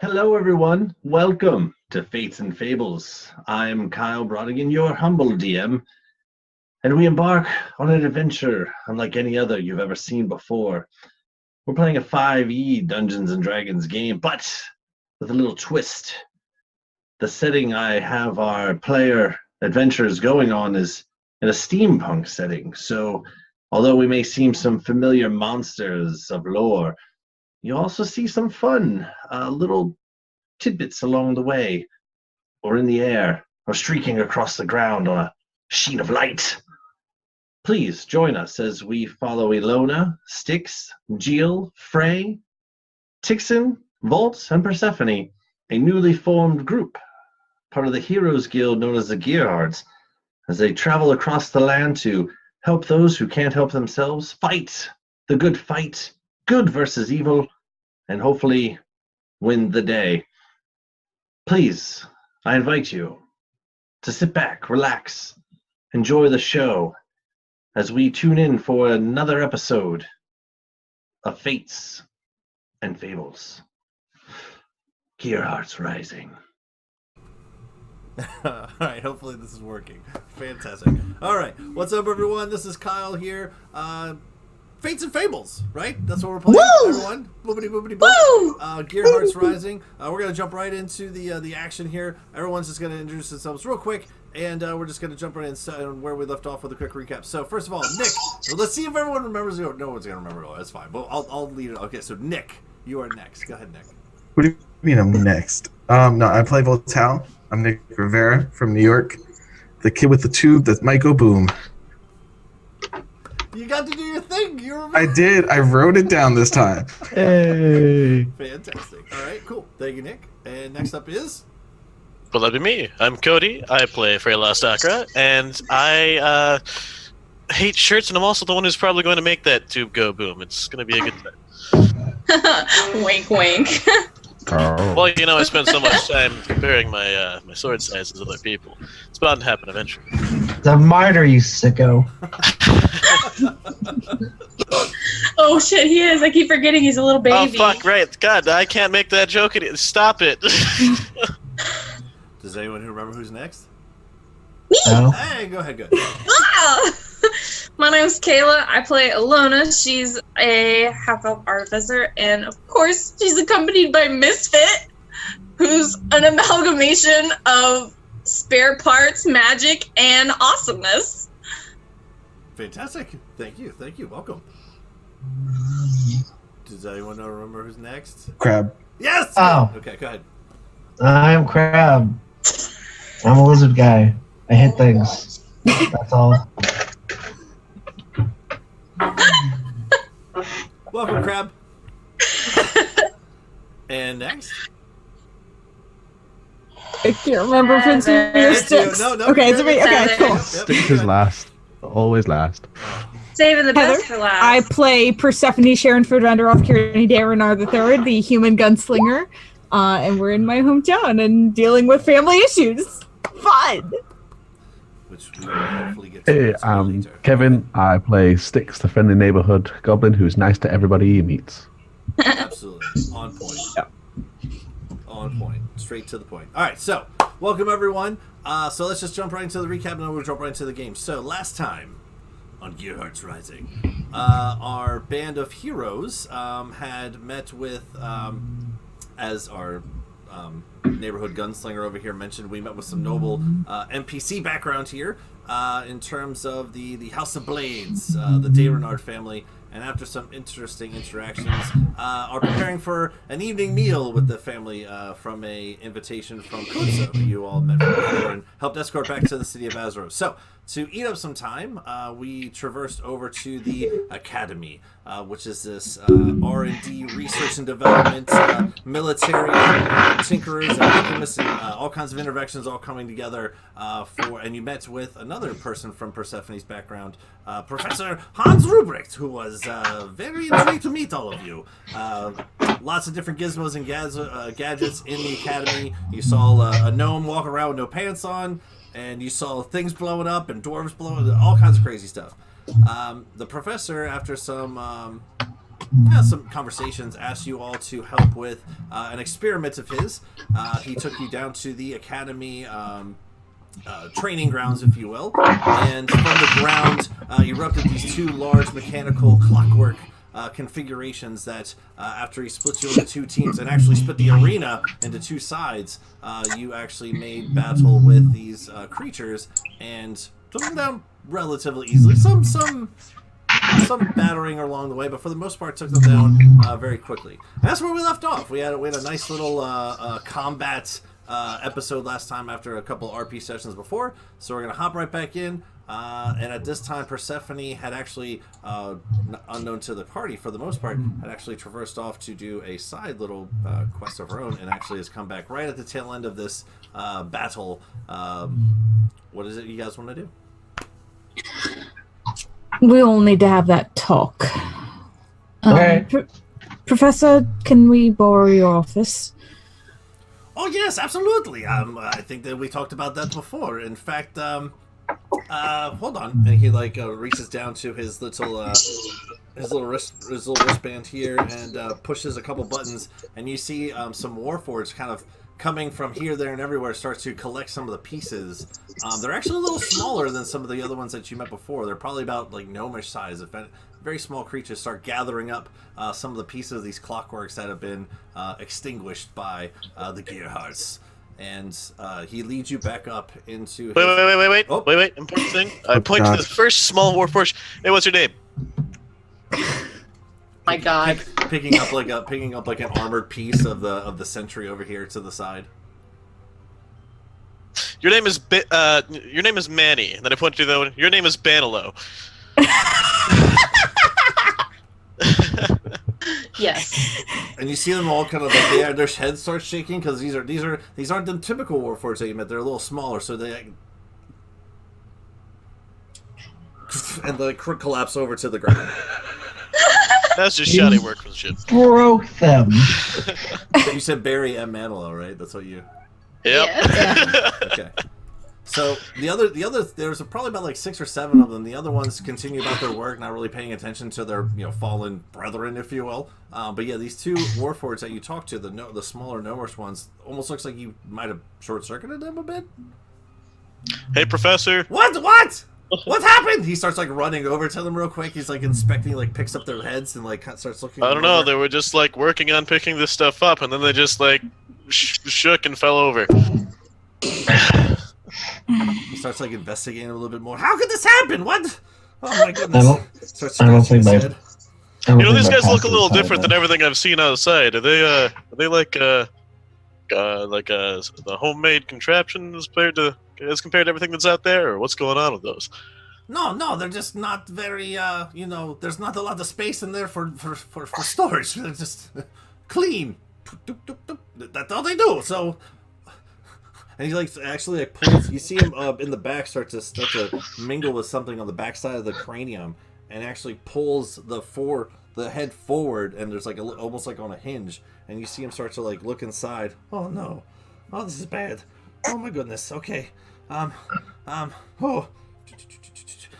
Hello, everyone. Welcome to Fates and Fables. I'm Kyle Brodigan, your humble DM, and we embark on an adventure unlike any other you've ever seen before. We're playing a 5e Dungeons and Dragons game, but with a little twist. The setting I have our player adventures going on is in a steampunk setting, so although we may seem some familiar monsters of lore, you also see some fun, little tidbits along the way, or in the air, or streaking across the ground on a sheet of light. Please join us as we follow Ilona, Styx, Jill, Frey, Tixon, Volt, and Persephone, a newly formed group, part of the Heroes Guild known as the Gearhearts, as they travel across the land to help those who can't help themselves, fight the good fight, good versus evil, and hopefully win the day. Please, I invite you to sit back, relax, enjoy the show as we tune in for another episode of Fates and Fables. Gearhearts Rising. All right, hopefully this is working. Fantastic. All right, what's up, everyone? This is Kyle here. Fates and Fables, right? That's what we're playing, Woo! everyone. Boopity boopity boop. Gearhearts Rising. We're gonna jump right into the action here. Everyone's just gonna introduce themselves real quick, and we're just gonna jump right in where we left off with a quick recap. So first of all, Nick. Well, let's see if everyone remembers. No one's gonna remember. Oh, that's fine. But I'll lead it. Okay, so Nick, you are next. Go ahead, Nick. What do you mean I'm next? No, I play Voltal. I'm Nick Rivera from New York. The kid with the tube that might go boom. You got to do your thing. You remember? I did. I wrote it down this time. Hey. Fantastic. All right, cool. Thank you, Nick. And next up is... Well, that'd be me. I'm Cody. I play Freylost Akra, and I hate shirts, and I'm also the one who's probably going to make that tube go boom. It's going to be a good time. Wink, wink. Oh. Well, you know, I spend so much time comparing my my sword sizes with other people. It's bound to happen eventually. The martyr, you sicko. Oh shit, he is. I keep forgetting he's a little baby. Oh, fuck, right. God, I can't make that joke anymore. Stop it. Does anyone who remember who's next? No. Hey, go ahead, go. Ah! My name's Kayla. I play Ilona. She's a half-elf artificer, and of course, she's accompanied by Misfit, who's an amalgamation of spare parts, magic, and awesomeness. Fantastic. Thank you. Welcome. Does anyone know remember who's next? Crab. Yes! Oh. Okay, go ahead. I'm Crab. I'm a lizard guy. I hit things. That's all. Welcome, Crab. And next? I can't remember if it's me or It's you. Styx. No, Okay, it's you're me. good. Okay, cool. Yep, Styx you're is good. last. Always last. Saving the Heather, best for last. I play Persephone Sharon Ferdinand Kirini Darenar III, the human gunslinger, and we're in my hometown and dealing with family issues. Fun! Which we will hopefully get to Hey, later. Kevin. I play Styx, the friendly neighborhood goblin who's nice to everybody he meets. Absolutely. On point. Yeah. On point. Straight to the point. All right, so welcome, everyone. So let's just jump right into the recap, and then we'll jump right into the game. So last time on Gearhearts Rising, our band of heroes had met with, as our neighborhood gunslinger over here mentioned, we met with some noble NPC background here in terms of the House of Blades, the De Renard family, and after some interesting interactions, are preparing for an evening meal with the family from a invitation from Kunzo, who you all met before and helped escort back to the city of Azeroth. So, to eat up some time, we traversed over to the Academy, which is this R&D, research and development, military, tinkerers, and alchemists, and all kinds of interventions all coming together and you met with another person from Persephone's background, Professor Hans Ruprecht, who was very intrigued to meet all of you. Lots of different gizmos and gadgets in the Academy. You saw a gnome walk around with no pants on, and you saw things blowing up and dwarves blowing, all kinds of crazy stuff. The professor, after some has some conversations, asks you all to help with an experiment of his. He took you down to the academy training grounds, if you will, and from the ground erupted these two large mechanical clockwork configurations that after he split you into two teams and actually split the arena into two sides, you actually made battle with these creatures and took them down relatively easily. Some battering along the way, but for the most part took them down very quickly. And that's where we left off. We had a nice little combat episode last time after a couple RP sessions before, so we're going to hop right back in. And at this time, Persephone had actually, unknown to the party for the most part, had actually traversed off to do a side little quest of her own, and actually has come back right at the tail end of this battle. What is it you guys want to do? We all need to have that talk. Okay. Professor, can we borrow your office? Oh yes, absolutely. I think that we talked about that before. In fact, hold on, and he reaches down to his little wristband here and pushes a couple buttons, and you see some Warforged kind of coming from here, there, and everywhere, starts to collect some of the pieces. They're actually a little smaller than some of the other ones that you met before. They're probably about like gnomish size. Very small creatures start gathering up some of the pieces of these clockworks that have been extinguished by the gearhearts. And he leads you back up into his... Wait. Oh. Wait. Important thing. I point to the first small Warforged. Hey, what's your name? My God. Picking up like an armored piece of the sentry over here to the side. Your name is Manny. And then I point to the other one. Your name is Banelo. Yes. And you see them all kind of like their heads start shaking because these aren't the typical Warforged that you met. They're a little smaller, so they and they collapse over to the ground. That's just shoddy workmanship. Broke them. You said Barry M. Manilow, right? That's what you... Yep. Yeah. Okay. So the other there's probably about like 6 or 7 of them. The other ones continue about their work, not really paying attention to their fallen brethren, if you will. But yeah, these two Warforgeds that you talked to, the smaller gnomish ones, almost looks like you might have short-circuited them a bit. Hey, Professor. What happened? He starts like running over to them real quick. He's like inspecting, like picks up their heads and like starts looking. I don't know. They were just like working on picking this stuff up, and then they just like shook and fell over. He starts like investigating a little bit more. How could this happen? What? Oh my goodness! I don't think these guys look a little different than everything I've seen outside. Are they like the homemade contraptions compared to everything that's out there, or what's going on with those? No, they're just not very. There's not a lot of space in there for storage. They're just clean. That's all they do. So. And he actually pulls. You see him in the back start to mingle with something on the backside of the cranium, and actually pulls the head forward, and there's almost like on a hinge, and you see him start to look inside. Oh no, oh this is bad. Oh my goodness. Okay, oh.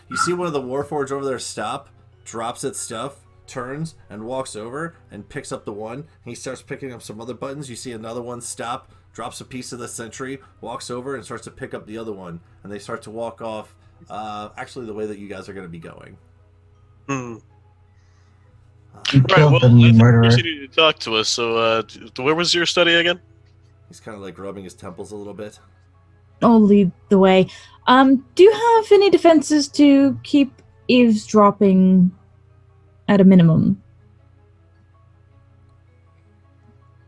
You see one of the Warforged over there stop, drops its stuff, turns and walks over and picks up the one. He starts picking up some other buttons. You see another one stop, drops a piece of the sentry, walks over and starts to pick up the other one, and they start to walk off actually the way that you guys are going to be going. Right, well, I think you need to talk to us, so where was your study again? He's kind of rubbing his temples a little bit. I'll lead the way. Do you have any defenses to keep eavesdropping at a minimum?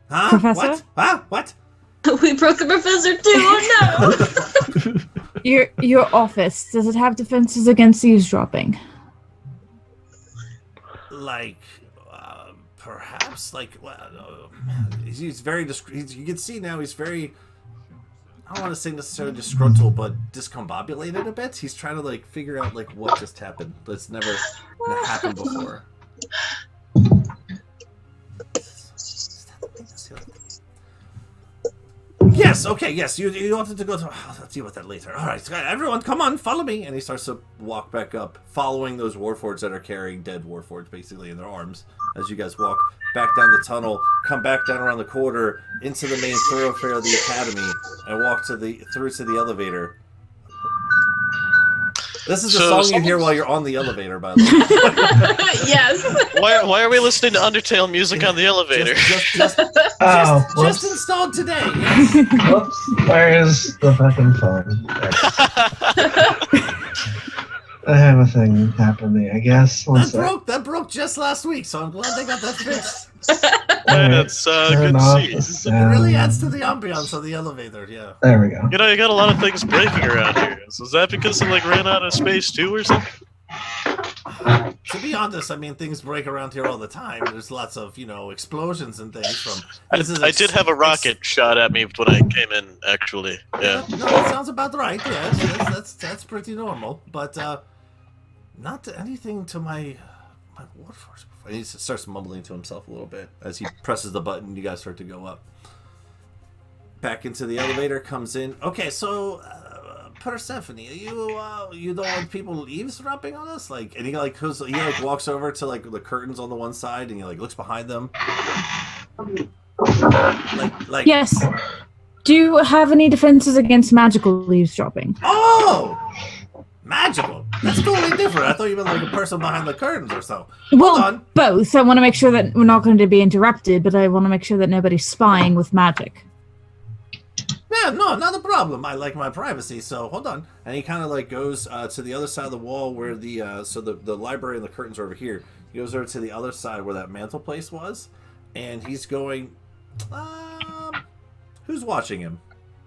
Huh? Professor? What? Huh? What? We broke the professor too. Oh no! Your office, does it have defenses against eavesdropping? Perhaps, he's very you can see now he's very, I don't want to say necessarily disgruntled, but discombobulated a bit. He's trying to figure out what just happened. That's never happened before. yes, okay, yes. You wanted to go to. I'll deal with that later. All right, everyone, come on, follow me. And he starts to walk back up, following those warforged that are carrying dead warforged, basically in their arms. As you guys walk back down the tunnel, come back down around the corner into the main thoroughfare of the academy, and walk through to the elevator. This is the song you hear while you're on the elevator, by the way. Yes. Why are we listening to Undertale music on the elevator? Just installed today. Yes. Whoops. Where's the fucking phone? I have a thing happening, I guess. That broke just last week, so I'm glad they got that fixed. That's good to see. It really adds to the ambiance of the elevator, yeah. There we go. You know, you got a lot of things breaking around here. So is that because it ran out of space too, or something? To be honest, I mean, things break around here all the time. There's lots of, explosions and things from... I did have a rocket shot at me when I came in, actually. Yeah. No, that sounds about right, yes. That's pretty normal. But, not anything to my warforce. And he starts mumbling to himself a little bit as he presses the button. You guys start to go up. Back into the elevator, comes in. Okay, so... Persephone, you don't want people eavesdropping on us? And he walks over to the curtains on the one side and he looks behind them. Yes. Do you have any defenses against magical eavesdropping? Oh, magical. That's totally different. I thought you meant a person behind the curtains or so. Well, both. I want to make sure that we're not going to be interrupted, but I want to make sure that nobody's spying with magic. Yeah, no, not a problem. I like my privacy, so hold on. And he kind of goes to the other side of the wall where the library and the curtains are over here. He goes over to the other side where that mantle place was, and he's going. Who's watching him?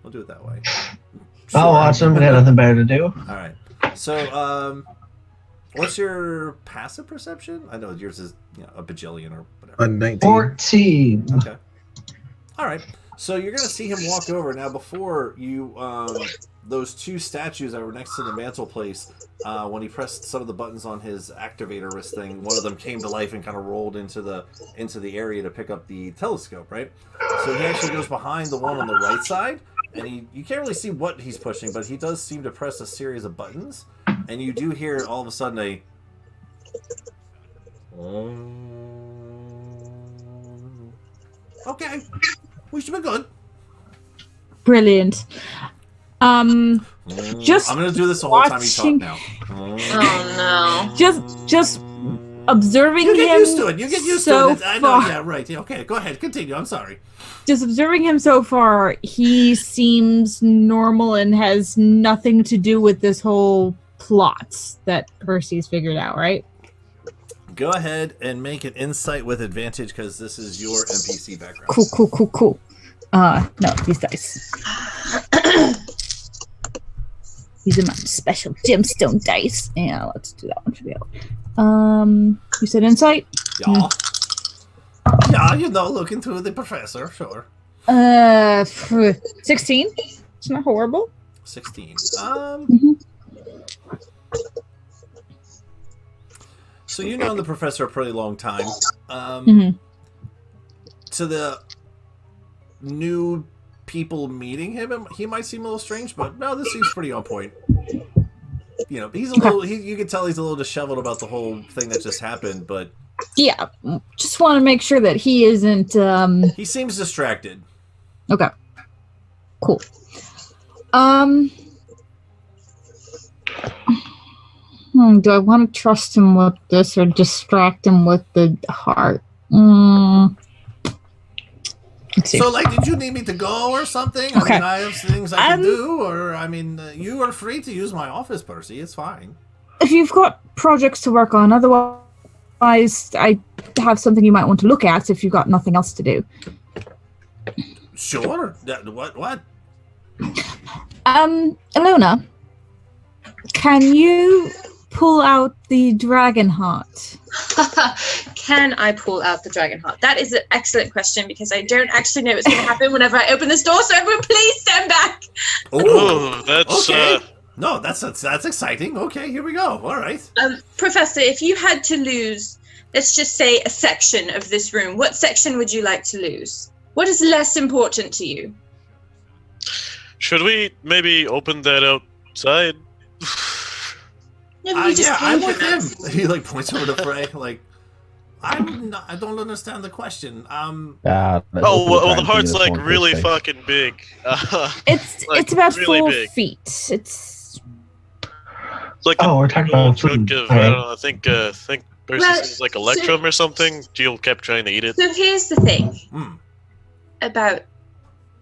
We'll do it that way. Sure. I'll watch him. I got nothing better to do. All right. So, what's your passive perception? I know yours is a bajillion or whatever. A 19. 14. Okay. All right. So you're gonna see him walk over now. Before you, those two statues that were next to the mantle place, when he pressed some of the buttons on his activator wrist thing, one of them came to life and kind of rolled into the area to pick up the telescope. Right. So he actually goes behind the one on the right side, and you can't really see what he's pushing, but he does seem to press a series of buttons, and you do hear all of a sudden a. Okay. We should be good. Brilliant. Just I'm gonna do this the whole time you talk now. Oh no. Just observing him. You get used to it. You get used to it. I know. Yeah, right. Yeah, okay, go ahead. Continue. I'm sorry. Just observing him so far, he seems normal and has nothing to do with this whole plot that Percy's figured out, right? Go ahead and make an insight with advantage because this is your NPC background. Cool. No, these dice. These are my special gemstone dice. Yeah, let's do that one for you. You said insight? Yeah. Yeah, looking through the professor, sure. 16. It's not horrible. 16. So you've known the professor a pretty long time. To the new people meeting him, he might seem a little strange, but no, this seems pretty on point. He's a little. You can tell he's a little disheveled about the whole thing that just happened, but yeah, just want to make sure that he isn't. He seems distracted. Okay. Cool. Do I want to trust him with this or distract him with the heart? Let's see. So, did you need me to go or something? Okay. I mean, I have things I can do, or, you are free to use my office, Percy. It's fine. If you've got projects to work on, otherwise, I have something you might want to look at if you've got nothing else to do. Sure. What? Ilona, can you pull out the dragon heart? Can I pull out the dragon heart? That is an excellent question because I don't actually know what's going to happen whenever I open this door. So everyone, please stand back. Oh, that's okay. No, that's exciting. Okay, here we go. All right. Professor, if you had to lose, let's just say a section of this room, what section would you like to lose? What is less important to you? Should we maybe open that outside? Yeah, we just yeah, came I'm for with him. this. He like points over to Frey. Like, I don't understand the question. Let's Oh, open well, the the giant heart's thing like in this really one, fucking big. Like, It's about really 4 big. feet. It's It's like Oh, a we're talking big old about chunk food. of, I don't know, I think Percy Well, says like electrum or something. Jill kept trying to eat it. So here's the thing Hmm. about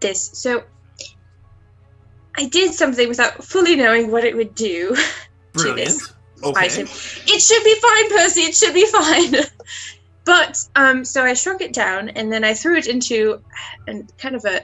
this. So I did something without fully knowing what it would do. Brilliant. this Okay. item. It should be fine, Percy. It should be fine. But so I shrunk it down and then I threw it into kind of a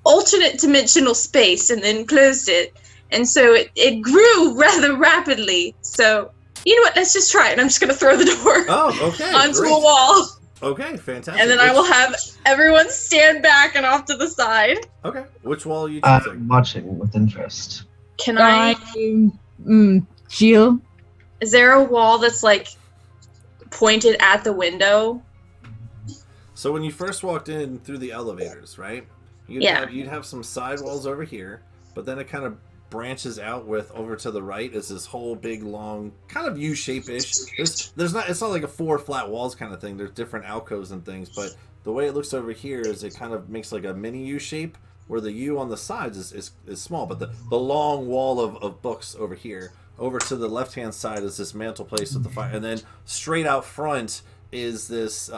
alternate dimensional space and then closed it. And so it grew rather rapidly. So you know what? Let's just try it. I'm just gonna throw the door Oh, okay. onto great. a wall, Okay, fantastic. and then I will have everyone stand back and off to the side. Okay, which wall are you choosing? I'm watching with interest. Can I? Jill. Is there a wall that's like pointed at the window? So when you first walked in through the elevators, right? You'd have some side walls over here, but then it kind of branches out with over to the right is this whole big long kind of U-shape-ish. There's not, it's not like a 4 flat walls kind of thing. There's different alcoves and things, but the way it looks over here is it kind of makes like a mini U-shape where the U on the sides is small, but the long wall of books over here. Over to the left-hand side is this mantle place with the fire, and then straight out front is this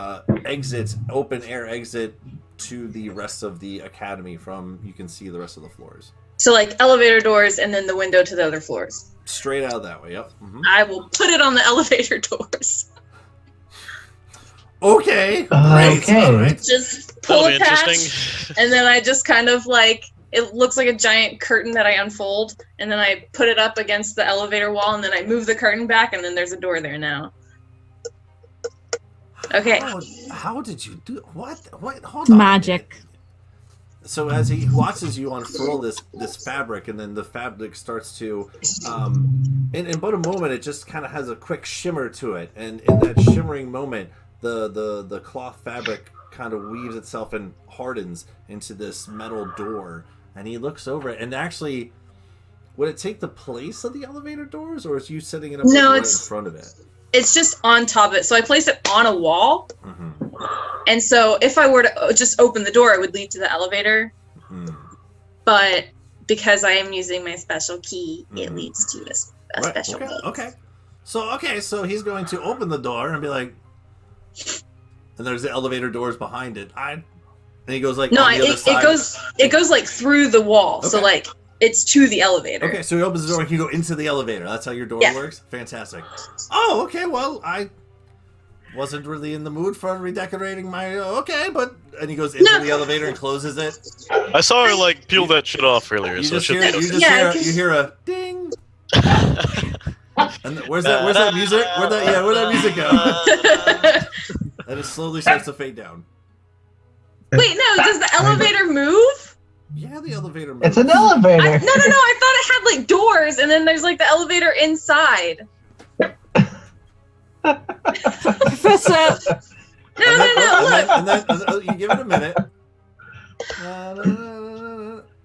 open air exit to the rest of the academy. From you can see the rest of the floors. So like elevator doors and then the window to the other floors. Straight out that way. Yep. Mm-hmm. I will put it on the elevator doors. Okay. Great. Okay. All right. Just pull That'll a be patch, interesting. and then I just kind of like it looks like a giant curtain that I unfold, and then I put it up against the elevator wall, and then I move the curtain back, and then there's a door there now. Okay. How did you do what? Hold on. Magic. So as he watches you unfurl this fabric, and then the fabric starts to, in but a moment, it just kind of has a quick shimmer to it, and in that shimmering moment, the cloth fabric kind of weaves itself and hardens into this metal door, and he looks over it, and actually, would it take the place of the elevator doors, or is you setting it up No, right in it's- front of it? It's just on top of it. So I place it on a wall, Mm-hmm. and so if I were to just open the door, it would lead to the elevator. Mm. But because I am using my special key, it Mhm. leads to a Right, special okay, gate. okay. So he's going to open the door and be like, and there's the elevator doors behind it. And he goes like, No, on the other side. it goes like through the wall. So Okay. like it's to the elevator. Okay, so he opens the door and you go into the elevator. That's how your door Yeah. works? Fantastic. Oh, okay, well, I wasn't really in the mood for redecorating my... okay, but... And he goes into No. the elevator and closes it. I saw her like peel that shit off earlier, You so it just should hear, be you okay. just Yeah, hear, 'cause- you hear a ding. And where's that music? Where'd that music go? And it slowly starts to fade down. Wait, no, does the elevator move? Yeah, the elevator moves. It's an elevator. No, I thought it had like doors, and then there's like the elevator inside. Professor. No, look. And then you give it a minute.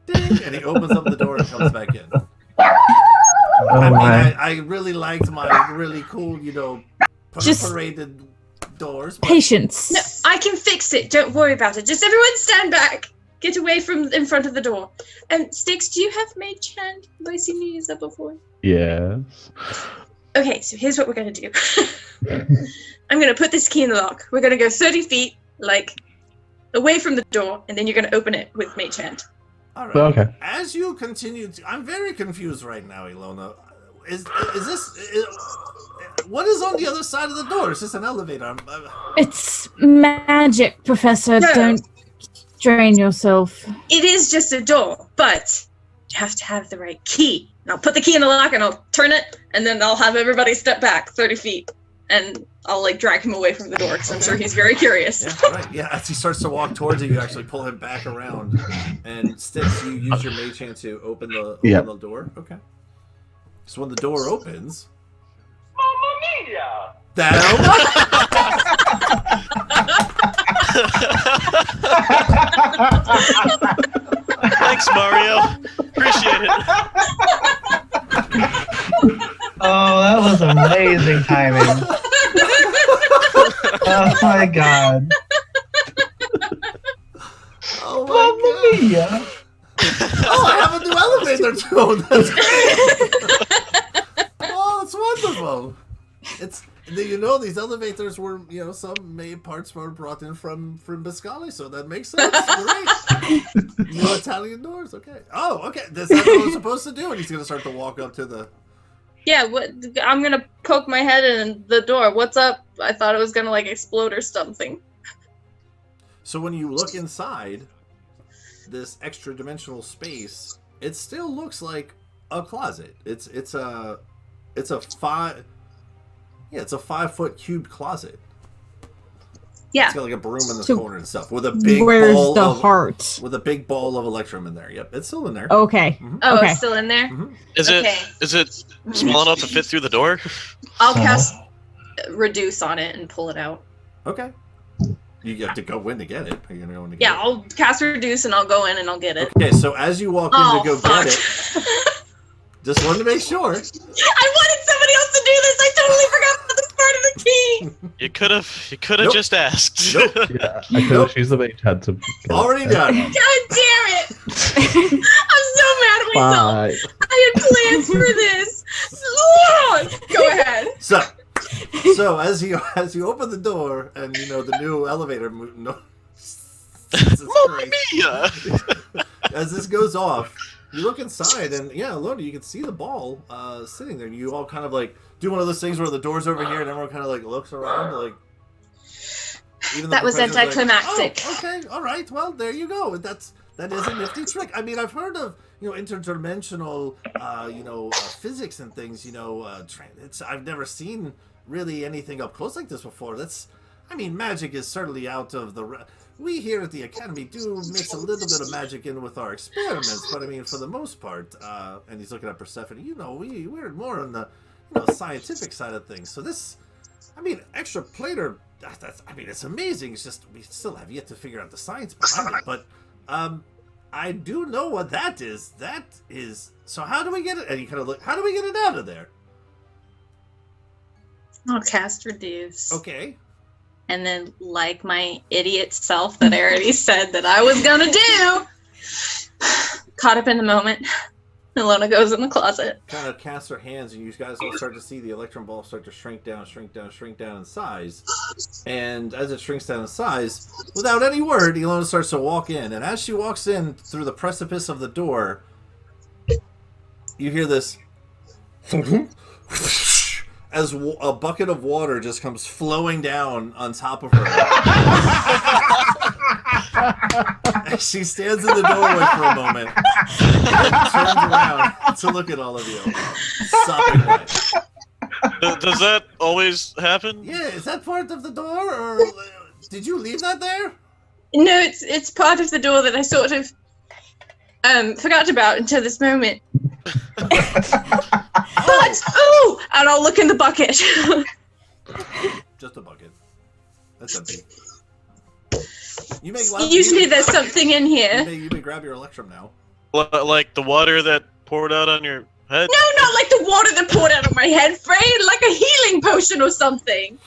Ding, and he opens up the door and comes back in. Oh I mean, my. I really liked my really cool, Just- perforated doors. But Patience. No, I can fix it. Don't worry about it. Just everyone stand back. Get away from in front of the door. And Styx, do you have Mage Hand? Have I seen you use that before? Yes. Okay, so here's what we're gonna do. I'm gonna put this key in the lock. We're gonna go 30 feet, like away from the door, and then you're gonna open it with Mage Hand. all right. Well, okay. As you continue, I'm very confused right now, Ilona. Is this? What is on the other side of the door? Is this an elevator? It's magic, Professor. No. Don't drain yourself. It is just a door, but you have to have the right key. And I'll put the key in the lock and I'll turn it, and then I'll have everybody step back 30 feet. And I'll like drag him away from the door because I'm sure he's very curious. Yeah, right. Yeah, as he starts to walk towards it, you actually pull him back around. And Styx, you use your mage hand to open the door. Okay. So when the door opens, that Thank Amazing timing. Oh my god. Oh my Mamma god! mia. Oh, I have a new elevator tone. That's great. Oh, that's wonderful. It's these elevators were some made parts were brought in from Biscali, so that makes sense. Great. New Italian doors. Okay. Oh, okay. That's what we're supposed to do, and he's gonna start to walk up to the. Yeah, I'm gonna poke my head in the door. What's up? I thought it was gonna explode or something. So when you look inside this extra dimensional space, it still looks like a closet. It's a 5-foot cubed closet. Yeah. It's got like a broom in the So corner and stuff with a big Where's bowl the of heart? with a big bowl of Electrum in there. Yep, it's still in there. Okay. Oh, Okay. it's still in there? Mhm. Is Okay. it small enough to fit through the door? I'll cast reduce on it and pull it out. Okay. You have to go in to get it. Are you gonna go in to get Yeah, it? I'll cast reduce and I'll go in and I'll get it. Okay, so as you walk in Oh, to go fuck. get it, just wanted to make sure. I wanted somebody else to do this. I totally forgot about this part of the key. You could have Nope. just asked. Nope. Yeah, I could have used the mage had to. Already done. God damn it! I'm so mad at myself. Bye. I had plans for this. Go ahead. So as you open the door and the new elevator Jesus Christ. Mia! As this goes off, you look inside and Lona, you can see the ball sitting there. And you all kind of do one of those things where the door's over here and everyone kind of looks around even the That was professor's anticlimactic. Oh, okay, all right. Well, there you go. That is a nifty trick. I mean, I've heard of interdimensional physics and things. I've never seen really anything up close like this before. Magic is certainly out of the. We here at the Academy do mix a little bit of magic in with our experiments, but for the most part, and he's looking at Persephone. We're more on the scientific side of things. So this, extra planar. It's amazing. It's just we still have yet to figure out the science behind it, but I do know what that is. That is. So how do we get it? And you kind of look. How do we get it out of there? I'll cast reduce. Okay. And then, like my idiot self that I already said that I was gonna do, caught up in the moment, Ilona goes in the closet. Kind of casts her hands, and you guys all start to see the electron ball start to shrink down in size. And as it shrinks down in size, without any word, Ilona starts to walk in. And as she walks in through the precipice of the door, you hear this as a bucket of water just comes flowing down on top of her. As she stands in the doorway for a moment, and turns around to look at all of you, sopping wet. Does that always happen? Yeah, is that part of the door, or did you leave that there? No, it's part of the door that I sort of forgot about until this moment. But and I'll look in the bucket. Just a bucket. That's empty. You may Usually there's something in here. You may grab your Electrum now. Like the water that poured out on your head? No, not like the water that poured out of my head, Frey. Like a healing potion or something.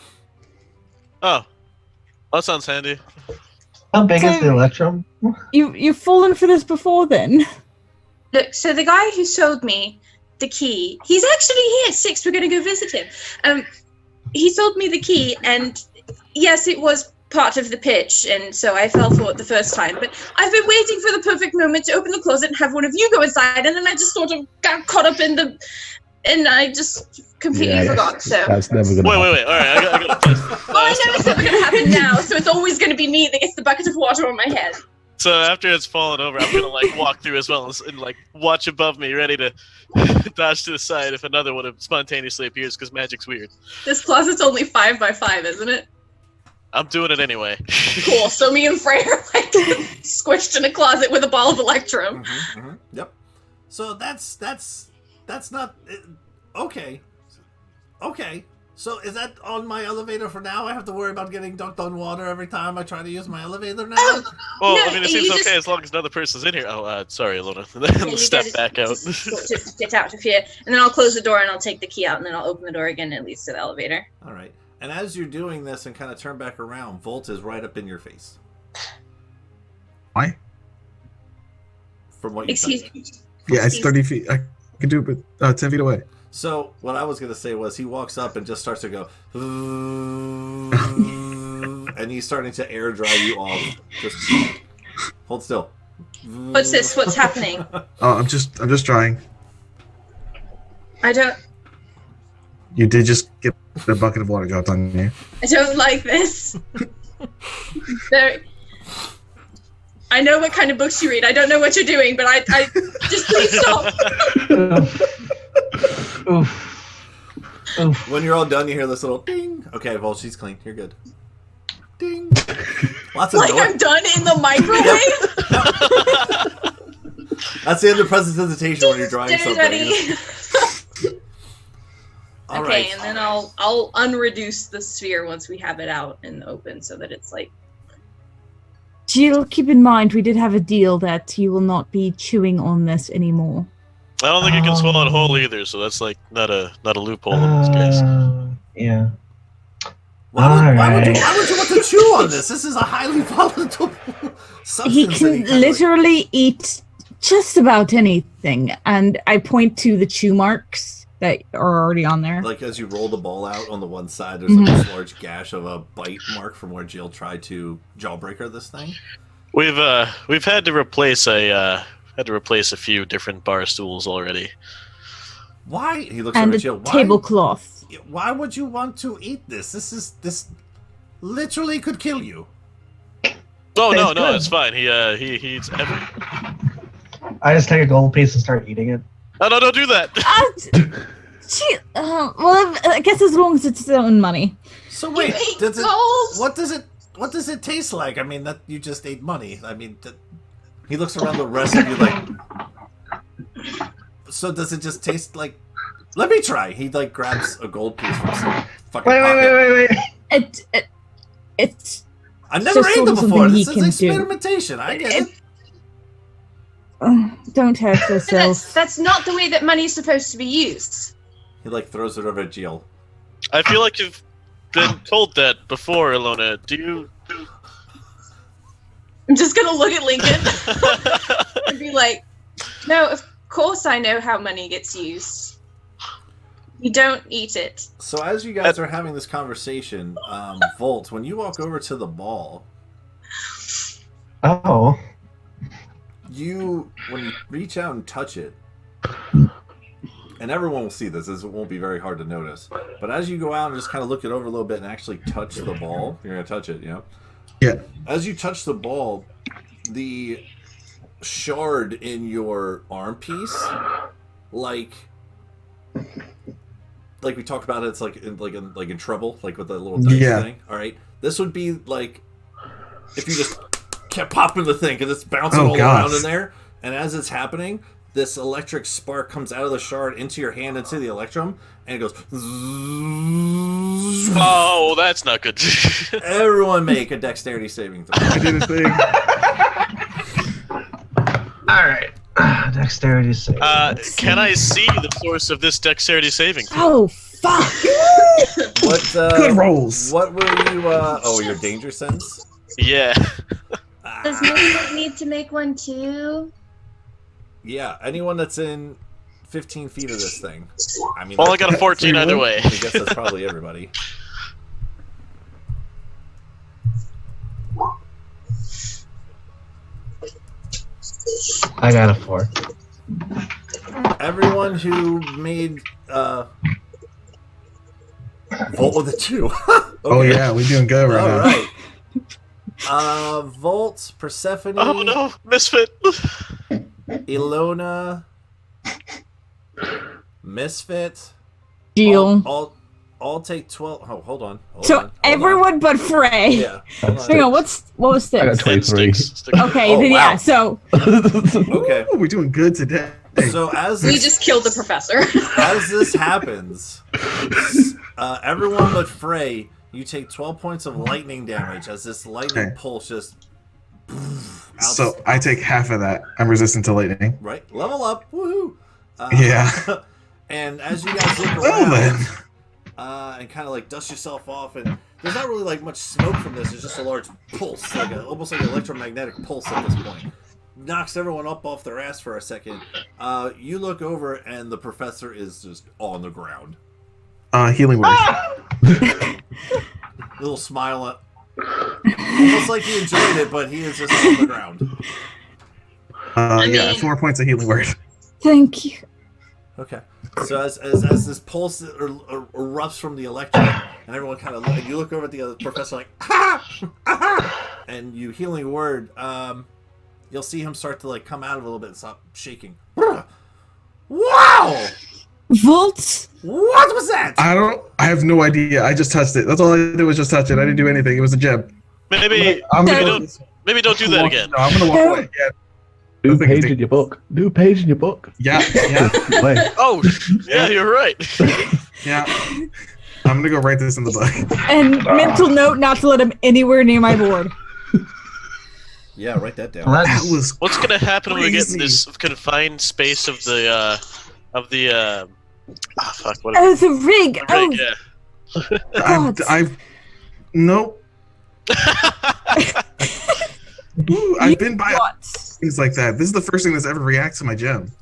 Oh, that sounds handy. How big is the Electrum? You've fallen for this before, then? Look, so the guy who sold me the key, he's actually here. 6, we're going to go visit him. He sold me the key, and yes, it was part of the pitch, and so I fell for it the first time. But I've been waiting for the perfect moment to open the closet and have one of you go inside, and then I just sort of got caught up in the... And I just completely forgot, so... That's never gonna Wait. All right, I got this. Well, I know it's never going to happen now, so it's always going to be me that gets the bucket of water on my head. So after it's fallen over, I'm gonna walk through as well and watch above me, ready to dodge to the side if another one spontaneously appears because magic's weird. This closet's only 5 by 5, isn't it? I'm doing it anyway. Cool. So me and Frey are squished in a closet with a ball of Electrum. Yep. So that's not okay. Okay. So is that on my elevator for now? I have to worry about getting dunked on water every time I try to use my elevator now? Oh, Well, No, I mean, it you seems just- okay as long as another person's in here. Oh, sorry, Alona. Yeah, Then you step gotta back out. just get out of here, and then I'll close the door and I'll take the key out, and then I'll open the door again, and it leads to the elevator. All right. And as you're doing this and kind of turn back around, Volt is right up in your face. Why? From what you Excuse said. me. Yeah, it's 30 feet. I can do it, but 10 feet away. So what I was gonna say was he walks up and just starts to go, and he's starting to air dry you off. Just hold still. What's this? What's happening? Oh, I'm just trying. I don't You did just get a bucket of water dropped on you. like this. Very. I know what kind of books you read. I don't know what you're doing, but I just please stop. Oof. Oof. When you're all done, you hear this little ding. Okay, Vol, she's clean. You're good. Ding. Lots of Like I'm noise. done in the microwave. That's the end of presentation when you're drying Get something. ready. All Okay, right. and then I'll unreduce the sphere once we have it out in the open, so that it's like. Jill, keep in mind we did have a deal that you will not be chewing on this anymore. I don't think you can swallow it whole either, so that's like not a loophole in this case. Yeah. Why would you Alright. want to chew on this? This is a highly volatile substance. He that can kinda, like- literally eat just about anything, and I point to the chew marks that are already on there. Like as you roll the ball out on the one side, there's Mm-hmm. like this large gash of a bite mark from where Jill tried to jawbreaker this thing. We've had to replace a few different bar stools already. Why? He looks And over a at Jill. Why? tablecloth. Why would you want to eat this? This literally could kill you. Oh no, Tastes no, good. it's fine. He eats every. I just take a gold piece and start eating it. Oh no, don't do that. Well, I guess as long as it's its own money. So wait, ate does it? gold? What does it taste like? I mean, that you just ate money. I mean, he looks around the rest of you like. So does it just taste like? Let me try. He like grabs a gold piece from some fucking pocket. Wait. It's I've never just ate them something before. he This is can do. experimentation. I get it. Don't hurt yourself. That's not the way that money's supposed to be used. He like throws it over at Jill. I feel like you've been told that before, Ilona. Do you? I'm just gonna look at Lincoln and be like, "No, of course I know how money gets used. You don't eat it." So as you guys are having this conversation, Volt, when you walk over to the ball, Oh. when you reach out and touch it, and everyone will see this, it won't be very hard to notice. But as you go out and just kind of look it over a little bit and actually touch the ball, you're gonna touch it, you know? Yeah. As you touch the ball, the shard in your arm piece, like we talked about, it's like in trouble, like with that little dice Yeah. thing. All right, this would be like if you just kept popping the thing because it's bouncing Oh, all gosh. around in there, and as it's happening, this electric spark comes out of the shard into your hand, into the electrum, and it goes. Oh, that's not good. Everyone make a dexterity saving throw. I did a thing. Alright. Dexterity save. Can I see the source of this dexterity saving? Oh, fuck! What? Good rolls. What will you? Oh, your danger sense. Yeah. Does Lincoln need to make one too? Yeah, anyone that's in 15 feet of this thing. I mean, Well, I got a 14 either way. I guess that's probably everybody. I got a 4. Everyone who made Volt with a 2. Oh yeah, we're doing good right All now. right. Volt, Persephone, Oh no, misfit. Ilona, Misfit. Deal. All take 12. Oh, hold on. So everyone but Frey. Yeah. Hold on. Hang on, what was I got this? 23. Okay, Oh, then wow. yeah, so Okay. Ooh, we're doing good today. So as We this, just killed the professor. as this happens, Everyone but Frey, you take 12 points of lightning damage as this lightning pulse just. So I take half of that. I'm resistant to lightning. Right, level up, woohoo! Yeah. And as you guys look Well around, then. and kind of like dust yourself off, and there's not really like much smoke from this. It's just a large pulse, almost like an electromagnetic pulse at this point. Knocks everyone up off their ass for a second. You look over, and the professor is just on the ground. Healing word. Little smile up. Almost like he enjoyed it, but he is just on the ground. Yeah, 4 points of healing word. Thank you. Okay. So as this pulse erupts from the electrode, and everyone kind of you look over at the other professor like, and you healing word, you'll see him start to like come out of it a little bit and stop shaking. Wow! What? What was that? I have no idea. I just touched it. That's all I did was just touch it. I didn't do anything. It was a gem. Maybe don't do that again. No, I'm gonna walk away. Yeah. New page in your book. New page in your book. Yeah. Oh, yeah, you're right. Yeah. I'm gonna go write this in the book. And mental note not to let him anywhere near my board. Yeah, write that down. That was What's gonna happen when we get in crazy. this confined space of the fuck, what Oh, the rig. Oh, yeah. God. Nope. Ooh, I've been by What? things like that. This is the first thing that's ever reacted to my gem.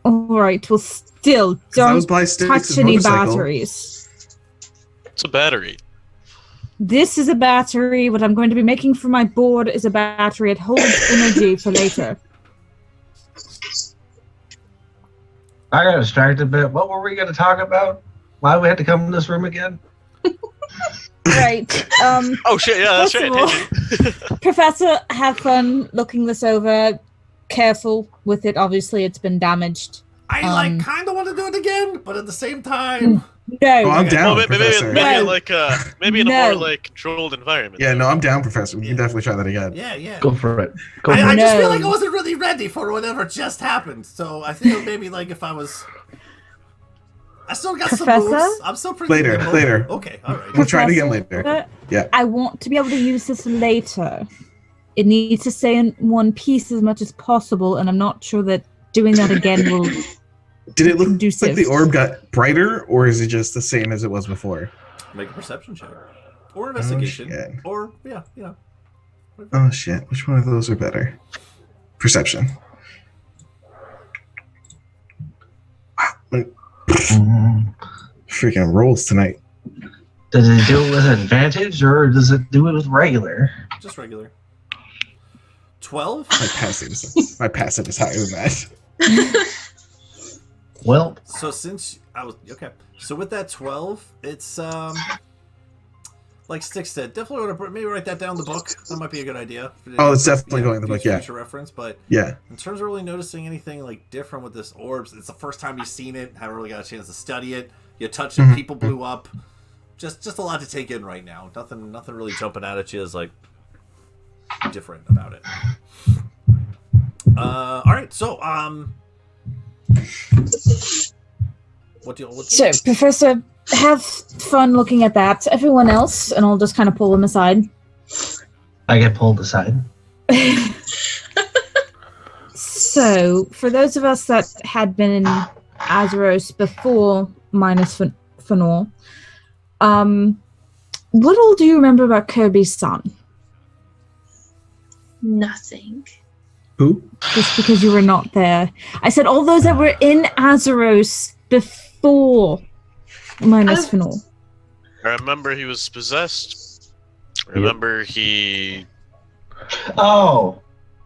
All right. Well, still, I was don't by sticks touch and any motorcycle. batteries. It's a battery. This is a battery. What I'm going to be making for my board is a battery. It holds energy for later. I got distracted a bit. What were we going to talk about? Why we had to come in this room again? Right. Oh shit! Yeah, that's First right. of all, Professor, have fun looking this over. Careful with it. Obviously, it's been damaged. I kind of want to do it again, but at the same time, No. Oh, I'm down, Well, Professor. maybe in a No. more like controlled environment. Yeah, no, I'm down, Professor. We can definitely try that again. yeah. Go for it. I just feel No. like I wasn't really ready for whatever just happened. So I think maybe like if I was, I still got some Professor? moves. I'm still pretty Later, nimble. later. Okay, all right. We'll try it again Professor, later. Yeah. I want to be able to use this later. It needs to stay in one piece as much as possible, and I'm not sure that doing that again will. Did it look Conducive. like the orb got brighter, or is it just the same as it was before? Make a perception check or investigation, shit. or yeah. Oh shit! Which one of those are better? Perception. Wow. Freaking rolls tonight. Does it do it with advantage or does it do it with regular? Just regular. 12. My passive is higher than that. Well, So since I was okay, so with that 12, it's like Stick said, definitely want to maybe write that down in the book. That might be a good idea. Oh, it's definitely going in the book, yeah. Future reference, but Yeah. in terms of really noticing anything like different with this orbs, it's the first time you've seen it. Haven't really got a chance to study it. You touched it, people blew up. Just a lot to take in right now. Nothing really jumping out at you is like different about it. All right, so So, Professor, have fun looking at that. Everyone else, and I'll just kind of pull them aside. I get pulled aside. So, for those of us that had been in Azeros before minus Fenor, what all do you remember about Kirby's son? Nothing. Who? Just because you were not there. I said all those that were in Azeros before minus Fenor. I remember he was possessed. I remember he. Oh,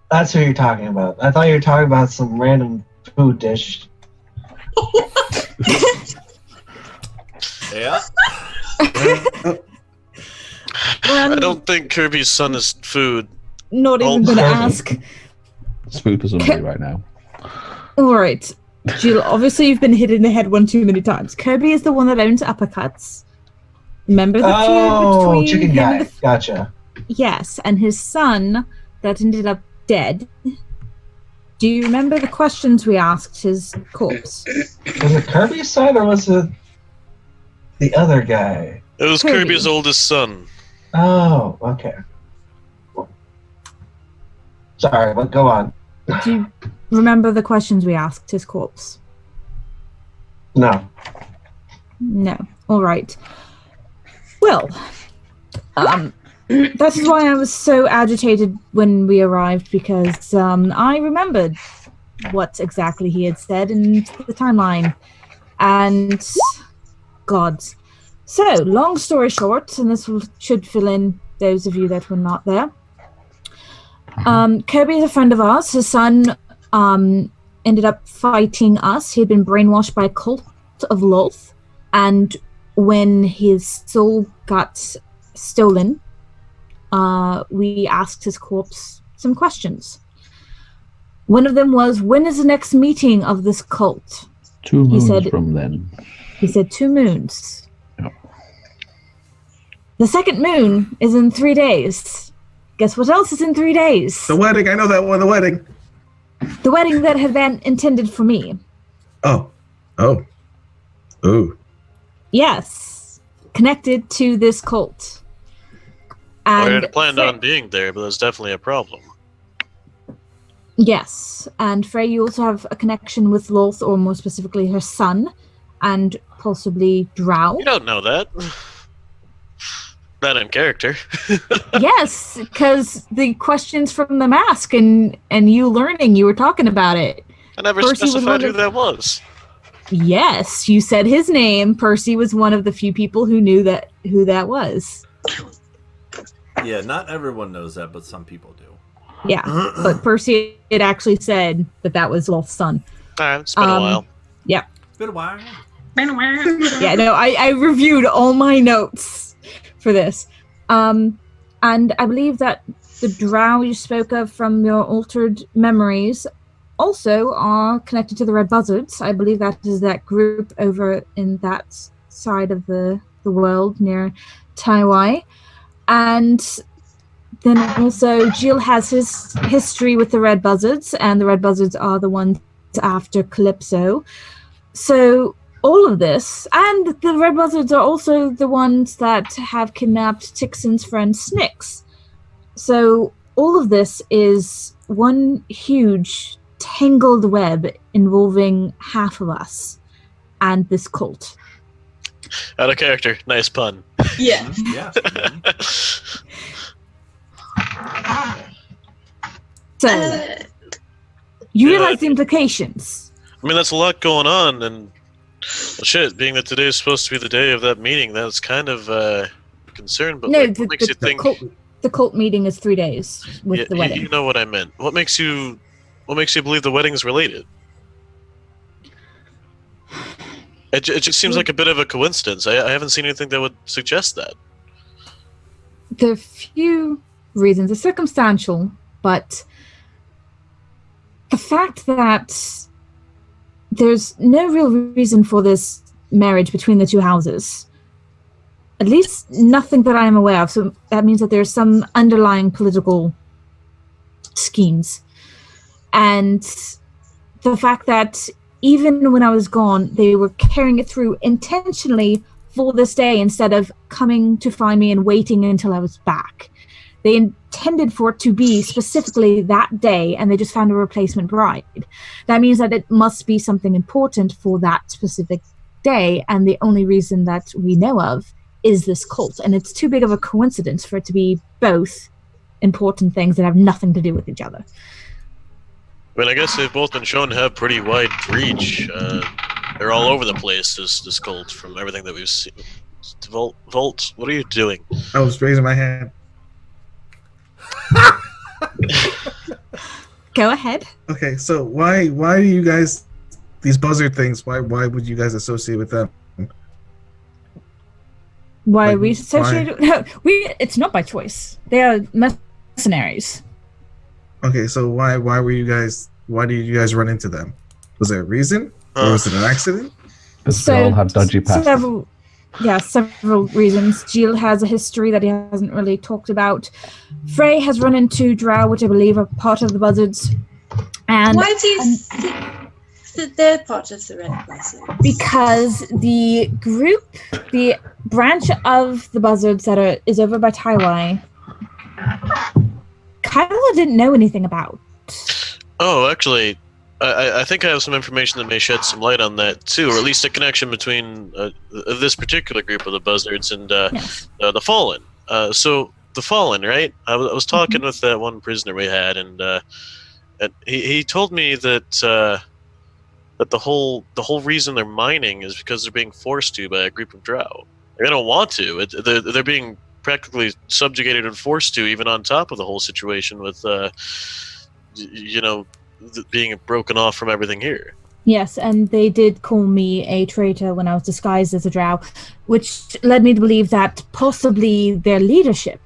that's who you're talking about. I thought you were talking about some random food dish. yeah. I don't think Kirby's son is food. Not even Oh, going to Kirby. ask. Spook for somebody right now. All right. Jill, obviously you've been hit in the head one too many times. Kirby is the one that owns Uppercuts. Remember the Oh, feud between chicken him guy. and the Gotcha. Yes, and his son that ended up dead. Do you remember the questions we asked his corpse? Was it Kirby's side or was it The other guy. It was Kirby. Kirby's oldest son. Oh, okay. Sorry, but go on. Do you remember the questions we asked his corpse? No. No. All right. Well, that is why I was so agitated when we arrived, because I remembered what exactly he had said in the timeline. And God. So, long story short, and this should fill in those of you that were not there. Kirby is a friend of ours. His son ended up fighting us. He had been brainwashed by a cult of Lolth, and when his soul got stolen, we asked his corpse some questions. One of them was, when is the next meeting of this cult? 2 moons from then. He said 2 moons. Yep. The second moon is in 3 days. Guess what else is in 3 days? The wedding. I know that one. The wedding. The wedding that had been intended for me. Oh. Yes. Connected to this cult. I And had planned on being there, but that's definitely a problem. Yes. And Frey, you also have a connection with Lolth, or more specifically her son, and possibly Drow. You don't know that. Not in character. Yes, because the questions from the mask and you learning, you were talking about it. I never Percy was specified one who of- that was. Yes, you said his name. Percy was one of the few people who knew who that was. Yeah, not everyone knows that, but some people do. Yeah, but Percy had actually said that was Lolth's son. Alright, it's been a while. Yeah. It's been a while. Yeah, no, I reviewed all my notes for this. And I believe that the drow you spoke of from your altered memories also are connected to the Red Buzzards. I believe that is that group over in that side of the world near Taiwai. And then also Jill has his history with the Red Buzzards, and the Red Buzzards are the ones after Calypso. So all of this, and the Red Buzzards are also the ones that have kidnapped Tixon's friend Snix. So all of this is one huge tangled web involving half of us and this cult. Out of character. Nice pun. Yeah. Yeah. So you Yeah. realize the implications. I mean, that's a lot going on, and well, shit, being that today is supposed to be the day of that meeting, that's kind of a concern, but No, like, what makes you think... the cult meeting is 3 days with Yeah, the wedding. you know what I meant. What makes you believe the wedding's related? It just seems like a bit of a coincidence. I haven't seen anything that would suggest that. There are few reasons. It's circumstantial, but the fact that there's no real reason for this marriage between the two houses, at least nothing that I am aware of, so that means that there's some underlying political schemes. And the fact that even when I was gone, they were carrying it through intentionally for this day instead of coming to find me and waiting until I was back. They intended for it to be specifically that day, and they just found a replacement bride. That means that it must be something important for that specific day, and the only reason that we know of is this cult. And it's too big of a coincidence for it to be both important things that have nothing to do with each other. I mean, I guess they've both been shown to have pretty wide reach. They're all over the place, this cult, from everything that we've seen. Volt, what are you doing? I was raising my hand. Go ahead. Okay, so why do you guys, these buzzard things, why would you guys associate with them? Why Like, are we associated? No, it's not by choice. They are mercenaries. Okay, so why did you guys run into them? Was there a reason? Or was it an accident? Because they all had dodgy passes. Several reasons. Jill has a history that he hasn't really talked about. Frey has run into Drow, which I believe are part of the Buzzards. And Why do you that they're part of the Red Buzzard? Because the branch of the buzzards that is over by Taiwai, Kyla didn't know anything about. Oh, actually, I think I have some information that may shed some light on that too, or at least a connection between this particular group of the buzzards and the Fallen. So the Fallen, right? I was talking with that one prisoner we had, and he told me that that the whole reason they're mining is because they're being forced to by a group of drow. They don't want to. They're being practically subjugated and forced to, even on top of the whole situation with being broken off from everything here. Yes, and they did call me a traitor when I was disguised as a drow, which led me to believe that possibly their leadership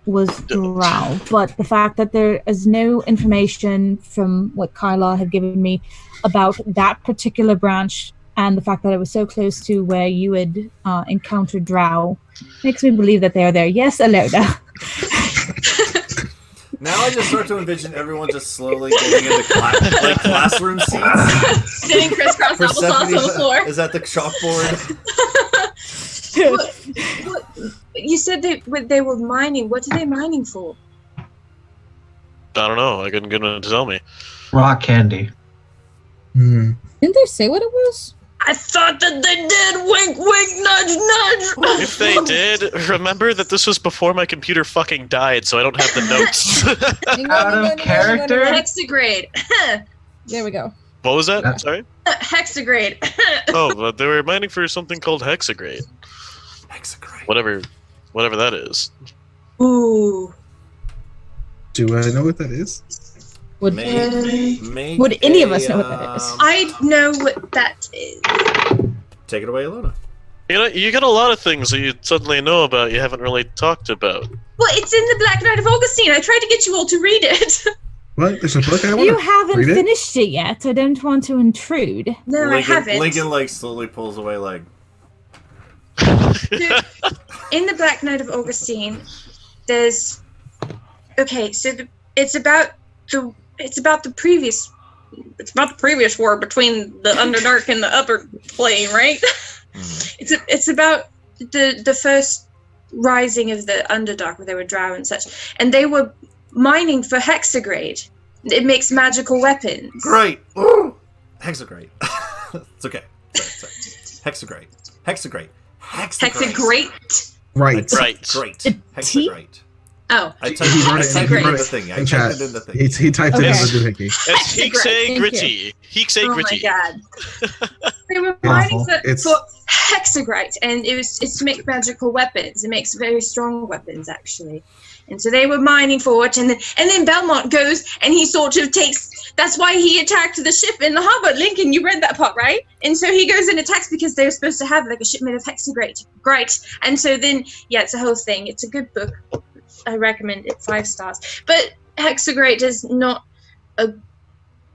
was drow. But the fact that there is no information from what Kyla had given me about that particular branch, and the fact that it was so close to where you had encountered drow, makes me believe that they are there. Yes, Alona. Now I just start to envision everyone just slowly getting into classroom seats. Sitting crisscross applesauce on the floor. Is that the chalkboard? What, you said they were mining. What are they mining for? I don't know. I couldn't get them to tell me. Rock candy. Hmm. Didn't they say what it was? I thought that they did. Wink, wink, nudge, nudge. If they did, remember that this was before my computer fucking died, so I don't have the notes. Out of character? Hexagrade. There we go. What was that? Sorry? Hexagrade. Oh, but they were mining for something called hexagrade. Hexagrade. Whatever that is. Ooh. Do I know what that is? Would Make any of us know what that is? I know what that is. Take it away, Alona. You know, you got a lot of things that you suddenly know about you haven't really talked about. Well, it's in the Black Knight of Augustine. I tried to get you all to read it. What? There's a book I want You to haven't read it? finished it yet. I don't want to intrude. No, I haven't. Lincoln slowly pulls away In the Black Knight of Augustine, there's it's about the previous war between the Underdark and the Upper Plane, right? Mm-hmm. It's about the first rising of the Underdark, where they were drow and such, and they were mining for hexagrade. It makes magical weapons. Great. Ooh. Hexagrade. It's okay. Sorry. Hexagrade. Hexagrade. Right. Great. Hexagrade. Oh. I typed it in the thing. In chat. He typed it in the doohickey. It's Heeksay Gritty. Heeksay Oh my Gritty. god. They were mining for It's- hexagrade, and it's to make magical weapons. It makes very strong weapons, actually. And so they were mining for it, and then Belmont goes and he sort of takes. That's why he attacked the ship in the harbor. Lincoln, you read that part, right? And so he goes and attacks because they were supposed to have like a shipment of hexagrade. Great. And so then, yeah, it's a whole thing. It's a good book. I recommend it 5 stars. But hexagrade is not a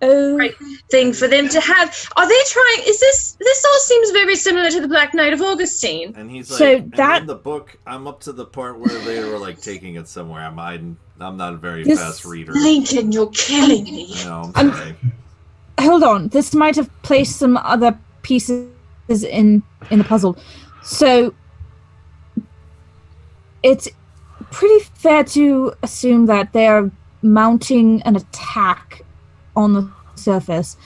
right thing for them to have. Are they trying? Is this all seems very similar to the Black Knight of Augustine? And he's So like, that- in the book, I'm up to the part where they were like taking it somewhere. I'm not a very This- fast reader. Lincoln, you're killing me. No, I'm- I'm sorry. Hold on. This might have placed some other pieces in the puzzle. So it's pretty fair to assume that they are mounting an attack on the surface,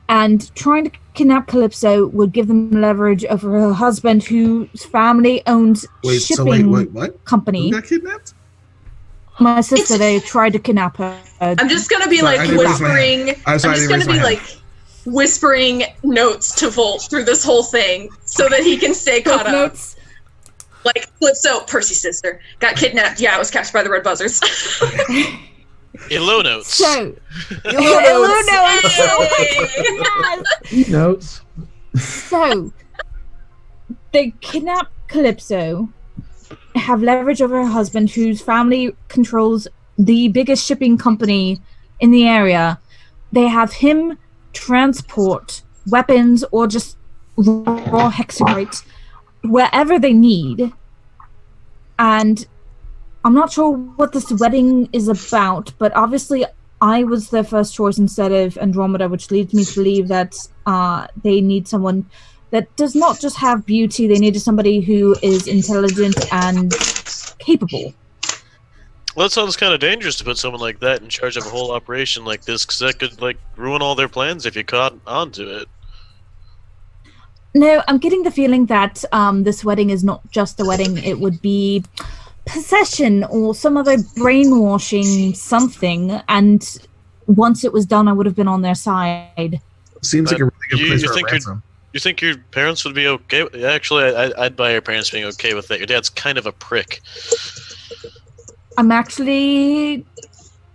and trying to kidnap Calypso would give them leverage over her husband, whose family owns shipping what? company. Who got kidnapped? My sister, they tried to kidnap her. I'm just gonna be Sorry, I like didn't raise my whispering. hand. I'm sorry, I just didn't gonna raise be my hand. like whispering notes to Volt through this whole thing so that he can stay caught up. Notes. Like Calypso, Percy's sister, got kidnapped. Yeah, I was captured by the Red Buzzards. Low notes. So, Notes. So, they kidnap Calypso, have leverage over her husband, whose family controls the biggest shipping company in the area. They have him transport weapons or just raw hexagrades wherever they need. And I'm not sure what this wedding is about, but obviously I was their first choice instead of Andromeda, which leads me to believe that they need someone that does not just have beauty, they need somebody who is intelligent and capable. Well, that sounds kind of dangerous to put someone like that in charge of a whole operation like this, because that could, like, ruin all their plans if you caught onto it. No, I'm getting the feeling that this wedding is not just a wedding, it would be possession or some other brainwashing something, and once it was done, I would have been on their side. Seems like a really good place for a think ransom. You think your parents would be okay with Actually, I'd buy your parents being okay with that. Your dad's kind of a prick. I'm actually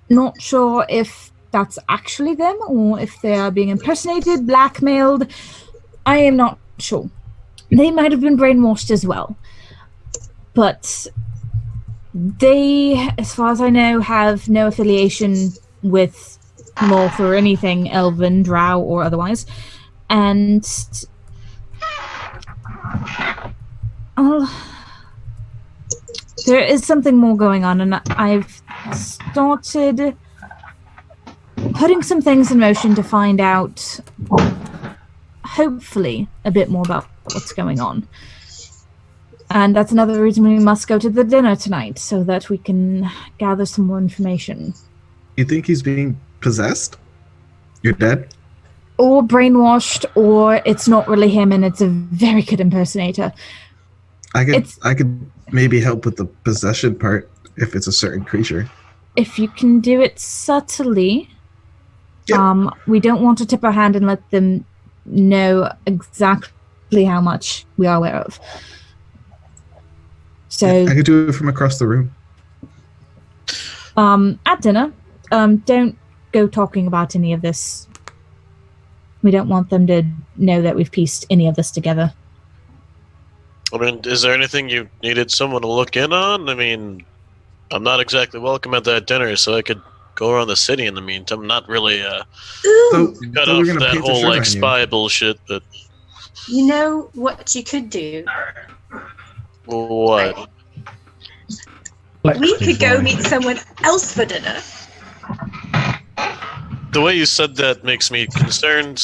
not sure if that's actually them or if they are being impersonated, blackmailed. I am not sure. They might have been brainwashed as well. But they, as far as I know, have no affiliation with Morph or anything Elven, Drow, or otherwise. And there is something more going on, and I've started putting some things in motion to find out, hopefully, a bit more about what's going on. And that's another reason we must go to the dinner tonight, so that we can gather some more information. You think he's being possessed? You're dead? Or brainwashed, or it's not really him and it's a very good impersonator. I could maybe help with the possession part if it's a certain creature. If you can do it subtly, Yep. We don't want to tip our hand and let them know exactly how much we are aware of. So I could do it from across the room. at dinner, don't go talking about any of this. We don't want them to know that we've pieced any of this together. I mean, is there anything you needed someone to look in on? I mean, I'm not exactly welcome at that dinner, so I could go around the city in the meantime. I'm not really cut off that whole like spy bullshit, but You know what you could do? what? We could go meet someone else for dinner. The way you said that makes me concerned.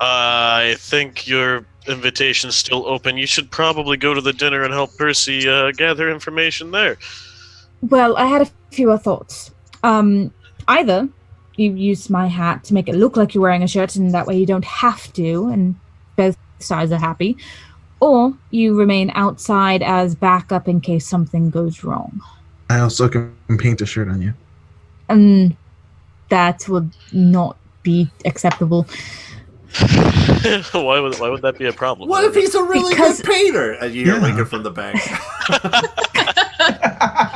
I think your invitation's still open. You should probably go to the dinner and help Percy gather information there. Well, I had a few thoughts. Either you use my hat to make it look like you're wearing a shirt, and that way you don't have to, and both sides are happy. Or you remain outside as backup in case something goes wrong. I also can paint a shirt on you. That would not be acceptable. Why would that be a problem? What if he's a really good painter? And you hear Lincoln from the back.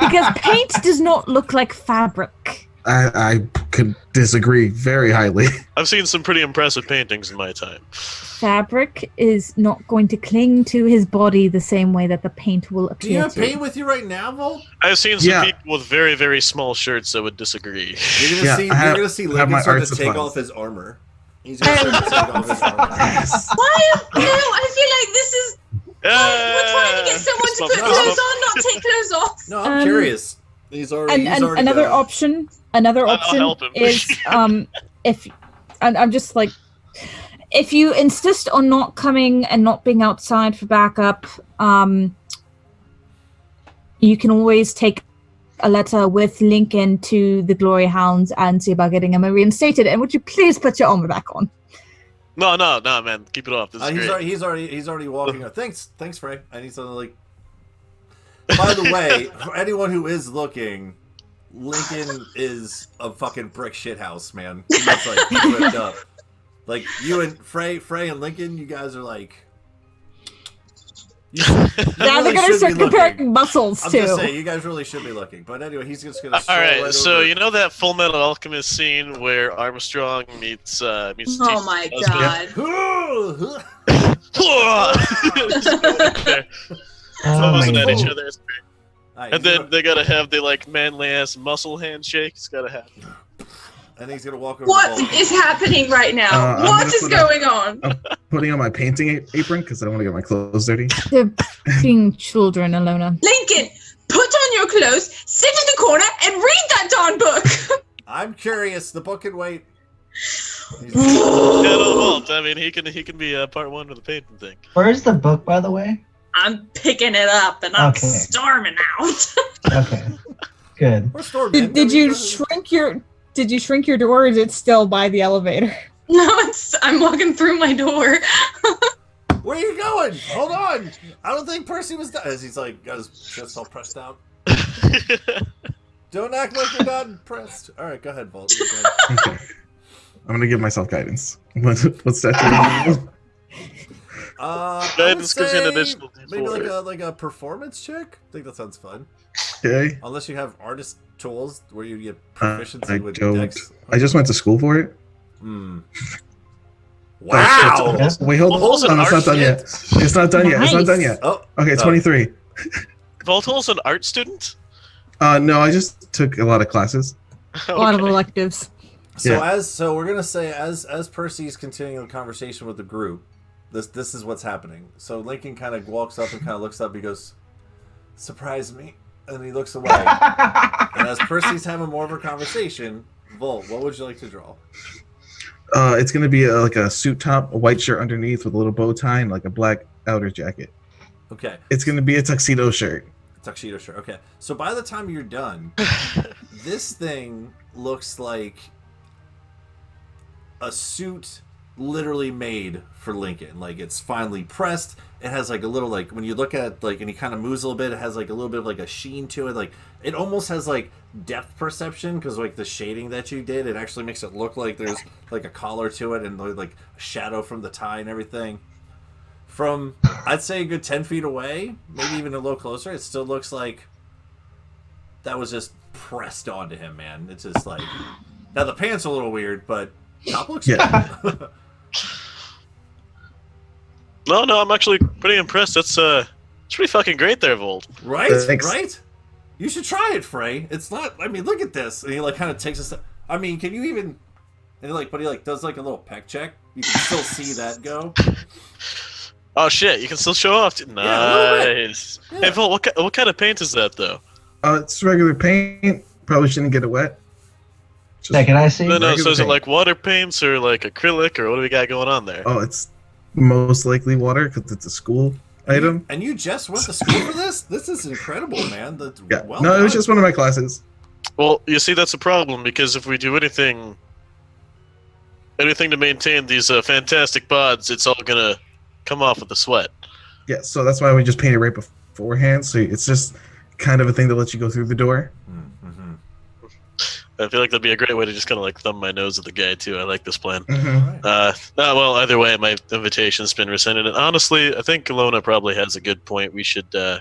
Because paint does not look like fabric. I could disagree very highly. I've seen some pretty impressive paintings in my time. Fabric is not going to cling to his body the same way that the paint will appear. Do you have to. paint with you right now, Volt? I've seen some people with very, very small shirts that would disagree. You're gonna see Lincoln start to take off his armor. He's gonna start to take off his armor. Yes. Why? No, I feel like this is. We're trying to get someone to put clothes on, not take clothes off. No, I'm curious. He's already. Another option is if, and I'm just like, if you insist on not coming and not being outside for backup, you can always take a letter with Lincoln to the Glory Hounds and see about getting him reinstated. And would you please put your armor back on? No, man, keep it off. This is great. He's already walking up. Thanks, Frey. I need something like. By the way, for anyone who is looking, Lincoln is a fucking brick shithouse, man. He's like ripped up. Like you and Frey and Lincoln, you guys are like. Now they're gonna start comparing muscles I'm too. just saying, you guys really should be looking. But anyway, he's just gonna. All right, right so over. you know that Full Metal Alchemist scene where Armstrong meets Oh Teach's my husband? god. Closing at each other. It's great. Right, And then they gotta have the like manly ass muscle handshake. It's gotta happen. and he's gonna walk over. What the ball. is happening right now? I'm What gonna is put going on? I'm putting on my painting apron because I don't want to get my clothes dirty. They're being children, Alona. Lincoln, put on your clothes, sit in the corner, and read that darn book. I'm curious. The book can wait. Yeah, no, Vault. I mean, he can be part one of the painting thing. Where's the book, by the way? I'm picking it up and I'm Okay. storming out. Okay. Good. We're storming. Did you shrink your door, or is it still by the elevator? No, I'm walking through my door. Where are you going? Hold on. I don't think Percy was done. As he's like, got his chest all pressed out. Don't act like you're not impressed. All right, go ahead, Volt. Okay. I'm gonna give myself guidance. What's that? Guidance gives you an additional maybe D4. like a performance check. I think that sounds fun. Okay. Unless you have artist tools where you get proficiency I with don't. dex. I just went to school for it. Hmm. Oh, Wow. shit. Wait, hold Vault's on. an It's not art done yet. It's not done yet. It's not done yet. Oh. Okay, 23. Voltol's an art student? No, I just took a lot of classes. A lot of electives. So Yeah. so we're gonna say as Percy's continuing the conversation with the group, this is what's happening. So Lincoln kind of walks up and kind of looks up. He goes, "Surprise me," and he looks away. And as Percy's having more of a conversation, Volt, what would you like to draw? It's gonna be like a suit top, a white shirt underneath with a little bow tie, and like a black outer jacket. Okay, It's gonna be a tuxedo shirt. tuxedo shirt. Okay, so by the time you're done, this thing looks like a suit literally made for Lincoln. Like it's finely pressed. It has like a little like when you look at it, like and he kind of moves a little bit. It has like a little bit of like a sheen to it. Like it almost has like depth perception because like the shading that you did, it actually makes it look like there's like a collar to it and like a shadow from the tie and everything. From I'd say a good 10 feet away, maybe even a little closer, it still looks like that was just pressed onto him, man. It's just like now the pants are a little weird, but top looks good. No, I'm actually pretty impressed. That's it's pretty fucking great there, Volt. Right? Thanks. Right? You should try it, Frey. It's not. I mean, look at this. And he like kind of takes a step. I mean, can you even? And like, but he like does like a little peck check. You can still see that go. Oh shit, you can still show off. Yeah, a little Nice. Yeah. Hey, Volt, what kind of paint is that though? It's regular paint. Probably shouldn't get it wet. Just- Yeah, can I see? No, so regular is it paint. like water paints or like acrylic or what do we got going on there? Oh, it's most likely water because it's a school item. And you just went to school for this? This is incredible, man. That's Yeah. well No, it was done. just one of my classes. Well, you see, that's a problem because if we do anything to maintain these fantastic bods, it's all gonna come off with the sweat. Yeah, so that's why we just paint it right beforehand. So it's just kind of a thing that lets you go through the door. Mm-hmm. I feel like that'd be a great way to just kind of like thumb my nose at the guy too. I like this plan. Mm-hmm. Well, either way, my invitation's been rescinded. And honestly, I think Kelowna probably has a good point. We should, I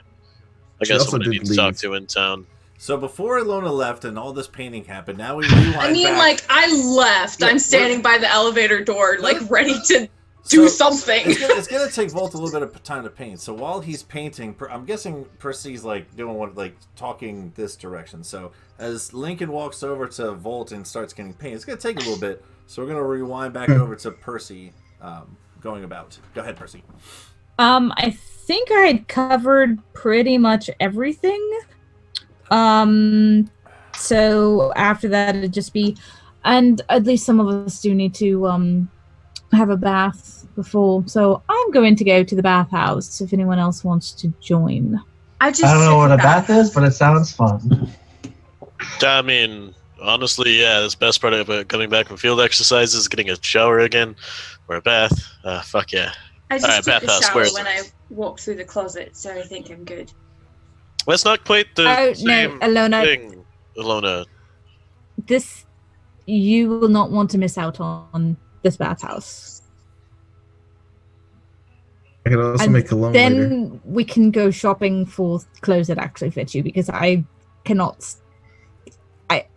She guess, also someone I did need to talk leave. to in town. So before Ilona left and all this painting happened, now we rewind I mean, back. like, I left. Yeah, I'm standing by the elevator door, like, ready to So, do something. It's gonna take Volt a little bit of time to paint. So while he's painting, I'm guessing Percy's like doing what, like talking this direction. So as Lincoln walks over to Volt and starts getting paint, it's gonna take a little bit. So we're gonna rewind back over to Percy going about. Go ahead, Percy. I think I had covered pretty much everything. So after that, it'd just be, and at least some of us do need to have a bath before. So I'm going to go to the bathhouse if anyone else wants to join. I just I don't know sit what a back. bath is, but it sounds fun. I mean, honestly, yeah, that's the best part of coming back from field exercises is getting a shower again or a bath. Fuck yeah. I just Alright, took the bathhouse, shower where is when I walked through the closet, so I think I'm good. That's not quite the Oh, no, same Ilona. thing, Ilona. This, you will not want to miss out on this bathhouse. I could also And make cologne then later. we can go shopping for clothes that actually fit you because I cannot.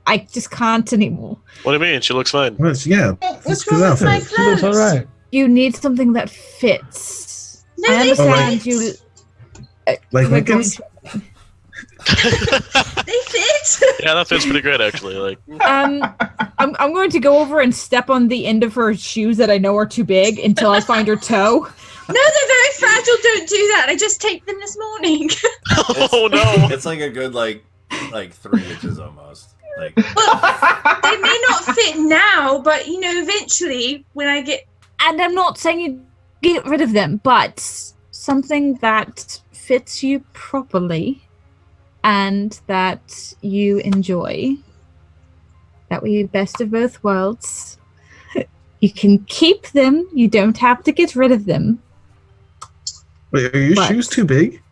I just can't anymore. What do you mean? She looks fine. Well, yeah, What's that's wrong good with my outfit. She looks clothes? alright. You need something that fits. No, I they understand fit. you. Like we're going Lincoln's? to- They fit. Yeah, that fits pretty great actually. Like, I'm going to go over and step on the end of her shoes that I know are too big until I find her toe. No, they're very fragile. Don't do that. I just taped them this morning. oh no! It's like a good like 3 inches almost. Like They may now, but eventually when I get. And I'm not saying you get rid of them, but something that fits you properly and that you enjoy. That way, best of both worlds. You can keep them. You don't have to get rid of them. Wait, are your shoes too big?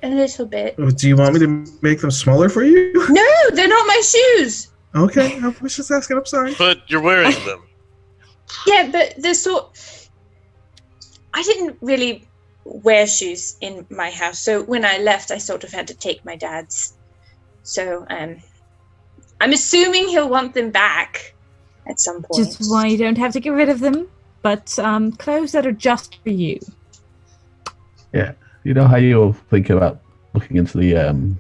A little bit. Do you want me to make them smaller for you? No, they're not my shoes. Okay, I was just asking. I'm sorry. But you're wearing them. Yeah, but I didn't really wear shoes in my house, so when I left, I sort of had to take my dad's. So, I'm assuming he'll want them back at some point. Just why you don't have to get rid of them, but clothes that are just for you. Yeah. You know how you think about looking into the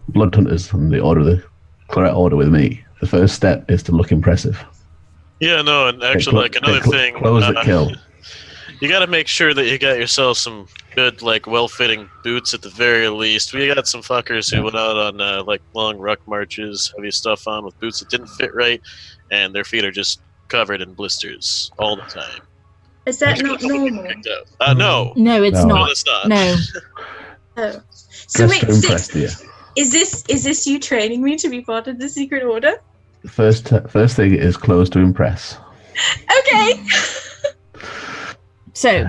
Blood Hunters and the Claret Order with me? The first step is to look impressive. Yeah, no, and actually, like another thing, clothes that kill. You got to make sure that you got yourself some good, like, well-fitting boots at the very least. We got some fuckers who went out on like long ruck marches, heavy stuff on with boots that didn't fit right, and their feet are just covered in blisters all the time. Is that not normal? No. No, it's No. not. No, it's not. No. Oh. So Just wait, to impress you. is this you training me to be part of the secret order? The first thing is clothes to impress. Okay. So,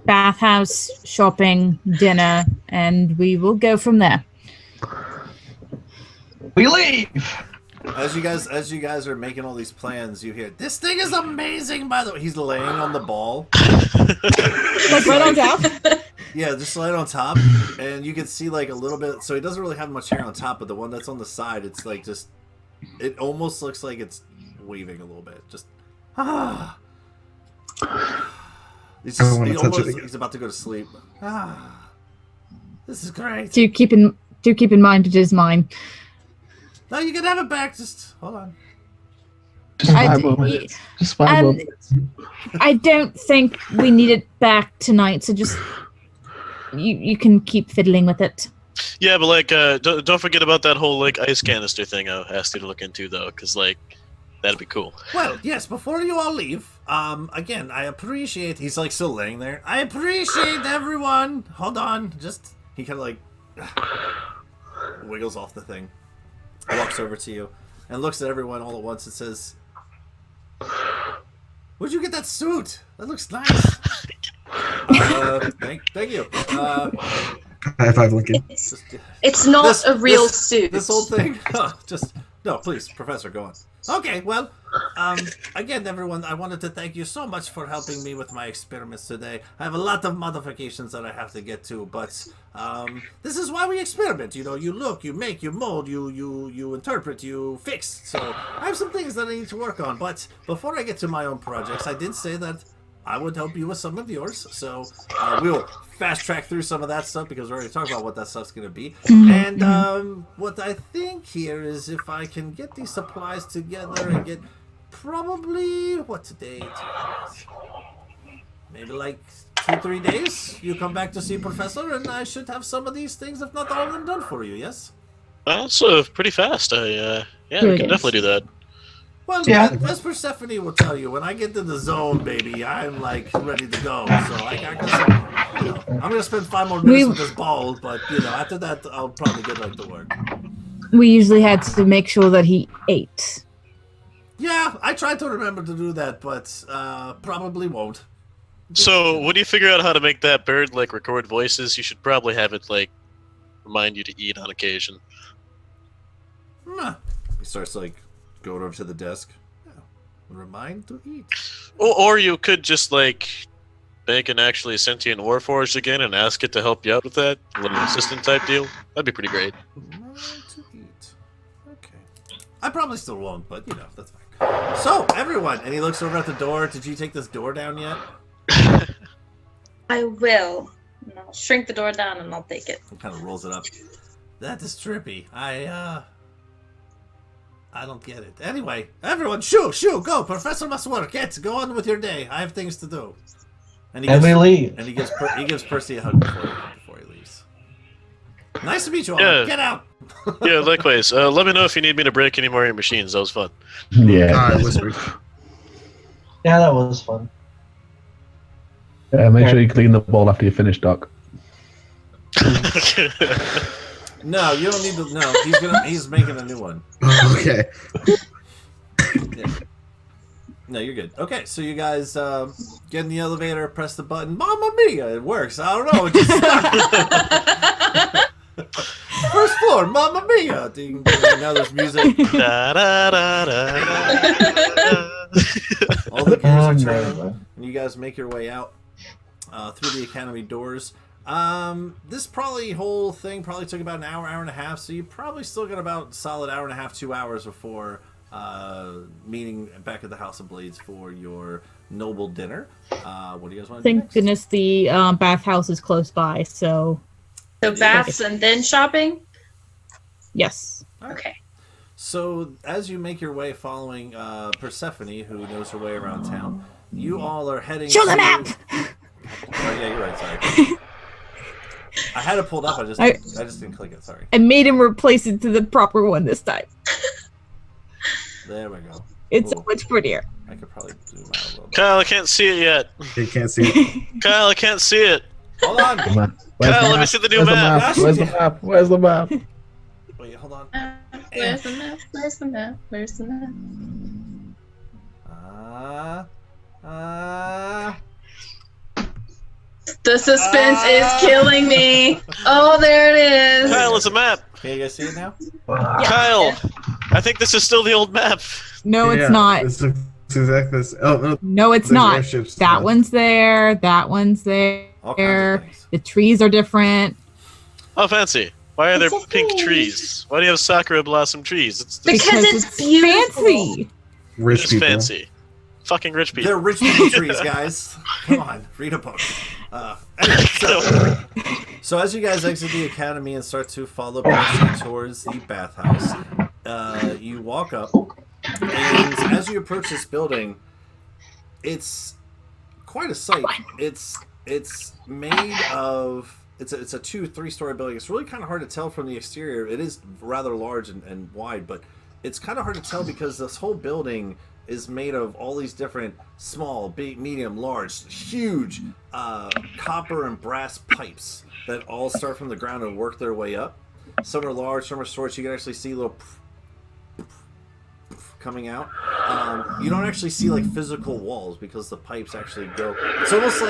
bathhouse, shopping, dinner, and we will go from there. We leave. As you guys are making all these plans, you hear, "This thing is amazing." By the way, he's laying on the ball. Like right on top? Yeah, just laying on top, and you can see like a little bit. So he doesn't really have much hair on top, but the one that's on the side, it's like just. It almost looks like it's waving a little bit. Just he's about to go to sleep. This is great. Do keep in mind it is mine. No, you can have it back. Just hold on. Just 5 more minutes. Just 5 more minutes. I don't think we need it back tonight, so just you can keep fiddling with it. Yeah, but like, don't forget about that whole like ice canister thing I asked you to look into, though, because like that'd be cool. Well, yes. Before you all leave, again, I appreciate. He's like still laying there. I appreciate everyone. Hold on, just he kind of like wiggles off the thing, walks over to you, and looks at everyone all at once and says, "Where'd you get that suit? That looks nice." Thank you. High five, Lincoln. It's not a real suit. This whole thing. No, please, Professor, go on. Okay, well, again, everyone, I wanted to thank you so much for helping me with my experiments today. I have a lot of modifications that I have to get to, but this is why we experiment. You look, you make, you mold, you interpret, you fix. So I have some things that I need to work on. But before I get to my own projects, I did say that I would help you with some of yours. So we'll fast track through some of that stuff because we're already talking about what that stuff's going to be. And what I think here is if I can get these supplies together and get probably, what's the date? Maybe like 2-3 days, you come back to see Professor and I should have some of these things, if not all of them, done for you, yes? That's pretty fast. Yeah, we can definitely do that. Well, Yeah. as Persephone will tell you, when I get to the zone, baby, I'm like ready to go. So I got some, I'm gonna spend 5 more minutes with this ball, but after that, I'll probably get right to work. We usually had to make sure that he ate. Yeah, I tried to remember to do that, but probably won't. So, when you figure out how to make that bird like record voices, you should probably have it like remind you to eat on occasion. He starts like going over to the desk. Yeah, remind to eat. Or you could just like make an actually sentient warforged again and ask it to help you out with that, a little assistant type deal. That'd be pretty great. Remind to eat. Okay. I probably still won't, but that's fine. So everyone, and he looks over at the door. Did you take this door down yet? I will. And I'll shrink the door down and I'll take it. He kind of rolls it up. That is trippy. I don't get it. Anyway, everyone, shoo, go. Professor must work. Go on with your day. I have things to do. And we leave. And he gives Percy a hug before he leaves. Nice to meet you all. Yeah. Get out. Yeah, likewise. Let me know if you need me to break any more of your machines. That was fun. Yeah. Whispered. Yeah, that was fun. Make sure you clean the ball after you finish, Doc. No, you don't need to. No, he's making a new one. Okay. Yeah. No, you're good. Okay, so you guys get in the elevator, press the button. Mamma mia! It works. I don't know. It just stuck. First floor, Mamma mia! Ding, ding. Now there's music. Da, da, da, da, da. All the gears are Oh, turning, no. and you guys make your way out through the academy doors. This whole thing probably took about an hour and a half, so you probably still got about a solid hour and a half, 2 hours before meeting back at the House of Blades for your noble dinner. What do you guys want to do Thank next? goodness the bathhouse is close by, so So baths and then shopping? yes. Okay. So as you make your way following Persephone, who knows her way around town, you all are heading Show to... the map! Oh, yeah, you're right, sorry. I had it pulled up, I just didn't click it, sorry. I made him replace it to the proper one this time. There we go. It's Ooh, so much prettier. I could probably zoom out a little bit. Kyle, I can't see it yet. You can't see it. Kyle, I can't see it. Hold on! Come on. Where's Kyle, the let me map? see the new Where's map. Where's the map? Where's the map? Wait, hold on. Where's the map? Where's the map? Where's the map? The suspense is killing me. Oh, there it is. Kyle, it's a map. Can you guys see it now? Kyle, I think this is still the old map. No, it's Yeah, not. It's exactly this. Oh, no. No, it's There's not. airships That now. one's there. That one's All kinds there. of things. The trees are different. Oh, fancy. Why are there It's a pink thing. trees? Why do you have sakura blossom trees? It's Because it's beautiful. fancy. Rich it's people. fancy. Fucking rich people. They're rich people trees, guys. Come on, read a book. Anyway, so as you guys exit the academy and start to follow Percy towards the bathhouse, you walk up, and as you approach this building, it's quite a sight. It's made of it's a 2-3 story building. It's really kind of hard to tell from the exterior. It is rather large and wide, but it's kind of hard to tell because this whole building is made of all these different small, big, medium, large, huge copper and brass pipes that all start from the ground and work their way up. Some are large, some are short. You can actually see little coming out. You don't actually see like physical walls because the pipes actually go. It's almost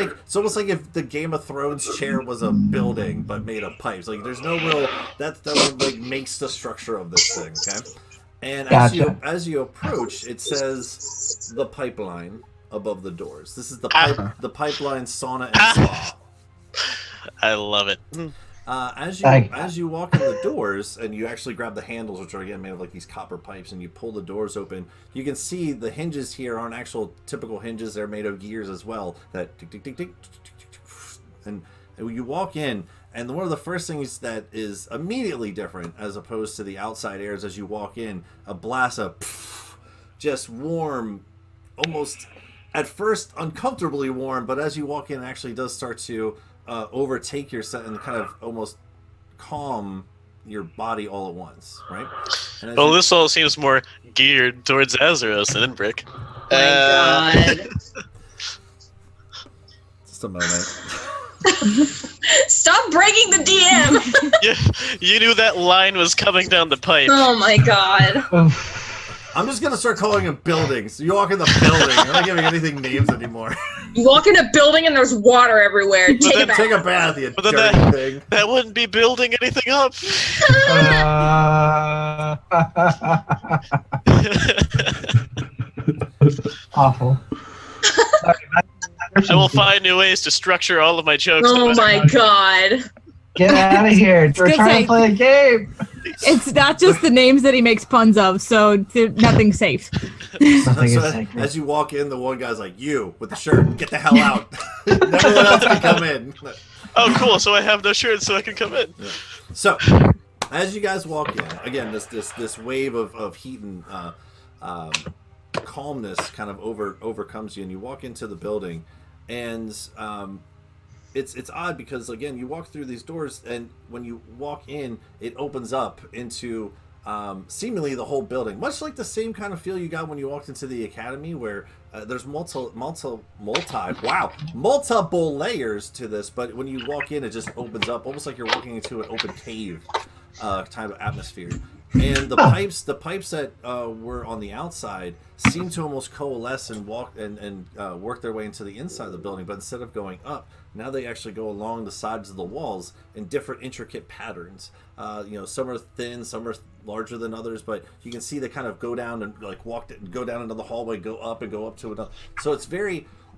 like if the Game of Thrones chair was a building but made of pipes. Like there's no real that like makes the structure of this thing. Okay. And Gotcha. as you approach, it says the pipeline above the doors. This is the pipeline sauna and spa. I love it. As you walk in the doors and you actually grab the handles, which are again made of like these copper pipes, and you pull the doors open, you can see the hinges here aren't actual typical hinges. They're made of gears as well. That tick tick tick tick, and you walk in. And one of the first things that is immediately different as opposed to the outside airs as you walk in, a blast of just warm, almost at first uncomfortably warm, but as you walk in, it actually does start to overtake your set and kind of almost calm your body all at once, right? And as Well, you- this all seems more geared towards Azeros than Inbrick. Oh my god. just a moment. Stop breaking the DM. You knew that line was coming down the pipe. Oh my god. I'm just gonna start calling them buildings. You walk in the building. I'm not giving anything names anymore. You walk in a building and there's water everywhere. Take a then bath. Take a bath, you But then dirty thing. That wouldn't be building anything up. Awful. I will find new ways to structure all of my jokes. Oh my god. Get out of here. We're gonna trying say- to play a game. It's not just the names that he makes puns of, so nothing's safe. Nothing So is sacred. as you walk in, the one guy's like, "You with the shirt, get the hell out. No one else can come in." Oh, cool. So I have no shirt, so I can come in. So, as you guys walk in, again, this wave of heat and calmness kind of overcomes you, and you walk into the building, and it's odd because again you walk through these doors and when you walk in it opens up into seemingly the whole building, much like the same kind of feel you got when you walked into the academy, where there's multiple layers to this, but when you walk in, it just opens up, almost like you're walking into an open cave type of atmosphere. And the pipes that were on the outside seem to almost coalesce and walk and work their way into the inside of the building, but instead of going up, now they actually go along the sides of the walls in different intricate patterns. Some are thin, some are larger than others, but you can see they kind of go down and like go down into the hallway, go up to another. So it's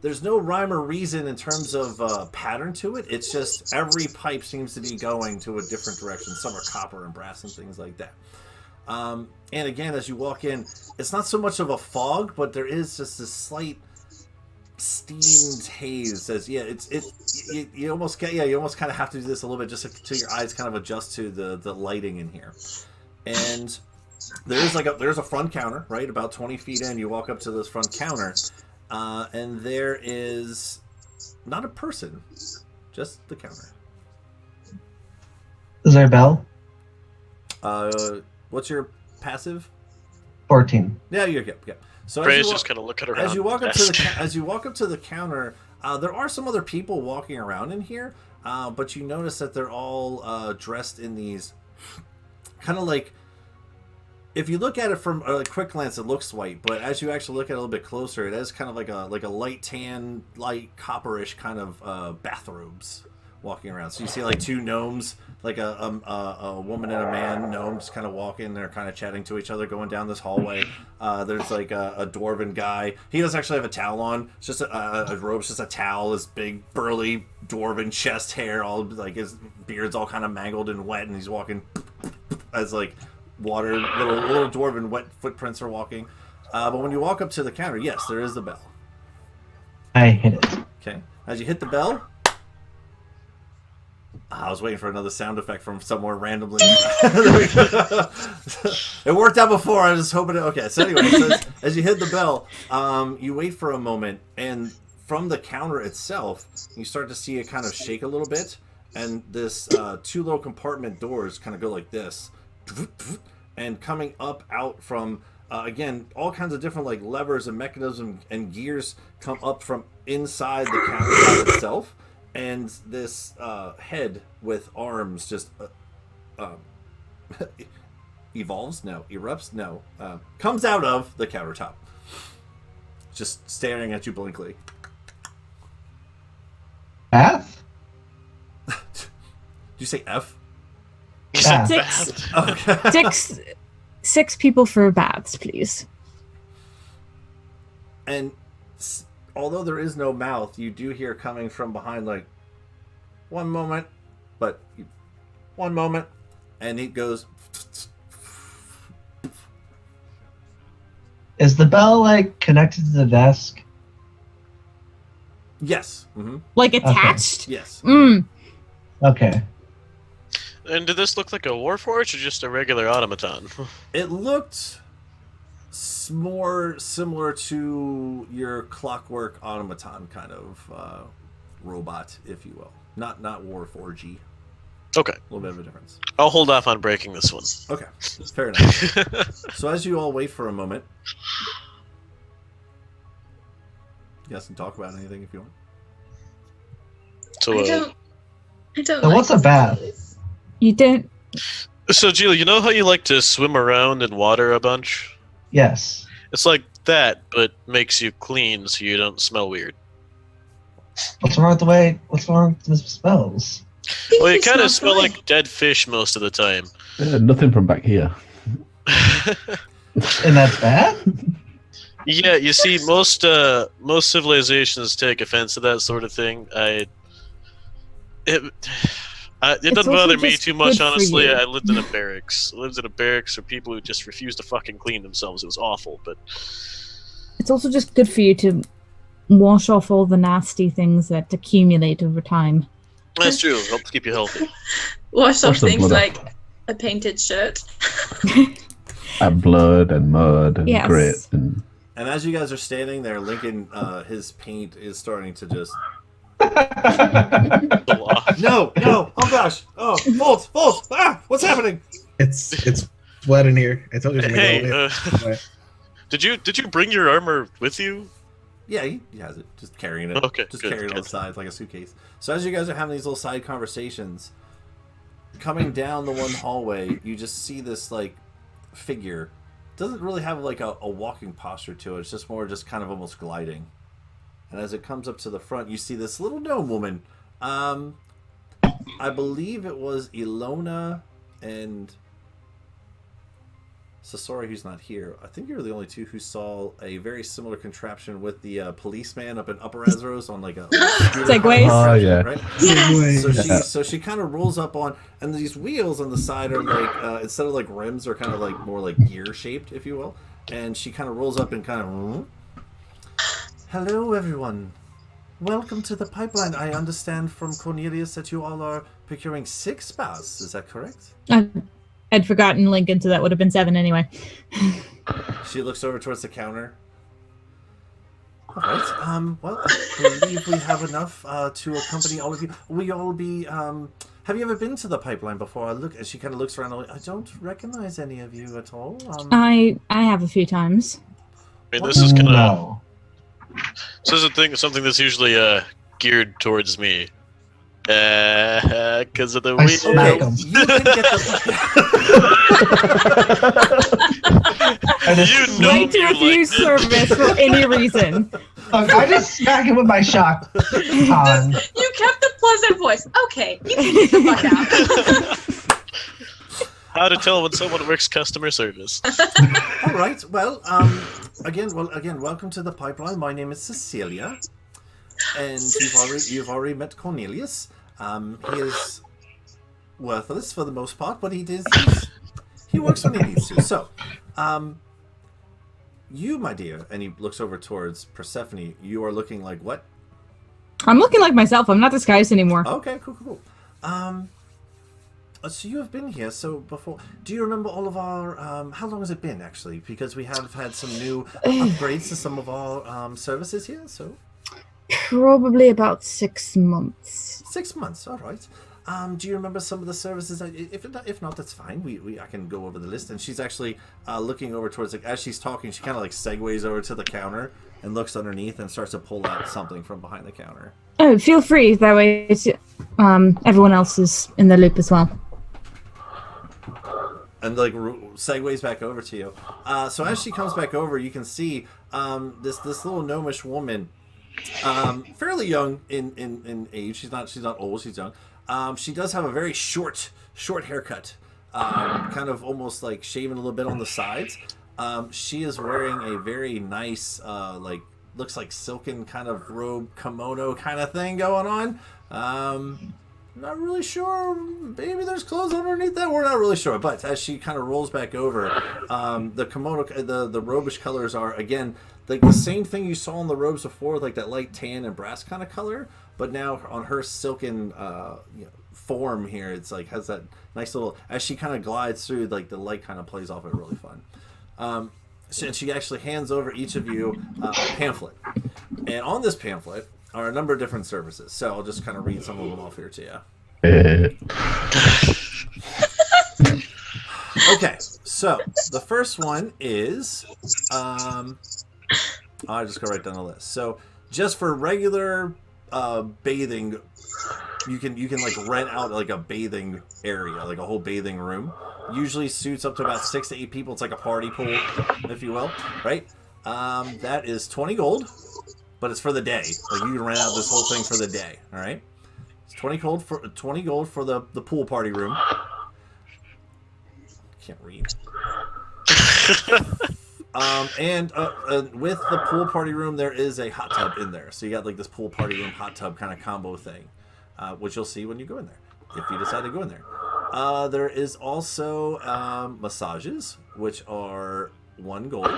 there's no rhyme or reason in terms of pattern to it. It's just every pipe seems to be going to a different direction. Some are copper and brass and things like that. And again, as you walk in, it's not so much of a fog, but there is just this slight steamed haze. You almost kind of have to do this a little bit just until your eyes kind of adjust to the lighting in here. And there's a front counter, right? About 20 feet in, you walk up to this front counter, and there is not a person, just the counter. Is there a bell? What's your passive? 14. Yeah, you're good. Yeah. So Ray's just gonna look at around. As you walk up to the counter, there are some other people walking around in here, but you notice that they're all dressed in these kind of like. If you look at it from a quick glance, it looks white, but as you actually look at it a little bit closer, it is kind of like a light tan, light copperish kind of bathrobes walking around. So you see like two gnomes, like a woman and a man, gnomes kind of walking. They're kind of chatting to each other, going down this hallway. There's like a dwarven guy. He doesn't actually have a towel on. It's just a robe. It's just a towel. His big burly dwarven chest hair, all like his beard's all kind of mangled and wet, and he's walking as like water, little dwarven wet footprints are walking. But when you walk up to the counter, yes, there is the bell. I hit it. Okay. As you hit the bell, I was waiting for another sound effect from somewhere randomly. It worked out before. I was just hoping. Okay. So anyway, as you hit the bell, you wait for a moment, and from the counter itself, you start to see it kind of shake a little bit, and this two little compartment doors kind of go like this. And coming up out from again all kinds of different like levers and mechanisms and gears come up from inside the counter itself, and this head with arms just comes out of the countertop, just staring at you blankly. Bath? Did you say F? Yeah. Six people for baths, please. And although there is no mouth, you do hear coming from behind, like, one moment, and it goes. Is the bell like connected to the desk? Yes. Mm-hmm. Like attached? Okay. Yes. Okay. And did this look like a warforged or just a regular automaton? It looked more similar to your clockwork automaton kind of robot, if you will. Not warforgy. Okay. A little bit of a difference. I'll hold off on breaking this one. Okay. Fair enough. So as you all wait for a moment, you guys can talk about anything if you want. So, I don't. So like what's a bath? You don't. So, Jill, you know how you like to swim around in water a bunch? Yes. It's like that, but makes you clean so you don't smell weird. What's wrong with the smells? Well, you kind of smell like dead fish most of the time. Nothing from back here. And that's bad? Yeah, you see, most civilizations take offense to that sort of thing. It doesn't bother me too much, honestly. I lived in a barracks. For people who just refused to fucking clean themselves. It was awful, but It's also just good for you to wash off all the nasty things that accumulate over time. that's true. It helps keep you healthy. Wash off the things blood like off. a painted shirt. And blood and mud and Yes. grit and And as you guys are standing there, Lincoln, his paint is starting to just The law. No! Oh gosh! Oh, Volt! Ah! What's happening? It's wet in here. I told you. Hey, Go away. did you bring your armor with you? Yeah, he has it. Just carrying it. Okay, Just good, carrying it on good. the side like a suitcase. So as you guys are having these little side conversations, coming down the one hallway, you just see this like figure. Doesn't really have like a walking posture to it. It's just more just kind of almost gliding. And as it comes up to the front, you see this little gnome woman. I believe it was Ilona and Sasori, who's not here. I think you're the only two who saw a very similar contraption with the policeman up in Upper Azeros on like a Segways. Oh, yeah. right? Yes. So she kind of rolls up on, and these wheels on the side are like instead of like rims, are kind of like more like gear shaped, if you will. And she kind of rolls up and kind of. Hello, everyone. Welcome to the pipeline. I understand from Cornelius that you all are procuring 6 spas. Is that correct? I'd forgotten Lincoln, so that would have been 7 anyway. She looks over towards the counter. All right. Well, I believe we have enough to accompany all of you. Will you all be? Have you ever been to the pipeline before? As she kind of looks around. I don't recognize any of you at all. I have a few times. I mean, this is gonna. No. This is a thing. Something that's usually geared towards me. Because of the I wheel. smack him. You can get I just, You know Right to you refuse like it. service for any reason. I just smack him with my shock baton. You kept the pleasant voice. Okay, you can get the fuck out. How to tell when someone works customer service. All right. Well, again, welcome to the pipeline. My name is Cecilia, and you've already met Cornelius. He is worthless for the most part, but he works when he needs to. So, you, my dear, and he looks over towards Persephone. You are looking like what? I'm looking like myself. I'm not disguised anymore. Okay, cool. So you have been here. So before, do you remember all of our? How long has it been actually? Because we have had some new upgrades to some of our services here. So Probably about 6 months. 6 months. All right. Do you remember some of the services? If not, that's fine. I can go over the list. And she's actually looking over towards as she's talking. She kind of like segues over to the counter and looks underneath and starts to pull out something from behind the counter. Oh, feel free. That way, everyone else is in the loop as well. And like segues back over to you. So as she comes back over, you can see this little gnomish woman, fairly young in age. She's not old. She's young. She does have a very short haircut, kind of almost like shaven a little bit on the sides. She is wearing a very nice, looks like silken kind of robe, kimono kind of thing going on. Not really sure. Maybe there's clothes underneath that. We're not really sure. But as she kind of rolls back over, the kimono, the robish colors are again like the same thing you saw in the robes before, like that light tan and brass kind of color. But now on her silken form here, it's like has that nice little. As she kind of glides through, like the light kind of plays off it really fun. And she actually hands over each of you a pamphlet, and on this pamphlet are a number of different services. So I'll just kind of read some of them off here to you. Okay, so the first one is I'll just go right down the list. So just for regular bathing, you can like rent out like a bathing area, like a whole bathing room. Usually suits up to about 6 to 8 people. It's like a party pool, if you will, right? That is 20 gold. But it's for the day. Like you can rent out this whole thing for the day. All right, it's 20 gold for the pool party room. Can't read. And with the pool party room, there is a hot tub in there. So you got like this pool party room hot tub kind of combo thing, which you'll see when you go in there, if you decide to go in there. There is also massages, which are 1 gold.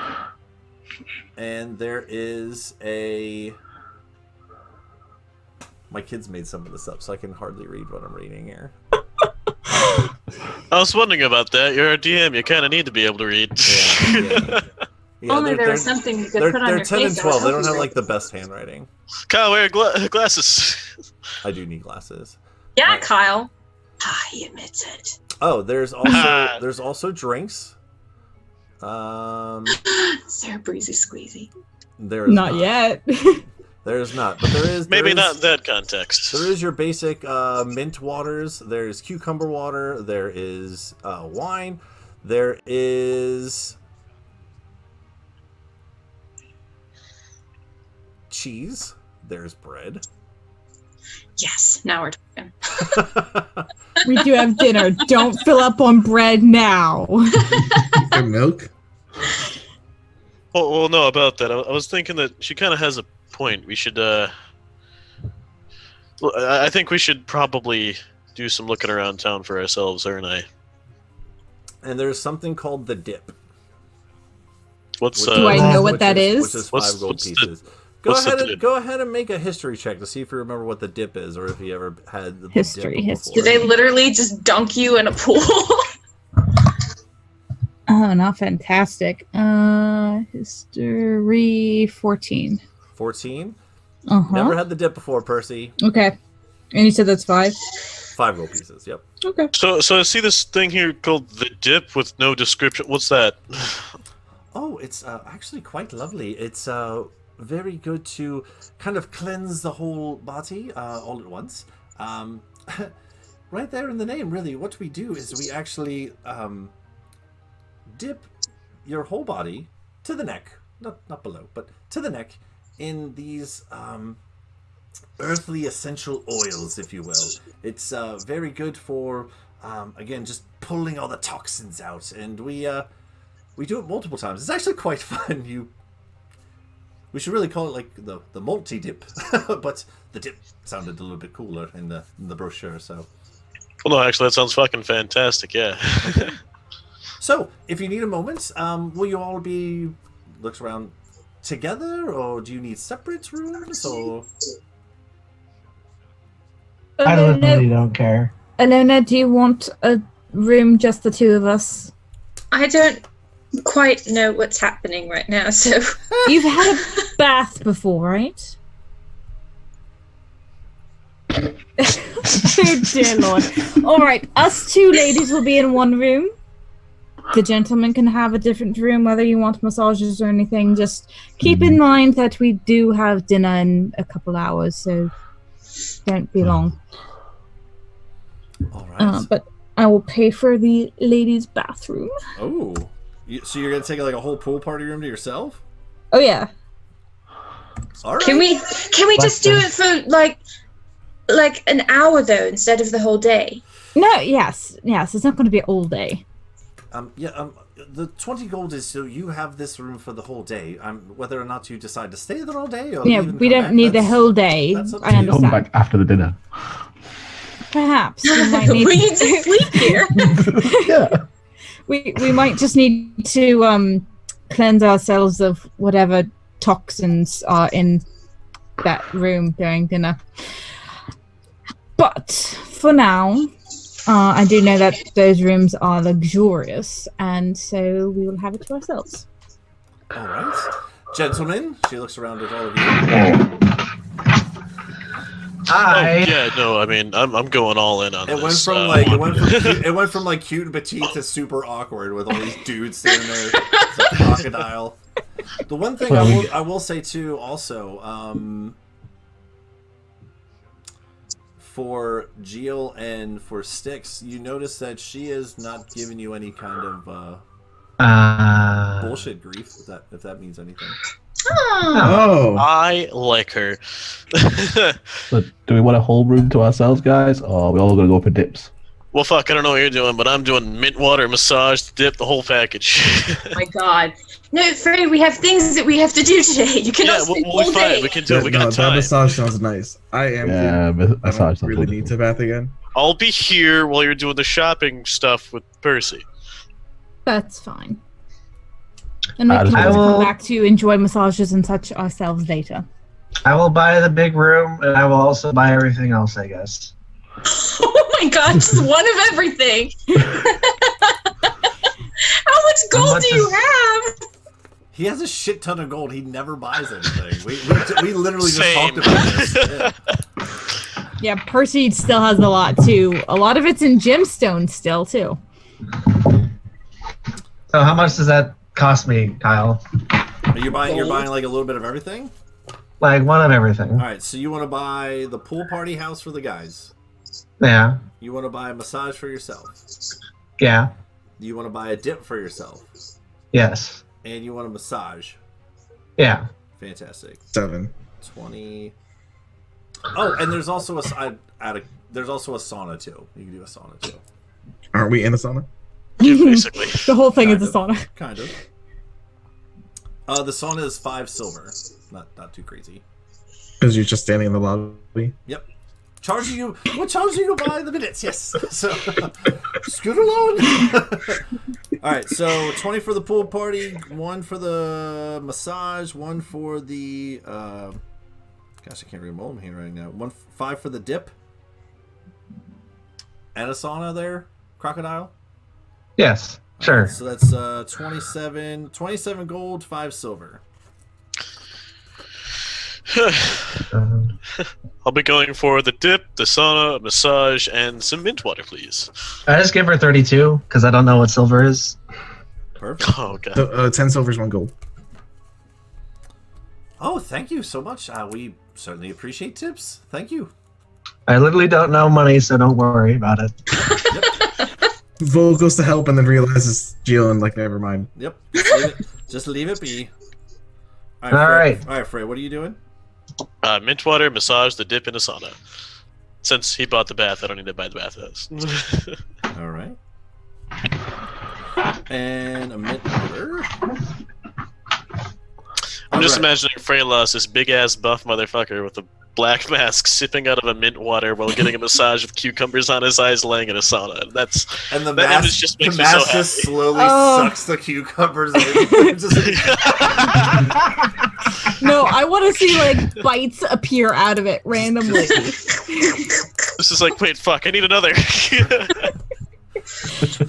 And there is my kids made some of this up, so I can hardly read what I'm reading here. I was wondering about that. You're a DM. You kind of need to be able to read. Yeah, Only there they're- was something you could They're, put on they're your 10 face. and that would 12. They help don't have you. like the best handwriting. Kyle, wear glasses. I do need glasses. Yeah, Right. Kyle. He admits it. Oh, there's also drinks. Sir Breezy Squeezy. There's Not yet. There's not, but there is. Maybe there not is- in that context. There is your basic mint waters. There's cucumber water. There is wine. There is cheese. There's bread. Yes, now we're talking. We do have dinner. Don't fill up on bread now. Their milk. Well, no, about that. I was thinking that she kind of has a point. We should, I think we should probably do some looking around town for ourselves, her and I. And there's something called the dip. What's, Do I know what that is? Which is What's- 5 gold what's the- pieces. what's the dip? Go ahead and make a history check to see if you remember what the dip is, or if you ever had the History, dip history. Do they literally just dunk you in a pool? Oh, not fantastic. History 14. 14. Uh-huh. Never had the dip before, Percy. Okay. And you said that's 5? 5 gold pieces. Yep. Okay. So I see this thing here called the dip with no description. What's that? Oh, it's actually quite lovely. It's very good to kind of cleanse the whole body all at once. Right there in the name, really. What we do is we actually dip your whole body to the neck, not below, but to the neck, in these earthly essential oils, if you will. It's very good for, again, just pulling all the toxins out, and we do it multiple times. It's actually quite fun. We should really call it like the multi-dip, but the dip sounded a little bit cooler in the brochure, so... Well, no, actually, that sounds fucking fantastic, yeah. So, if you need a moment, will you all be... Looks around together, or do you need separate rooms, or... I literally don't care. Alona, do you want a room just the two of us? I don't quite know what's happening right now, so You've had a bath before, right? Oh, dear Lord. Alright, us two ladies will be in one room. The gentleman can have a different room, whether you want massages or anything. Just keep in mind that we do have dinner in a couple hours, so don't be long. All right. But I will pay for the ladies' bathroom. Oh. So you're going to take like a whole pool party room to yourself? Oh, yeah. All right. can we just do it for like an hour though instead of the whole day? No, yes. It's not going to be all day. The 20 gold is so you have this room for the whole day. Whether or not you decide to stay there all day or Yeah, leave and we come don't back, need the that's- whole day. that's up to I you. Come understand. back after the dinner. Perhaps we might need We need to sleep here. Yeah. we might just need to cleanse ourselves of whatever toxins are in that room during dinner. But for now, I do know that those rooms are luxurious, and so we will have it to ourselves. All right. Gentlemen, she looks around at all of you. Hi. Oh, yeah, no, I mean, I'm going all in on It this. went from it went from like cute and petite to super awkward with all these dudes standing there. It's like crocodile. The one thing I will say too, also, for Jill and for Styx, you notice that she is not giving you any kind of bullshit grief. If that means anything. Oh. I like her. So, do we want a whole room to ourselves, guys, or are we all going to go for dips? Well, fuck, I don't know what you're doing, but I'm doing mint water, massage, dip, the whole package. Oh my god. No, Freddie, we have things that we have to do today. You cannot yeah, sleep we'll be all fine. day. We can do it. We got that time. massage sounds nice. I am. Yeah, I massage don't sounds really wonderful. need to bath again. I'll be here while you're doing the shopping stuff with Percy. That's fine. And we I can just- always I will- come back to enjoy massages and such ourselves later. I will buy the big room, and I will also buy everything else, I guess. Oh my god, just one of everything. How much gold much do you is- have? He has a shit ton of gold. He never buys anything. We literally just Same. talked about this. Yeah. Yeah, Percy still has a lot too. A lot of it's in gemstones still too. So how much does that cost me, Kyle? You're buying like a little bit of everything? Like one of everything. All right, so you want to buy the pool party house for the guys. Yeah. You want to buy a massage for yourself. Yeah. You want to buy a dip for yourself. Yes. And you want a massage. Yeah. Fantastic. 7. 20. Oh, and there's also there's also a sauna too. You can do a sauna too. Aren't we in a sauna? Yeah, basically. The whole thing Kind is a of. sauna. Kind of. The sauna is 5 silver. Not too crazy. Because you're just standing in the lobby. Yep. Charging you. What charges you by the minutes? Yes. So scoot along. All right. So 20 for the pool party, 1 for the massage, 1 for the. Gosh, I can't read my own handwriting now. 5 for the dip. And a sauna there, Crocodile. Yes. Sure. So that's 27 gold, 5 silver. I'll be going for the dip, the sauna, massage, and some mint water, please. I just give her 32 because I don't know what silver is. Perfect. Oh, God. So, 10 silvers, 1 gold. Oh, thank you so much. We certainly appreciate tips. Thank you. I literally don't know money, so don't worry about it. Vol goes to help and then realizes Geo and like, never mind. Yep. Just leave it be. All right. All right, Frey, what are you doing? Mint water, massage, the dip, and a sauna. Since he bought the bath, I don't need to buy the bathhouse. All right. And a mint water. I'm just imagining Frey lost this big-ass buff motherfucker with a black mask sipping out of a mint water while getting a massage with cucumbers on his eyes laying in a sauna. And the that mask image just makes the me so mask happy. just slowly sucks the cucumbers in. No, I want to see like bites appear out of it randomly. This is like, wait, fuck, I need another.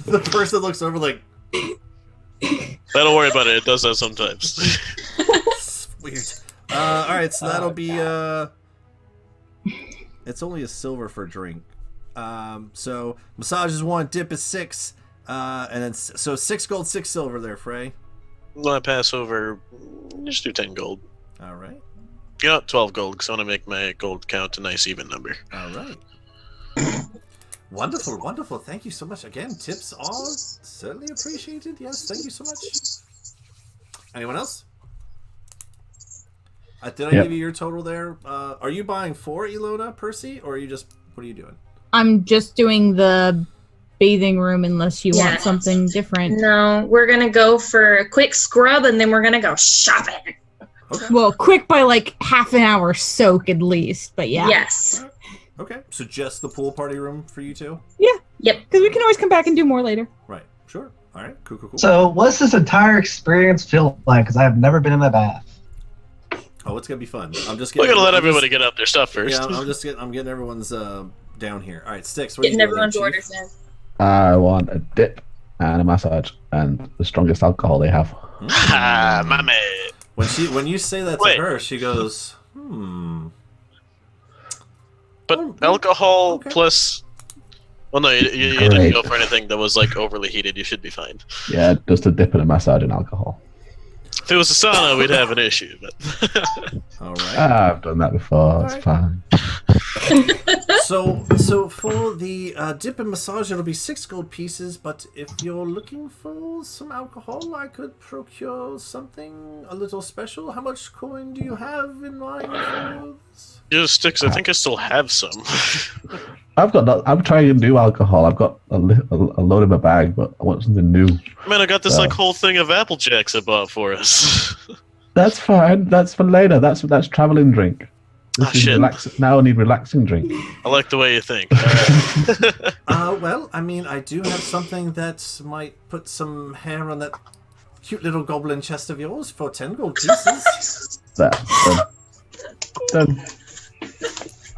The person looks over like, Don't worry about it, it does that sometimes. weird. Alright, so that'll be it's only a silver for a drink. So massage is 1, dip is 6, and then so 6 gold, 6 silver there, Frey. When I pass over, just do 10 gold. Alright. Yeah, 12 gold, because I want to make my gold count a nice even number. Alright. Wonderful, wonderful. Thank you so much. Again, tips are certainly appreciated. Yes, thank you so much. Anyone else? Did I give you your total there? Are you buying 4 Ilona, Percy, or are you just, what are you doing? I'm just doing the bathing room unless you want something different. No, we're gonna go for a quick scrub and then we're gonna go shopping. Okay. Well, quick by like half an hour soak at least, but yeah. Yes. Okay, so just the pool party room for you two? Yeah. Yep. Because we can always come back and do more later. Right, sure. All right, cool, cool, cool. So what's this entire experience feel like? Because I have never been in a bath. Oh, it's gonna be fun. I'm just We're getting. gonna let everybody get up their stuff first. Yeah, I'm getting everyone's down here. All right, Styx. What are you Getting doing everyone's there, orders Chief? in. I want a dip and a massage and the strongest alcohol they have. Ha, my man. When you say that to her, she goes, But alcohol plus... Well, no, you didn't go for anything that was, like, overly heated. You should be fine. Yeah, just a dip and a massage and alcohol. If it was a sauna, we'd have an issue, but... All right. I've done that before. It's fine. So for the dip and massage, it'll be 6 gold pieces. But if you're looking for some alcohol, I could procure something a little special. How much coin do you have in mind for this? Yeah, Sticks, I think I still have some. I've got that. I'm trying to do alcohol. I've got a load in my bag, but I want something new. Man, I got this like whole thing of Apple Jacks I bought for us. That's fine. That's for later. That's traveling drink. This is shit. Now I need relaxing drink. I like the way you think. Well, I mean, I do have something that might put some hair on that cute little goblin chest of yours for 10 gold pieces. Done.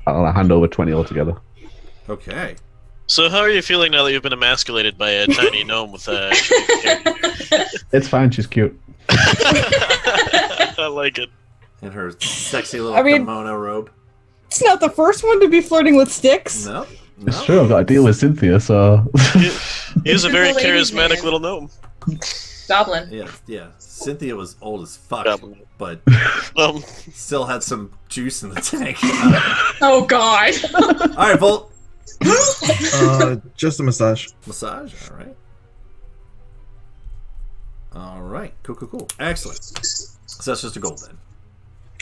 I'll hand over 20 altogether. Okay. So how are you feeling now that you've been emasculated by a tiny gnome with a... It's fine. She's cute. I like it. In her sexy little kimono robe. It's not the first one to be flirting with sticks. Nope. It's true. I've got to deal with Cynthia, so. He's a very He's a ladies' charismatic man. little gnome. Goblin. Yeah. Cynthia was old as fuck, Goblin. but Um, still had some juice in the tank. Oh God. All right, Volt. Just a massage. Massage. All right. All right. Cool. Excellent. So that's just a gold then.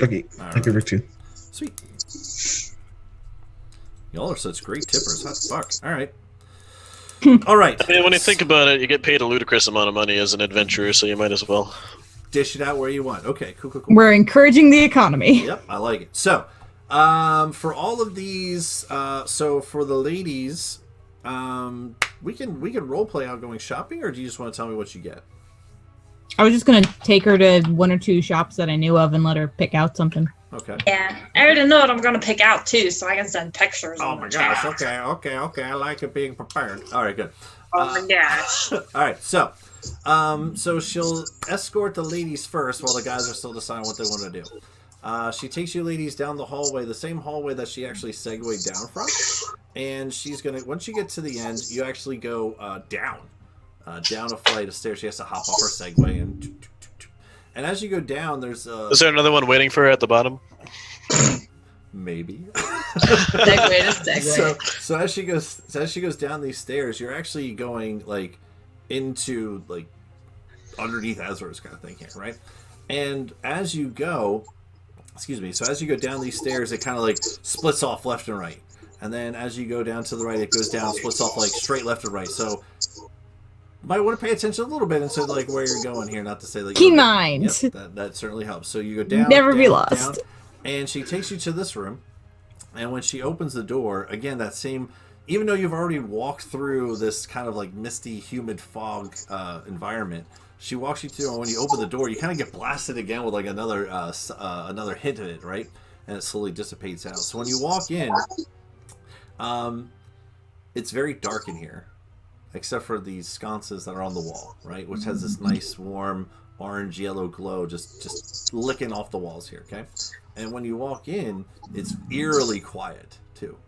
Okay, All I give her 2. Sweet. Y'all are such great tippers. Hot fuck. All right. All right. I mean, when you think about it, you get paid a ludicrous amount of money as an adventurer, so you might as well. Dish it out where you want. Okay. Cool. We're encouraging the economy. Yep, I like it. So, for all of these, so for the ladies, we can role play out going shopping, or do you just want to tell me what you get? I was just gonna take her to 1 or 2 shops that I knew of and let her pick out something. Okay. Yeah, I already know what I'm gonna pick out too, so I can send pictures. Oh in my the gosh. chat. Okay. I like it being prepared. All right, good. Oh my gosh. All right, so she'll escort the ladies first while the guys are still deciding what they want to do. She takes you ladies down the hallway, the same hallway that she actually segued down from, and she's gonna. Once you get to the end, you actually go down a flight of stairs. She has to hop off her Segway, and as you go down, there's Is there another one waiting for her at the bottom? maybe. Segway to segue. So as she goes down these stairs, you're actually going like into like underneath Ezra's kind of thing here, right? And as you go, so as you go down these stairs, it kind of like splits off left and right. And then as you go down to the right, it goes down, splits off like straight left and right. So you might want to pay attention a little bit into like where you're going here, not to say like Keen mind. Yep, that certainly helps. So you go down, Never be down, lost. down, and she takes you to this room. And when she opens the door, again, that same, even though you've already walked through this kind of like misty, humid fog environment, she walks you through, and when you open the door, you kind of get blasted again with like another hit of it, right? And it slowly dissipates out. So when you walk in, it's very dark in here, except for these sconces that are on the wall, right? Which has this nice, warm, orange-yellow glow just licking off the walls here, okay? And when you walk in, it's eerily quiet, too.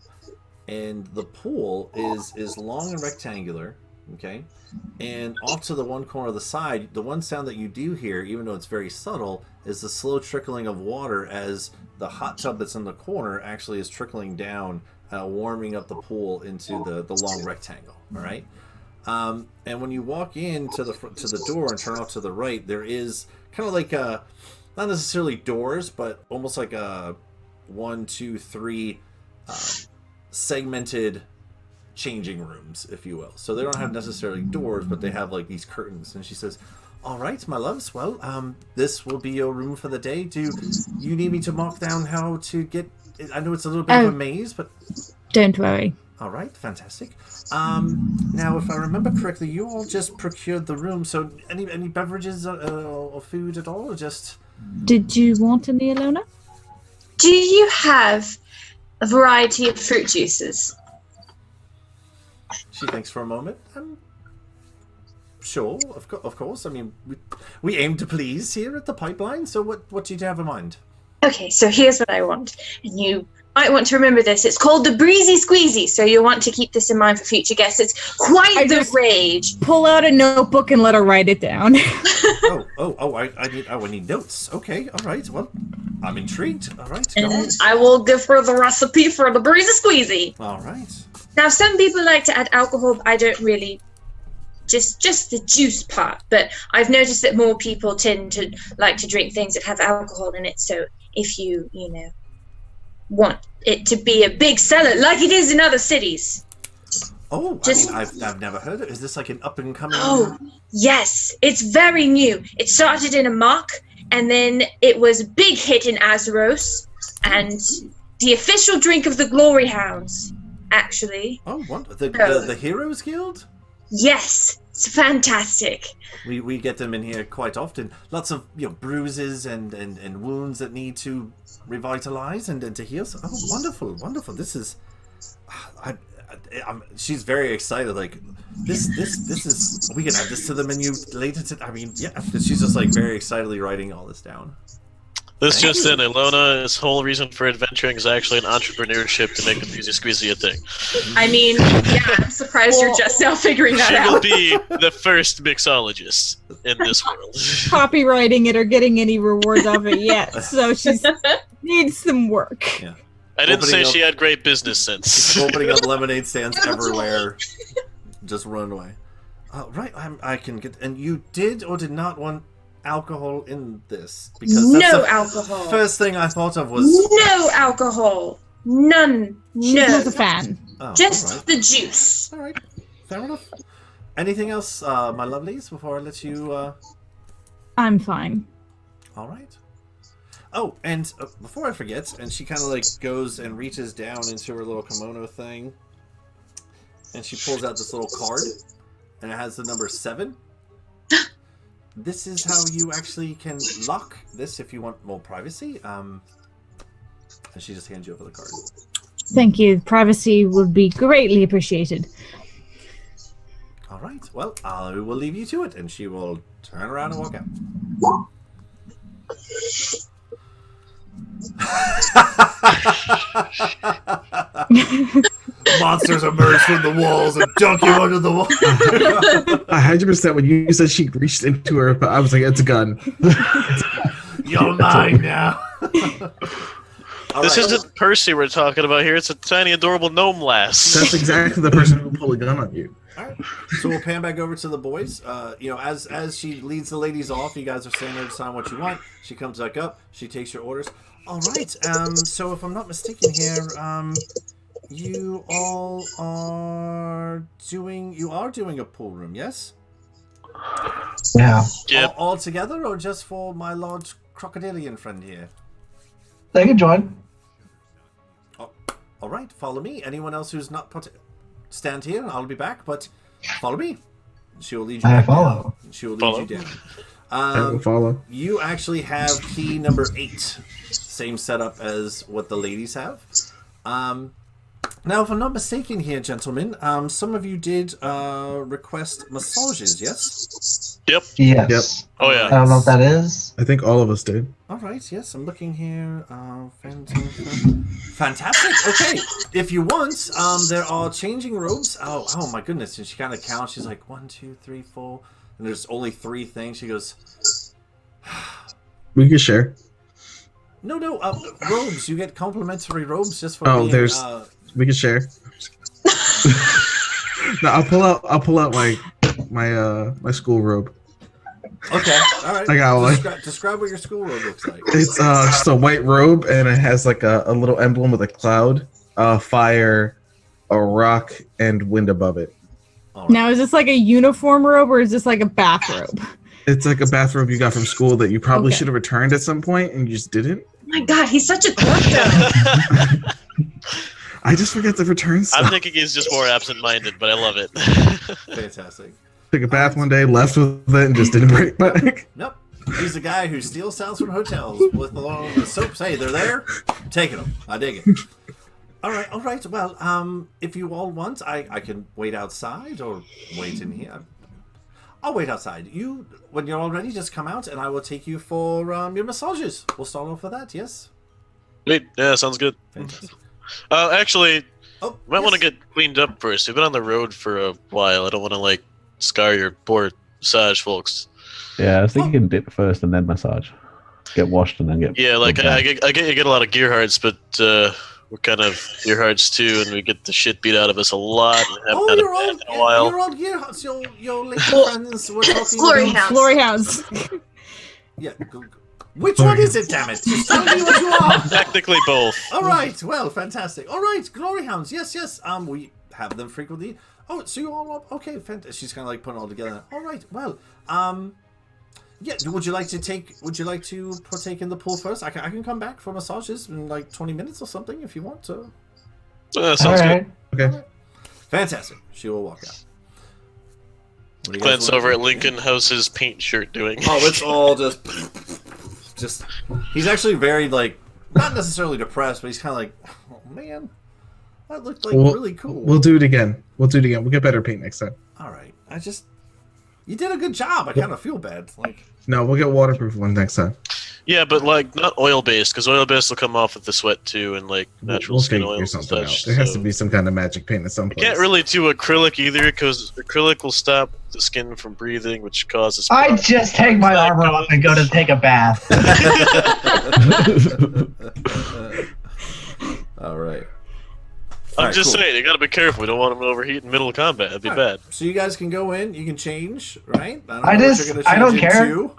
And the pool is long and rectangular, okay? And off to the one corner of the side, the one sound that you do hear, even though it's very subtle, is the slow trickling of water as the hot tub that's in the corner actually is trickling down, warming up the pool into the long rectangle, all right? And when you walk in to the door and turn off to the right, there is kind of like a, not necessarily doors, but almost like a 1, 2, 3 segmented changing rooms, if you will. So they don't have necessarily doors, but they have like these curtains. And she says, "All right, my loves. Well, this will be your room for the day. Do you need me to mark down how to get? I know it's a little bit of a maze, but Don't worry. all right, fantastic. Now, if I remember correctly, you all just procured the room. So any beverages or food at all, or just?" Did you want any, Alona? Do you have a variety of fruit juices? She thinks for a moment. Sure, of course. I mean, we aim to please here at the Pipeline. So what do you have in mind? Okay, so here's what I want. And you might want to remember this. It's called the Breezy Squeezy, so you'll want to keep this in mind for future guests. It's quite the rage. Pull out a notebook and let her write it down. I need notes. Okay, all right. Well, I'm intrigued. All right, go on. And I will give her the recipe for the Breezy Squeezy. All right. Now, some people like to add alcohol, but I don't really. Just the juice part. But I've noticed that more people tend to like to drink things that have alcohol in it. So if you want it to be a big seller, like it is in other cities. Oh, I mean, I've never heard of it. Is this like an up and coming? Oh, yes. It's very new. It started in a mock, and then it was a big hit in Azeros, and the official drink of the Glory Hounds, actually. Oh, what? The Heroes Guild? Yes. It's fantastic. We get them in here quite often. Lots of bruises and wounds that need to revitalize and to heal. Oh, wonderful. This is she's very excited. Like this is we can add this to the menu later. I mean, yeah. She's just like very excitedly writing all this down. This just in, Ilona's whole reason for adventuring is actually an entrepreneurship to make the Breezy Squeezy a thing. I mean, yeah, I'm surprised you're just now figuring that She out. will be the first mixologist in this world. Copywriting it or getting any rewards off it yet, so she needs some work. Yeah. I didn't Opening say up- she had great business sense. Opening up lemonade stands everywhere. Just run away. Right, I can get. And you did or did not want alcohol in this? Because that's No the alcohol. First thing I thought of was No alcohol. None. She's No. not a fan. oh, Just all right. the juice. All right, fair enough. Anything else, my lovelies, before I let you? I'm fine. All right. Oh, and before I forget, and she kind of like goes and reaches down into her little kimono thing, and she pulls out this little card, and it has the number 7. This is how you actually can lock this if you want more privacy. And she just hands you over the card. Thank you. Privacy would be greatly appreciated. All right. Well, I will leave you to it, and she will turn around and walk out. Monsters emerge from the walls and dunk you under the wall. 100% when you said she reached into her, I was like, it's a gun. You're mine now. This isn't Percy we're talking about here. It's a tiny, adorable gnome lass. That's exactly the person who pulled a gun on you. All right. So we'll pan back over to the boys. As she leads the ladies off, you guys are saying there to sign what you want. She comes back up. She takes your orders. All right. So if I'm not mistaken here, you all are doing a pool room, yes? Yeah. Yep. All together, or just for my large crocodilian friend here? They can join. Oh, all right. Follow me. Anyone else who's not stand here, and I'll be back. But follow me. She will lead you. I back follow. Down. She will Follow. lead you down. I will follow. You actually have key number 8. Same setup as what the ladies have. Now, if I'm not mistaken here, gentlemen, some of you did request massages, yes? Yep. Yes. Yep. Oh, yeah. I don't know what that is. I think all of us did. All right, yes, I'm looking here. Fantastic. Okay, if you want, there are changing robes. Oh my goodness. And she kind of counts. She's like, 1, 2, 3, 4. And there's only 3 things. She goes, We could share. no, robes. You get complimentary robes just for Oh, being, there's- We could share. No, I'll pull out my school robe. Okay, all right. I got one. Describe what your school robe looks like. It's just a white robe, and it has like a little emblem with a cloud, fire, a rock, and wind above it. All right. Now, is this like a uniform robe or is this like a bathrobe? It's like a bathrobe you got from school that you probably Okay. should have returned at some point, and you just didn't. Oh my god, he's such a dork though. I just forget to return stuff. I'm thinking he's just more absent-minded, but I love it. Fantastic. Took a bath one day, left with it, and just didn't bring it back. Nope. He's the guy who steals sounds from hotels with the soaps. Hey, they're there. I'm taking them. I dig it. All right. Well, if you all want, I can wait outside or wait in here. I'll wait outside. When you're all ready, just come out and I will take you for your massages. We'll start off with that, yes? Wait, yeah, sounds good. Fantastic. Actually, Oh, might want to yes. get cleaned up first. You've been on the road for a while. I don't want to, scar your poor massage folks. Yeah, I was thinking dip first and then massage. Get washed and then get. Yeah, rubbed down. I get a lot of gearhearts, but we're kind of gearhearts too, and we get the shit beat out of us a lot. And haven't had a You're bath old. in a while. You're old gearhearts. Your lady Well, friends were talking Glory about. House. Glory hounds. Yeah. Which one is it, damn it? Just tell me what you are. Technically both. All right. Well, fantastic. All right, glory hounds. Yes. We have them frequently. Oh, so you all up? Okay, fantastic. She's kind of like putting it all together. All right. Well, yeah. Would you like to partake in the pool first? I can come back for massages in like 20 minutes or something if you want to. Sounds All good. right. Okay. Fantastic. She will walk out. What do you guys Glance wanna over do? at Lincoln. How's his paint shirt doing? Oh, it's all just. He's actually very not necessarily depressed, but he's kind of like, oh man. That looked like really cool. We'll do it again. We'll get better paint next time. All right. You did a good job. I kind of feel bad. Like, no, we'll get waterproof one next time. Yeah, but like not oil based, because oil based will come off with the sweat too, and like natural skin figure oils and something out. such. There has to be some kind of magic paint at some You place. can't really do acrylic either, because acrylic will stop the skin from breathing, which causes. I problems. just take my armor off and go to take a bath. all right. I'm just saying, you gotta be careful. We don't want them to overheat in middle of combat. That'd be bad. So you guys can go in. You can change, right? I don't care.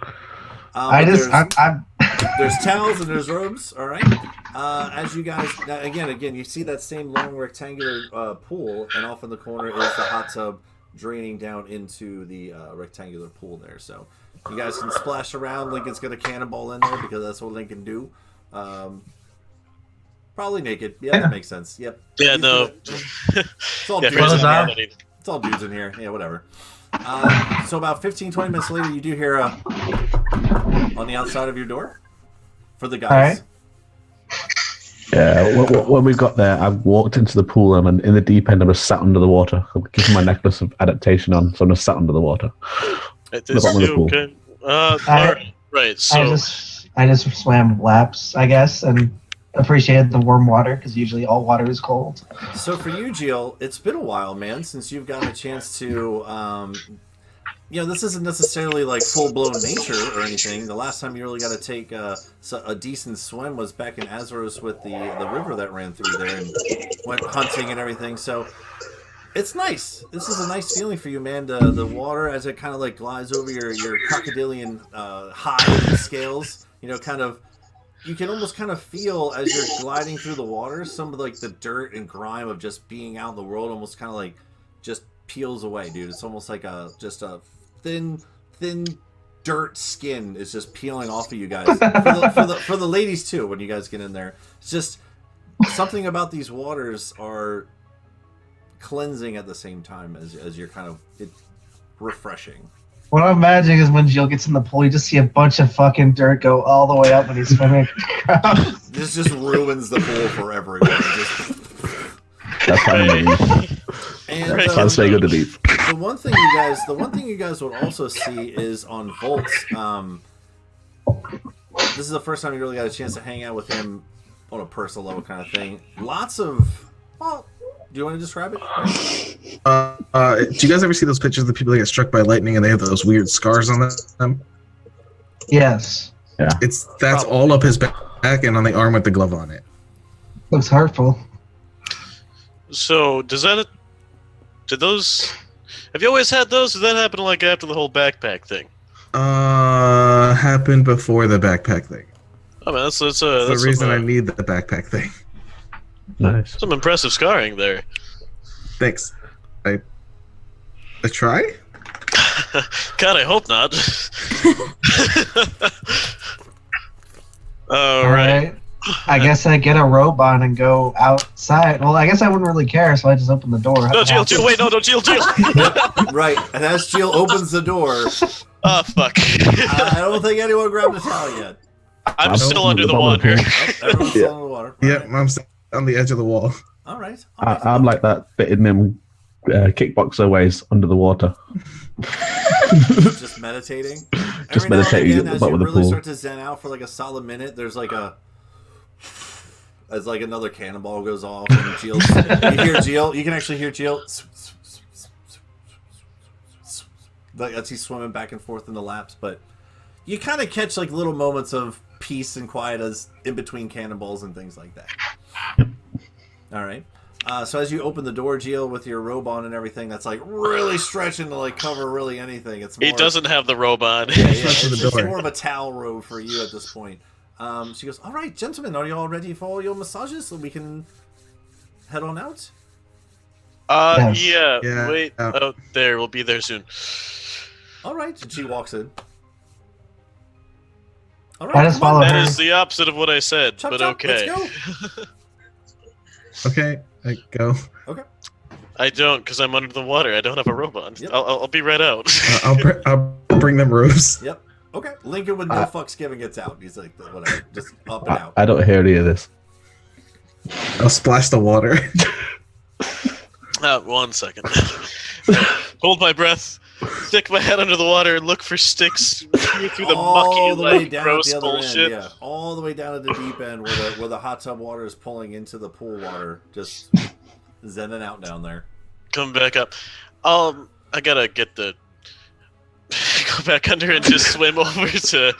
There's towels and there's robes. All right. As you guys again, you see that same long rectangular pool, and off in the corner is the hot tub draining down into the rectangular pool there. So you guys can splash around. Lincoln's got a cannonball in there because that's what Lincoln do. Probably naked. Yeah, that makes sense. Yep. Yeah, no. It's all dudes in here. Yeah, whatever. So about 15-20 minutes later, you do hear on the outside of your door for the guys. Yeah, when we got there, I walked into the pool and in the deep end, I was sat under the water. I'm keeping my necklace of adaptation on, so I'm just sat under the water. It is okay. Right. So I just swam laps, I guess, and appreciated the warm water because usually all water is cold. So for you, Jill, it's been a while, man, since you've gotten a chance to. This isn't necessarily like full-blown nature or anything. The last time you really got to take a decent swim was back in Azeros with the river that ran through there and went hunting and everything. So it's nice. This is a nice feeling for you, man. The water as it kind of like glides over your crocodilian hide and scales. You can almost kind of feel as you're gliding through the water, some of like the dirt and grime of just being out in the world almost kind of like just peels away, dude. It's almost like just a thin dirt skin is just peeling off of you guys. For the ladies too, when you guys get in there, it's just something about these waters are cleansing at the same time as you're kind of refreshing. What I'm imagining is when Jill gets in the pool, you just see a bunch of fucking dirt go all the way up when he's swimming. This just ruins the pool for everyone. That's funny. And Can't stay good to deep. The one thing you guys would also see is on Volt's. This is the first time you really got a chance to hang out with him on a personal level, kind of thing. Lots of. Well, do you want to describe it? Do you guys ever see those pictures of the people that get struck by lightning and they have those weird scars on them? Yes. Yeah. That's all up his back and on the arm with the glove on it. Looks hurtful. So have you always had those? Did that happen like after the whole backpack thing? Happened before the backpack thing. Oh man, that's the reason I need the backpack thing. Nice. Some impressive scarring there. Thanks. I try? God, I hope not. All right. I guess I get a robe on and go outside. Well, I guess I wouldn't really care, so I just open the door. No, Jill, wait, no, Jill. Right, and as Jill opens the door... Oh, fuck. I don't think anyone grabbed a towel yet. I'm still under the water. Everyone's still under the water. Yep, I'm on the edge of the wall. All right. I'm like that bit in them kickboxer ways under the water. Just meditating? Just meditating as with you the really pool. start to zen out for like a solid minute, there's like as like another cannonball goes off and Jill, you hear Jill, you can actually hear Jill like as he's swimming back and forth in the laps, but you kind of catch like little moments of peace and quiet as in between cannonballs and things like that. All right. So as you open the door, Jill, with your robe on and everything, that's like really stretching to like cover really anything. It's more, He doesn't have the robe on. Yeah, it's more of a towel robe for you at this point. She goes, all right, gentlemen, are you all ready for all your massages so we can head on out? Yeah. Wait. Oh, there. We'll be there soon. All right. And she walks in. All I just follow her. That is the opposite of what I said, but okay. Let's go. Okay, I go. Okay. I don't, because I'm under the water. I don't have a robe on. Yep. I'll be right out. I'll bring them robes. Yep. Okay. Lincoln with no fucks given gets out. He's like, whatever, just up and out. I don't hear any of this. I'll splash the water. 1 second. Hold my breath. Stick my head under the water and look for sticks through the all mucky, the way like, down gross at the other bullshit. end, yeah, all the way down at the deep end where the hot tub water is pulling into the pool water, just zenning out down there. Come back up. I gotta get the go back under and just swim over to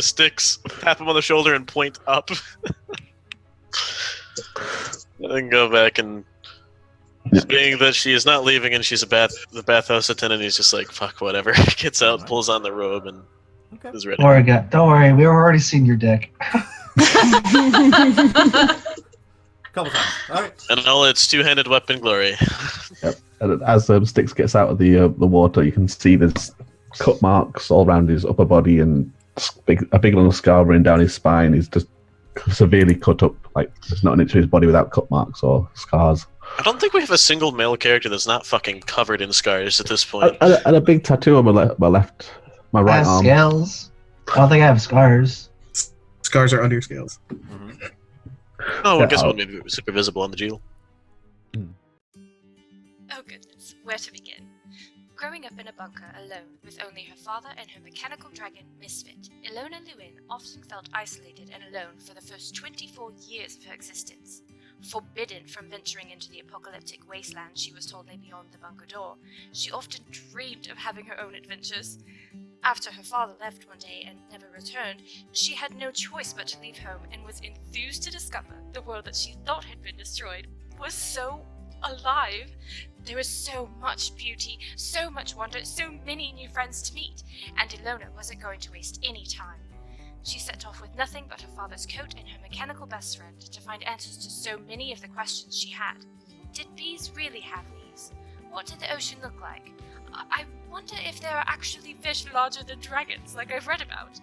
Sticks, tap him on the shoulder, and point up. And then go back and. Being that she is not leaving and she's the bathhouse attendant, he's just like, fuck, whatever. Gets out, pulls on the robe, and is ready. Don't worry, we've already seen your dick. Couple times. All right. And all its two-handed weapon glory. Yep. And as Sticks gets out of the water, you can see there's cut marks all around his upper body and a big little scar running down his spine. He's just severely cut up, like there's not an inch of his body without cut marks or scars. I don't think we have a single male character that's not fucking covered in scars at this point. And a big tattoo on my right arm. Scales. I don't think I have scars. Scars are under scales. Mm-hmm. Oh, I guess one maybe super visible on the Jewel. Oh goodness, where to begin? Growing up in a bunker alone with only her father and her mechanical dragon, Misfit, Ilona Lewin often felt isolated and alone for the first 24 years of her existence. Forbidden from venturing into the apocalyptic wasteland she was told lay beyond the bunker door, she often dreamed of having her own adventures. After her father left one day and never returned, she had no choice but to leave home and was enthused to discover the world that she thought had been destroyed was so alive. There was so much beauty, so much wonder, so many new friends to meet, and Ilona wasn't going to waste any time. She set off with nothing but her father's coat and her mechanical best friend to find answers to so many of the questions she had. Did bees really have leaves? What did the ocean look like? I wonder if there are actually fish larger than dragons, like I've read about.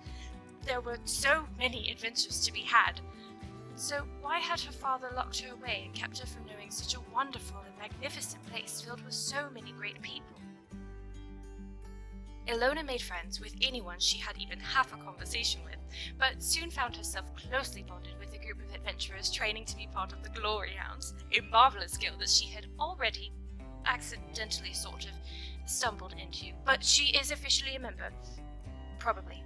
There were so many adventures to be had. So why had her father locked her away and kept her from knowing such a wonderful and magnificent place filled with so many great people? Ilona made friends with anyone she had even half a conversation with, but soon found herself closely bonded with a group of adventurers training to be part of the Glory Hounds, a marvelous skill that she had already accidentally sort of stumbled into, but she is officially a member. Probably.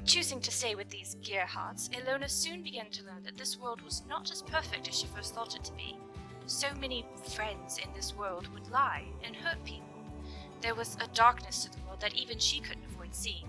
Choosing to stay with these gearhearts, Ilona soon began to learn that this world was not as perfect as she first thought it to be. So many friends in this world would lie and hurt people. There was a darkness to the world that even she couldn't avoid seeing.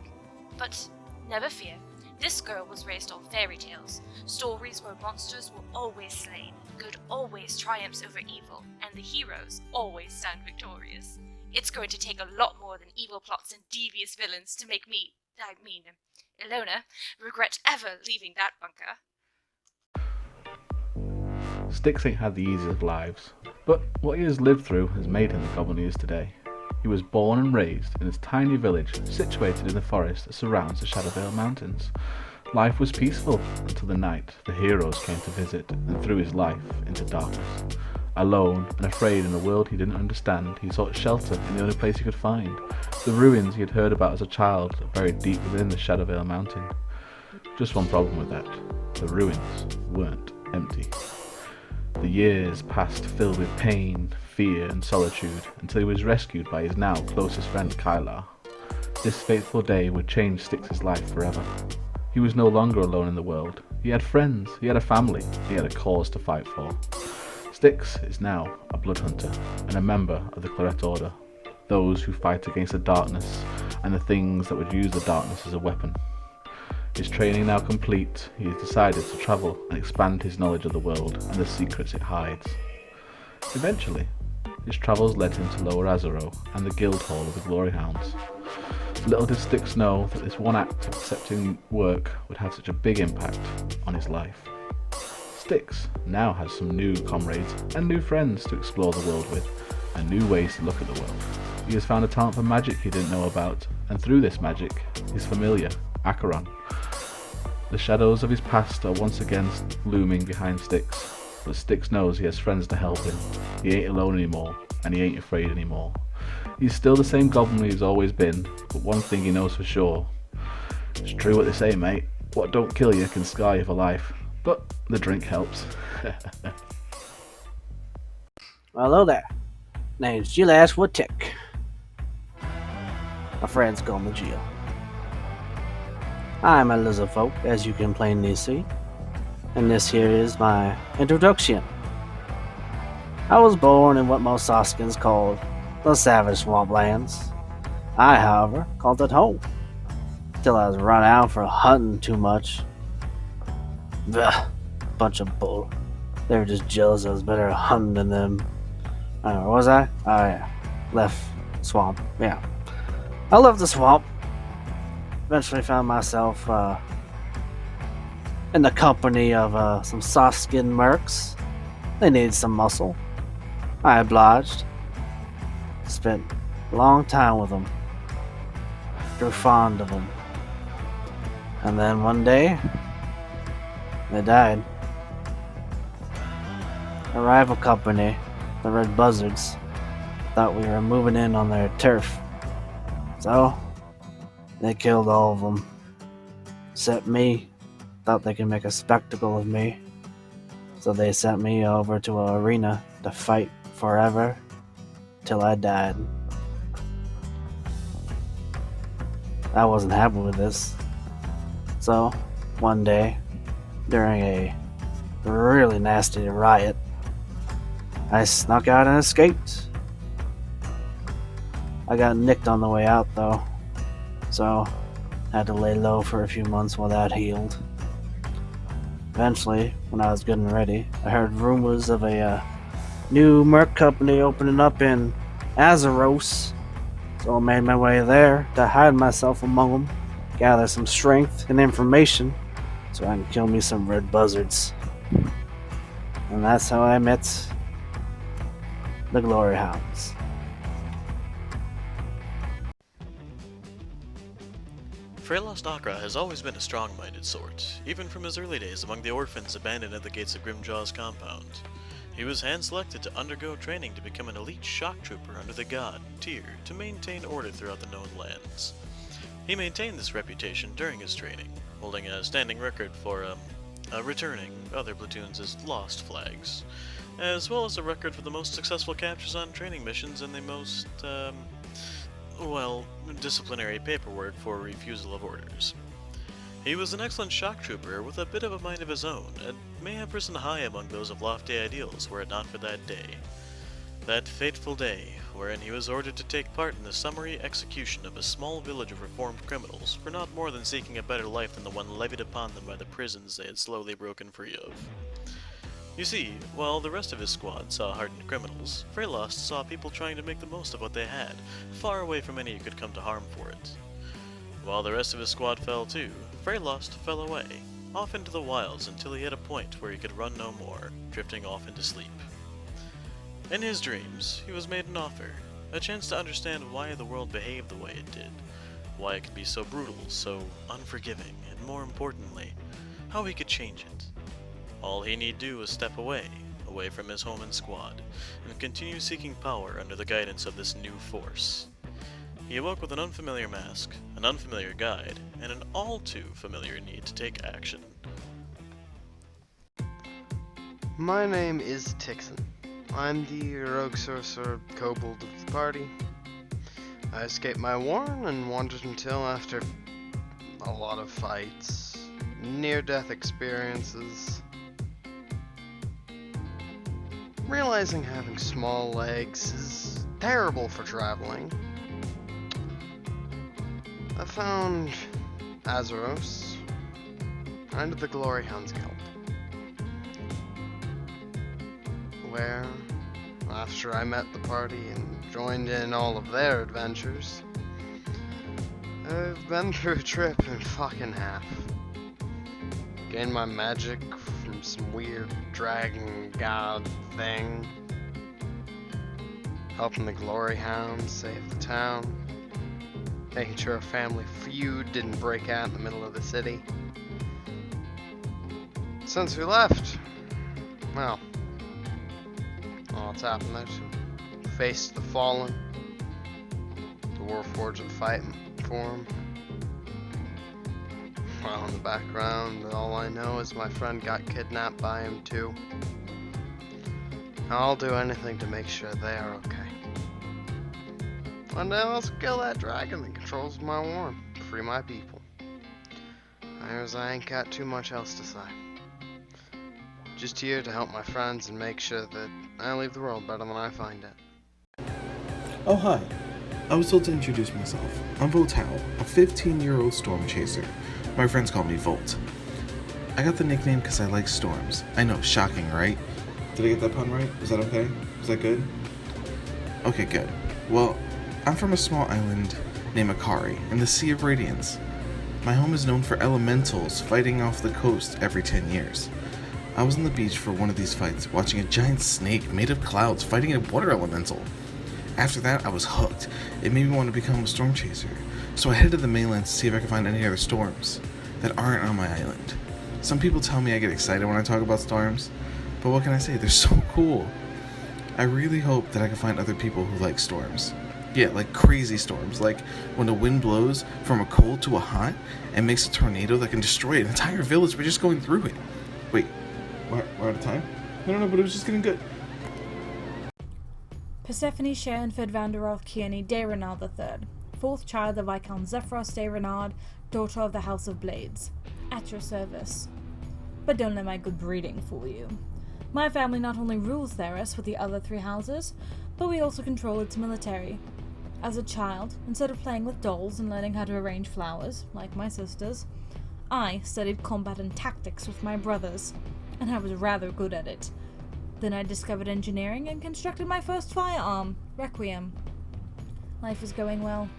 But never fear, this girl was raised on fairy tales, stories where monsters were always slain, good always triumphs over evil, and the heroes always stand victorious. It's going to take a lot more than evil plots and devious villains to make Ilona, regret ever leaving that bunker. Styx ain't had the easiest of lives, but what he has lived through has made him the goblin he is today. He was born and raised in this tiny village situated in the forest that surrounds the Shadowvale Mountains. Life was peaceful until the night the heroes came to visit and threw his life into darkness. Alone and afraid in a world he didn't understand, he sought shelter in the only place he could find, the ruins he had heard about as a child buried deep within the Shadowvale Mountain. Just one problem with that: the ruins weren't empty. The years passed filled with pain, fear and solitude until he was rescued by his now closest friend Kylar. This fateful day would change Styx's life forever. He was no longer alone in the world. He had friends, he had a family, he had a cause to fight for. Styx is now a blood hunter and a member of the Claret Order, those who fight against the darkness and the things that would use the darkness as a weapon. His training now complete, he has decided to travel and expand his knowledge of the world and the secrets it hides. Eventually, his travels led him to Lower Azaro and the guild hall of the Glory Hounds. Little did Styx know that this one act of accepting work would have such a big impact on his life. Styx now has some new comrades and new friends to explore the world with, and new ways to look at the world. He has found a talent for magic he didn't know about, and through this magic, his familiar, Acheron. The shadows of his past are once again looming behind Styx, but Styx knows he has friends to help him. He ain't alone anymore, and he ain't afraid anymore. He's still the same goblin he's always been, but one thing he knows for sure. It's true what they say, mate. What don't kill you can scar you for life. But the drink helps. Hello there. Name's Gilash Woodtick. My friends call me Jill. I'm a lizard folk, as you can plainly see, and this here is my introduction. I was born in what most Soskins call the Savage Swamplands. I, however, called it home, till I was run out for hunting too much. Ugh, bunch of bull. They were just jealous I was better at hunting than them. Where was I? Oh yeah, left swamp. Yeah, I left the swamp. Eventually found myself in the company of some soft-skinned mercs. They needed some muscle. I obliged. Spent a long time with them. Grew fond of them. And then one day, they died. A rival company, the Red Buzzards, thought we were moving in on their turf. So, they killed all of them. Except me. Thought they could make a spectacle of me. So they sent me over to an arena to fight forever till I died. I wasn't happy with this. So, one day, during a really nasty riot, I snuck out and escaped. I got nicked on the way out though, so had to lay low for a few months while that healed. Eventually, when I was good and ready, I heard rumors of a new merc company opening up in Azeros, so I made my way there to hide myself among them, gather some strength and information, so I can kill me some red buzzards. And that's how I met the Glory Hounds. Freylost Akra has always been a strong-minded sort, even from his early days among the orphans abandoned at the gates of Grimjaw's compound. He was hand-selected to undergo training to become an elite shock trooper under the God tier to maintain order throughout the known lands. He maintained this reputation during his training, holding a standing record for returning other platoons as lost flags, as well as a record for the most successful captures on training missions and the most, disciplinary paperwork for refusal of orders. He was an excellent shock trooper with a bit of a mind of his own, and may have risen high among those of lofty ideals were it not for that day. That fateful day, wherein he was ordered to take part in the summary execution of a small village of reformed criminals for not more than seeking a better life than the one levied upon them by the prisons they had slowly broken free of. You see, while the rest of his squad saw hardened criminals, Freylost saw people trying to make the most of what they had, far away from any who could come to harm for it. While the rest of his squad fell too, Freylost fell away, off into the wilds until he hit a point where he could run no more, drifting off into sleep. In his dreams, he was made an offer, a chance to understand why the world behaved the way it did, why it could be so brutal, so unforgiving, and more importantly, how he could change it. All he need do was step away from his home and squad, and continue seeking power under the guidance of this new force. He awoke with an unfamiliar mask, an unfamiliar guide, and an all too familiar need to take action. My name is Tixon. I'm the rogue sorcerer kobold of the party. I escaped my warren and wandered until after a lot of fights, near-death experiences, realizing having small legs is terrible for traveling. I found Azeros, and the Glory Hounds Guild, where, after I met the party and joined in all of their adventures, I've been through a trip in fucking half. Gained my magic from some weird dragon god thing, helping the Glory Hounds save the town, making sure a family feud didn't break out in the middle of the city. Since we left, well, all that's happened there. Faced the fallen, the Warforged and fighting for him. Well, in the background, all I know is my friend got kidnapped by him too. I'll do anything to make sure they are okay. One day let's kill that dragon that controls my worm. Free my people. I ain't got too much else to say. Just here to help my friends and make sure that I leave the world better than I find it. Oh, hi. I was told to introduce myself. I'm Voltal, a 15-year-old storm chaser. My friends call me Volt. I got the nickname because I like storms. I know, shocking, right? Did I get that pun right? Was that okay? Was that good? Okay, good. Well, I'm from a small island named Akari in the Sea of Radiance. My home is known for elementals fighting off the coast every 10 years. I was on the beach for one of these fights, watching a giant snake made of clouds fighting a water elemental. After that, I was hooked. It made me want to become a storm chaser. So I headed to the mainland to see if I could find any other storms that aren't on my island. Some people tell me I get excited when I talk about storms, but what can I say? They're so cool. I really hope that I can find other people who like storms. Yeah, like crazy storms, like when the wind blows from a cold to a hot and makes a tornado that can destroy an entire village by just going through it. Wait, we're out of time? No, but it was just getting good. Persephone Sharonford Vanderoth Kearney de Renard III, fourth child of Viscount Zephyros de Renard, daughter of the House of Blades. At your service. But don't let my good breeding fool you. My family not only rules Theros with the other 3 houses, but we also control its military. As a child, instead of playing with dolls and learning how to arrange flowers, like my sisters, I studied combat and tactics with my brothers, and I was rather good at it. Then I discovered engineering and constructed my first firearm, Requiem. Life was going well,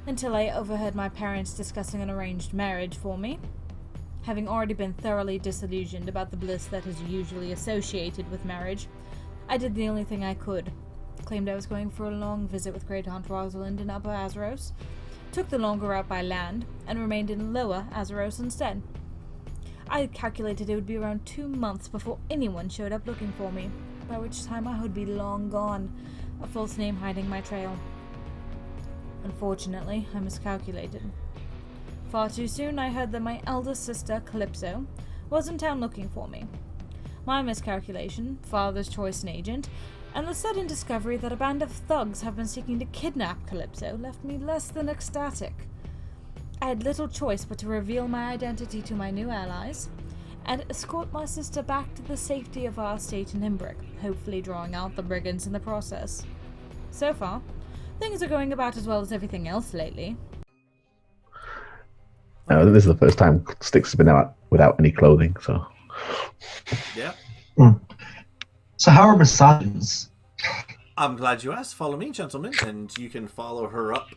until I overheard my parents discussing an arranged marriage for me. Having already been thoroughly disillusioned about the bliss that is usually associated with marriage, I did the only thing I could. Claimed I was going for a long visit with Great Aunt Rosalind in Upper Azeros, took the longer route by land, and remained in Lower Azeros instead. I calculated it would be around 2 months before anyone showed up looking for me, by which time I would be long gone, a false name hiding my trail. Unfortunately, I miscalculated. Far too soon I heard that my eldest sister, Calypso, was in town looking for me. My miscalculation, father's choice and agent, and the sudden discovery that a band of thugs have been seeking to kidnap Calypso left me less than ecstatic. I had little choice but to reveal my identity to my new allies, and escort my sister back to the safety of our estate in Imbric, hopefully drawing out the brigands in the process. So far, things are going about as well as everything else lately. This is the first time Styx has been out without any clothing, so... Yeah. So how are massages? I'm glad you asked. Follow me, gentlemen, and you can follow her up.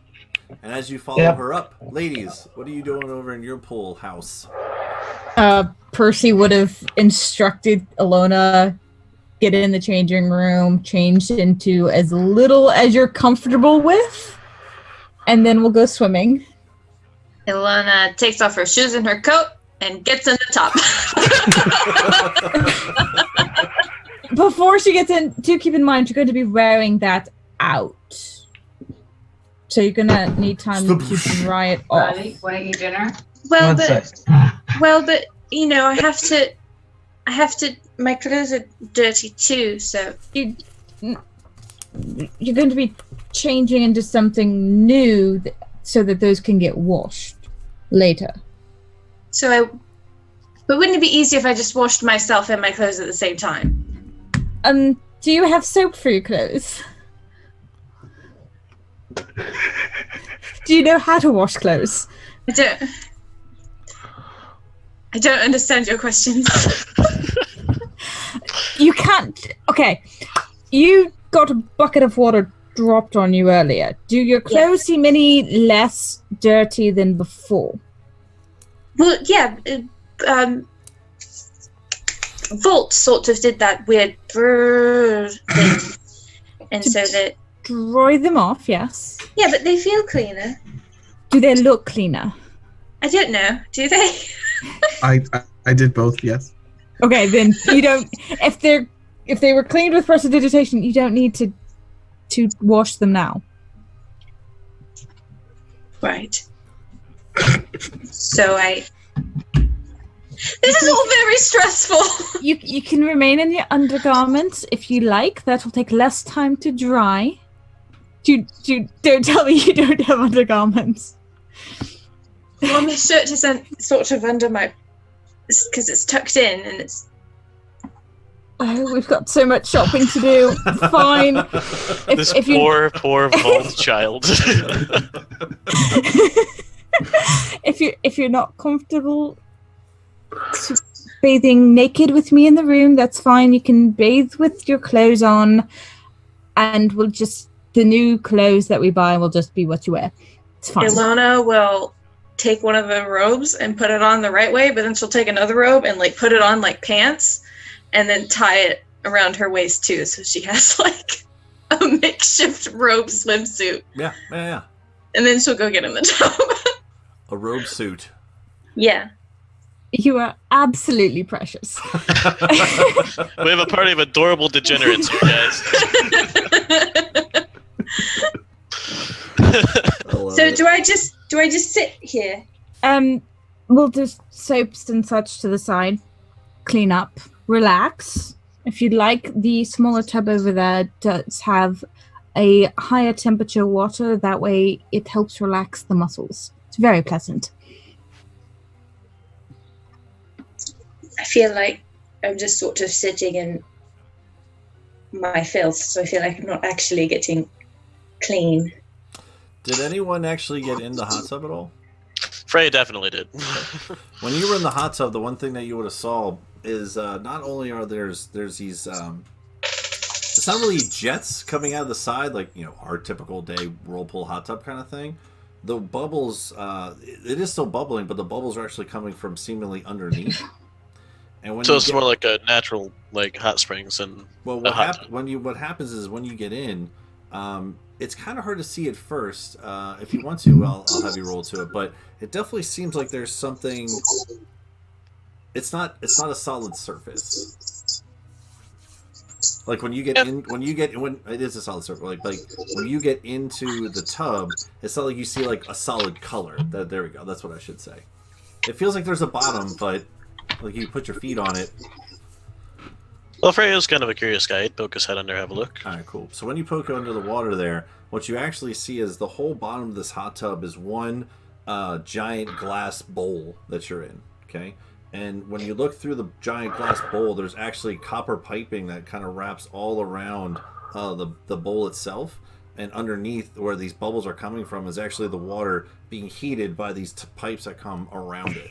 And as you follow her up, ladies, what are you doing over in your pool house? Percy would have instructed Alona, get in the changing room, change into as little as you're comfortable with, and then we'll go swimming. Ilona takes off her shoes and her coat and gets in the top. Before she gets in, do keep in mind you're going to be wearing that out. So you're going to need time to dry it off. Want to eat dinner? Well, but you know, I have to. My clothes are dirty too, so you're going to be changing into something new, so that those can get washed later. But wouldn't it be easier if I just washed myself and my clothes at the same time? Do you have soap for your clothes? Do you know how to wash clothes? I don't understand your question. You can't. Okay, you got a bucket of water dropped on you earlier. Do your clothes seem any less dirty than before? Well, yeah. Volt sort of did that weird brrr thing, and so that dry them off. Yes. Yeah, but they feel cleaner. Do they look cleaner? I don't know. Do they? I did both. Yes. Okay, then you don't. If they were cleaned with prestidigitation, you don't need to wash them now. Right. So This is all very stressful. You can remain in your undergarments if you like. That will take less time to dry. Don't tell me you don't have undergarments. Well, my shirt is sort of under my... because it's tucked in and it's... Oh, we've got so much shopping to do. Fine. This poor Vault child. If you're not comfortable bathing naked with me in the room, that's fine. You can bathe with your clothes on, and the new clothes that we buy will just be what you wear. It's fine. Ilona will take one of the robes and put it on the right way, but then she'll take another robe and like put it on like pants, and then tie it around her waist too, so she has like a makeshift robe swimsuit. Yeah. And then she'll go get in the tub. A robe suit. Yeah. You are absolutely precious. We have a party of adorable degenerates here, guys. So do I just sit here? We'll do soaps and such to the side. Clean up. Relax. If you'd like, the smaller tub over there does have a higher temperature water. That way it helps relax the muscles. It's very pleasant. I feel like I'm just sort of sitting in my filth, so I feel like I'm not actually getting clean. Did anyone actually get in the hot tub at all? Frey definitely did. When you were in the hot tub, the one thing that you would have saw is not only are there's these it's not really jets coming out of the side like, you know, our typical day whirlpool hot tub kind of thing. The bubbles, it is still bubbling, but the bubbles are actually coming from seemingly underneath. And so it's more like a natural, like hot springs and what happens is when you get in, it's kind of hard to see at first. If you want to, I'll have you roll to it, but it definitely seems like there's something. It's not a solid surface. Like when you get in, when it is a solid surface. Like when you get into the tub, it's not like you see like a solid color. There we go. That's what I should say. It feels like there's a bottom, but like you put your feet on it. Well, Freya's kind of a curious guy. He'd poke his head under, have a look. All right, cool. So when you poke under the water there, what you actually see is the whole bottom of this hot tub is one giant glass bowl that you're in, okay? And when you look through the giant glass bowl, there's actually copper piping that kind of wraps all around the bowl itself. And underneath where these bubbles are coming from is actually the water being heated by these pipes that come around it.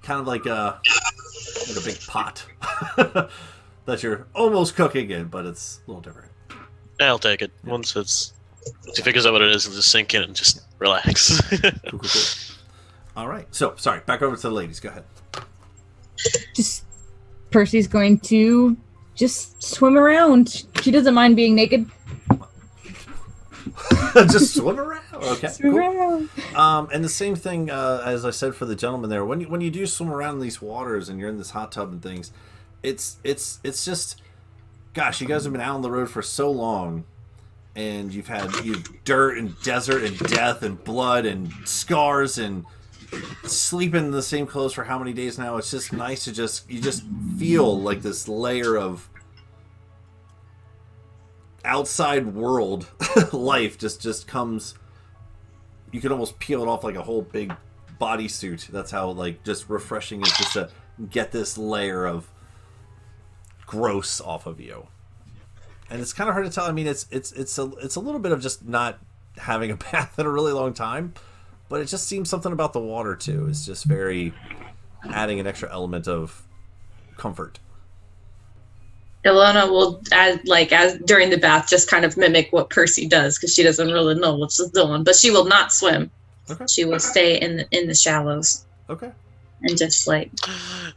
Kind of like a big pot that you're almost cooking in, but it's a little different. I'll take it. Yeah. Once he figures out what it is, he'll just sink in and just relax. Cool. All right. So, sorry, back over to the ladies. Go ahead. Percy's going to just swim around. She doesn't mind being naked. Just swim around. Okay. Swim around. And the same thing as I said for the gentleman there. When you do swim around in these waters and you're in this hot tub and things, it's just, gosh, you guys have been out on the road for so long, and you've dirt and desert and death and blood and scars and sleeping in the same clothes for how many days now. It's just nice to you just feel like this layer of outside world life just comes. You can almost peel it off like a whole big bodysuit. That's how like just refreshing it is just to get this layer of gross off of you. And it's kind of hard to tell. I mean, it's a little bit of just not having a bath in a really long time, but it just seems something about the water too. It's just very adding an extra element of comfort. Ilona will, as during the bath, just kind of mimic what Percy does because she doesn't really know what she's doing. But she will not swim. Okay. She will stay in the shallows. Okay. And just like.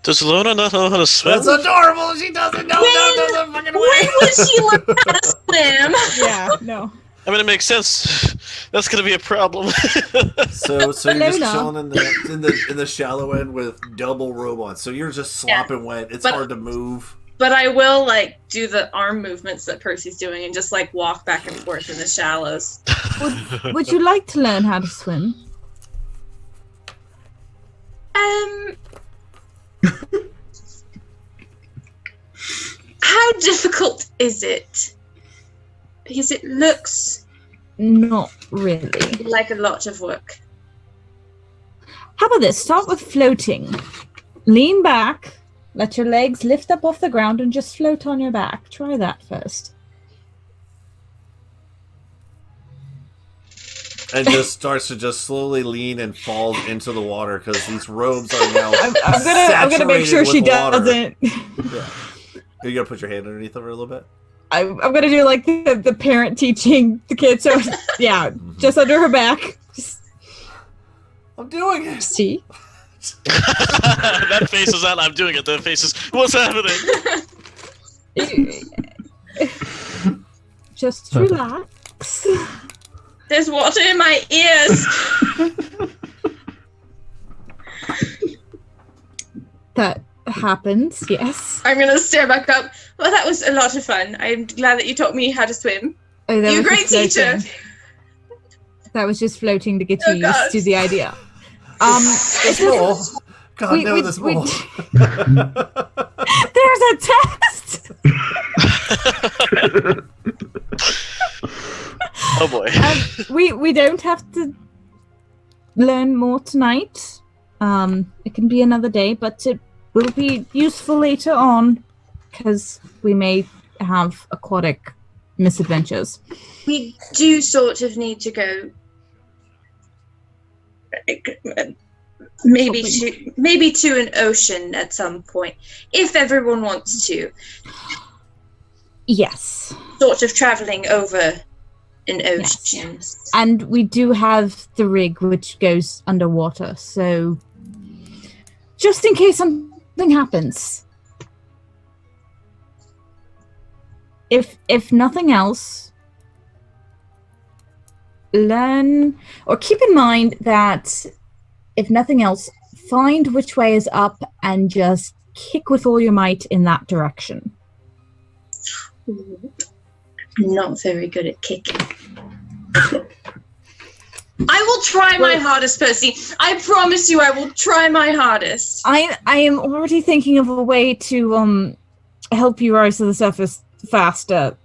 Does Ilona not know how to swim? That's adorable. She doesn't know. Doesn't fucking way. When would she learn how to swim? Yeah. No. I mean, it makes sense. That's gonna be a problem. So you're just chilling in the shallow end with double robe on. So you're just slopping wet. It's hard to move. But I will do the arm movements that Percy's doing and just walk back and forth in the shallows. Would you like to learn how to swim? is it? Because it looks Not really. like a lot of work. How about this? Start with floating. Lean back, let your legs lift up off the ground, and just float on your back. Try that first. And just starts to just slowly lean and falls into the water because these robes are now I'm gonna make sure she doesn't. Yeah. You gotta put your hand underneath her a little bit. I'm gonna do like the parent teaching the kids. So yeah, just under her back. Just, I'm doing it. See? That face is out. I'm doing it. That face is. What's happening? Just relax. There's water in my ears. That happens, yes. I'm gonna stare back up. Well, that was a lot of fun. I'm glad that you taught me how to swim. Oh, You're a great teacher. That was just floating to get you God. used to the idea. There's more. God, no, there's more. There's a test. Oh boy. We don't have to learn more tonight. It can be another day, but it will be useful later on because we may have aquatic misadventures. We do sort of need to go. Maybe to an ocean at some point, if everyone wants to. Yes. Sort of traveling over an ocean. Yes. And we do have the rig which goes underwater, so just in case something happens. If nothing else, learn or keep in mind that if nothing else, find which way is up and just kick with all your might in that direction. I'm not very good at kicking. I will try my hardest, Percy. I promise you I will try my hardest. I am already thinking of a way to help you rise to the surface faster.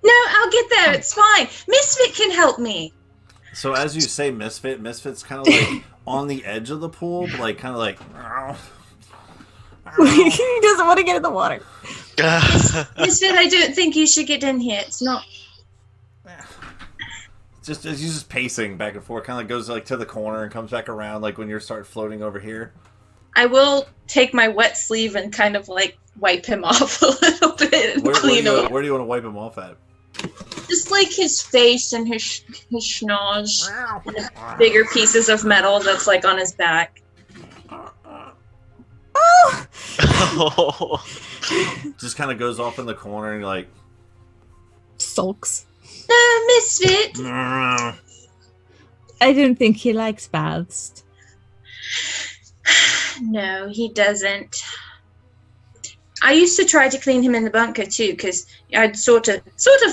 No, I'll get there. It's fine. Misfit can help me. So as you say Misfit's kind of like on the edge of the pool, but like kind of like... He doesn't want to get in the water. Misfit, I don't think you should get in here. It's not... He's just pacing back and forth, kind of goes like to the corner and comes back around like when you start floating over here. I will take my wet sleeve and kind of like wipe him off a little bit and clean him up. Where do you want to wipe him off at? Just like his face and his schnoz. And the bigger pieces of metal that's like on his back. Oh! Just kind of goes off in the corner and like... Sulks. Misfit! I don't think he likes baths. No, he doesn't. I used to try to clean him in the bunker too, because I'd sort of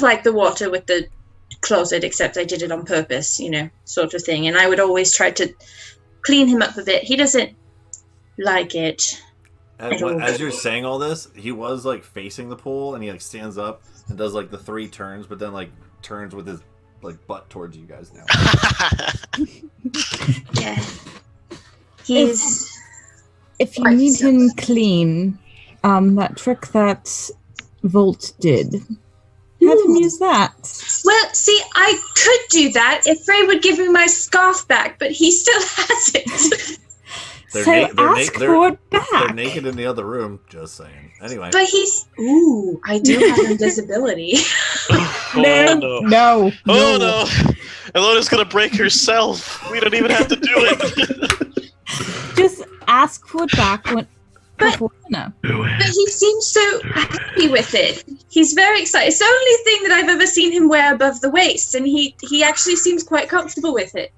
like the water with the closet, except I did it on purpose, sort of thing. And I would always try to clean him up a bit. He doesn't like it. As you're saying all this, he was like facing the pool, and he like stands up and does like the 3 turns, but then like turns with his like butt towards you guys now. Yeah. He's... If you need him clean, that trick that Volt did, have him use that. Well, see, I could do that if Frey would give me my scarf back, but he still has it. Ask for it back. They're naked in the other room, just saying. Anyway. But he's... Ooh, I do have invisibility. No. Oh no! Elona's gonna break herself. We don't even have to do it. Just ask for it back before dinner. But he seems so happy with it. He's very excited. It's the only thing that I've ever seen him wear above the waist, and he actually seems quite comfortable with it.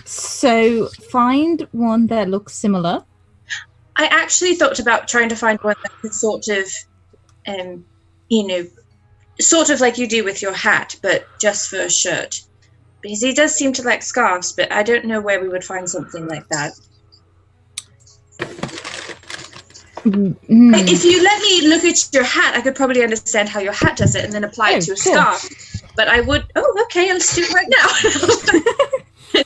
So find one that looks similar. I actually thought about trying to find one that could sort of, sort of like you do with your hat, but just for a shirt. Because he does seem to like scarves, but I don't know where we would find something like that. If you let me look at your hat, I could probably understand how your hat does it and then apply it to a scarf. But I would. Oh, okay. Let's do it right now.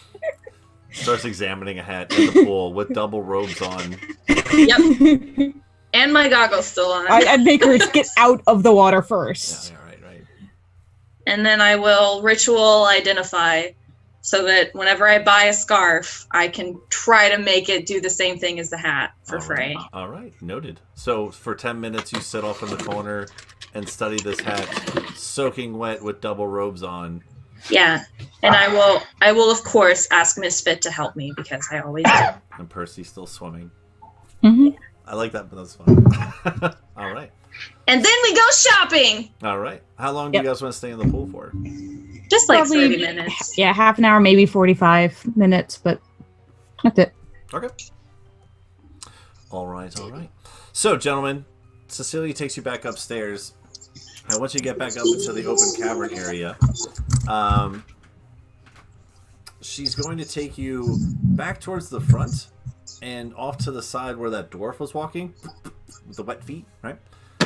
Starts examining a hat in the pool with double robes on. Yep. And my goggles still on. I'd make her get out of the water first. Yeah, right. And then I will ritual identify so that whenever I buy a scarf, I can try to make it do the same thing as the hat for Frey. All right, noted. So for 10 minutes, you sit off in the corner and study this hat, soaking wet with double robes on. Yeah, and I will of course ask Misfit to help me because I always do. And Percy's still swimming. Mm-hmm. I like that, but that's fun. All right. And then we go shopping. All right. How long do you guys want to stay in the pool for? Just like Probably, 30 minutes. Yeah, half an hour, maybe 45 minutes, but that's it. Okay. All right. So, gentlemen, Cecilia takes you back upstairs. And once you get back up into the open cavern area, she's going to take you back towards the front and off to the side where that dwarf was walking with the wet feet, right?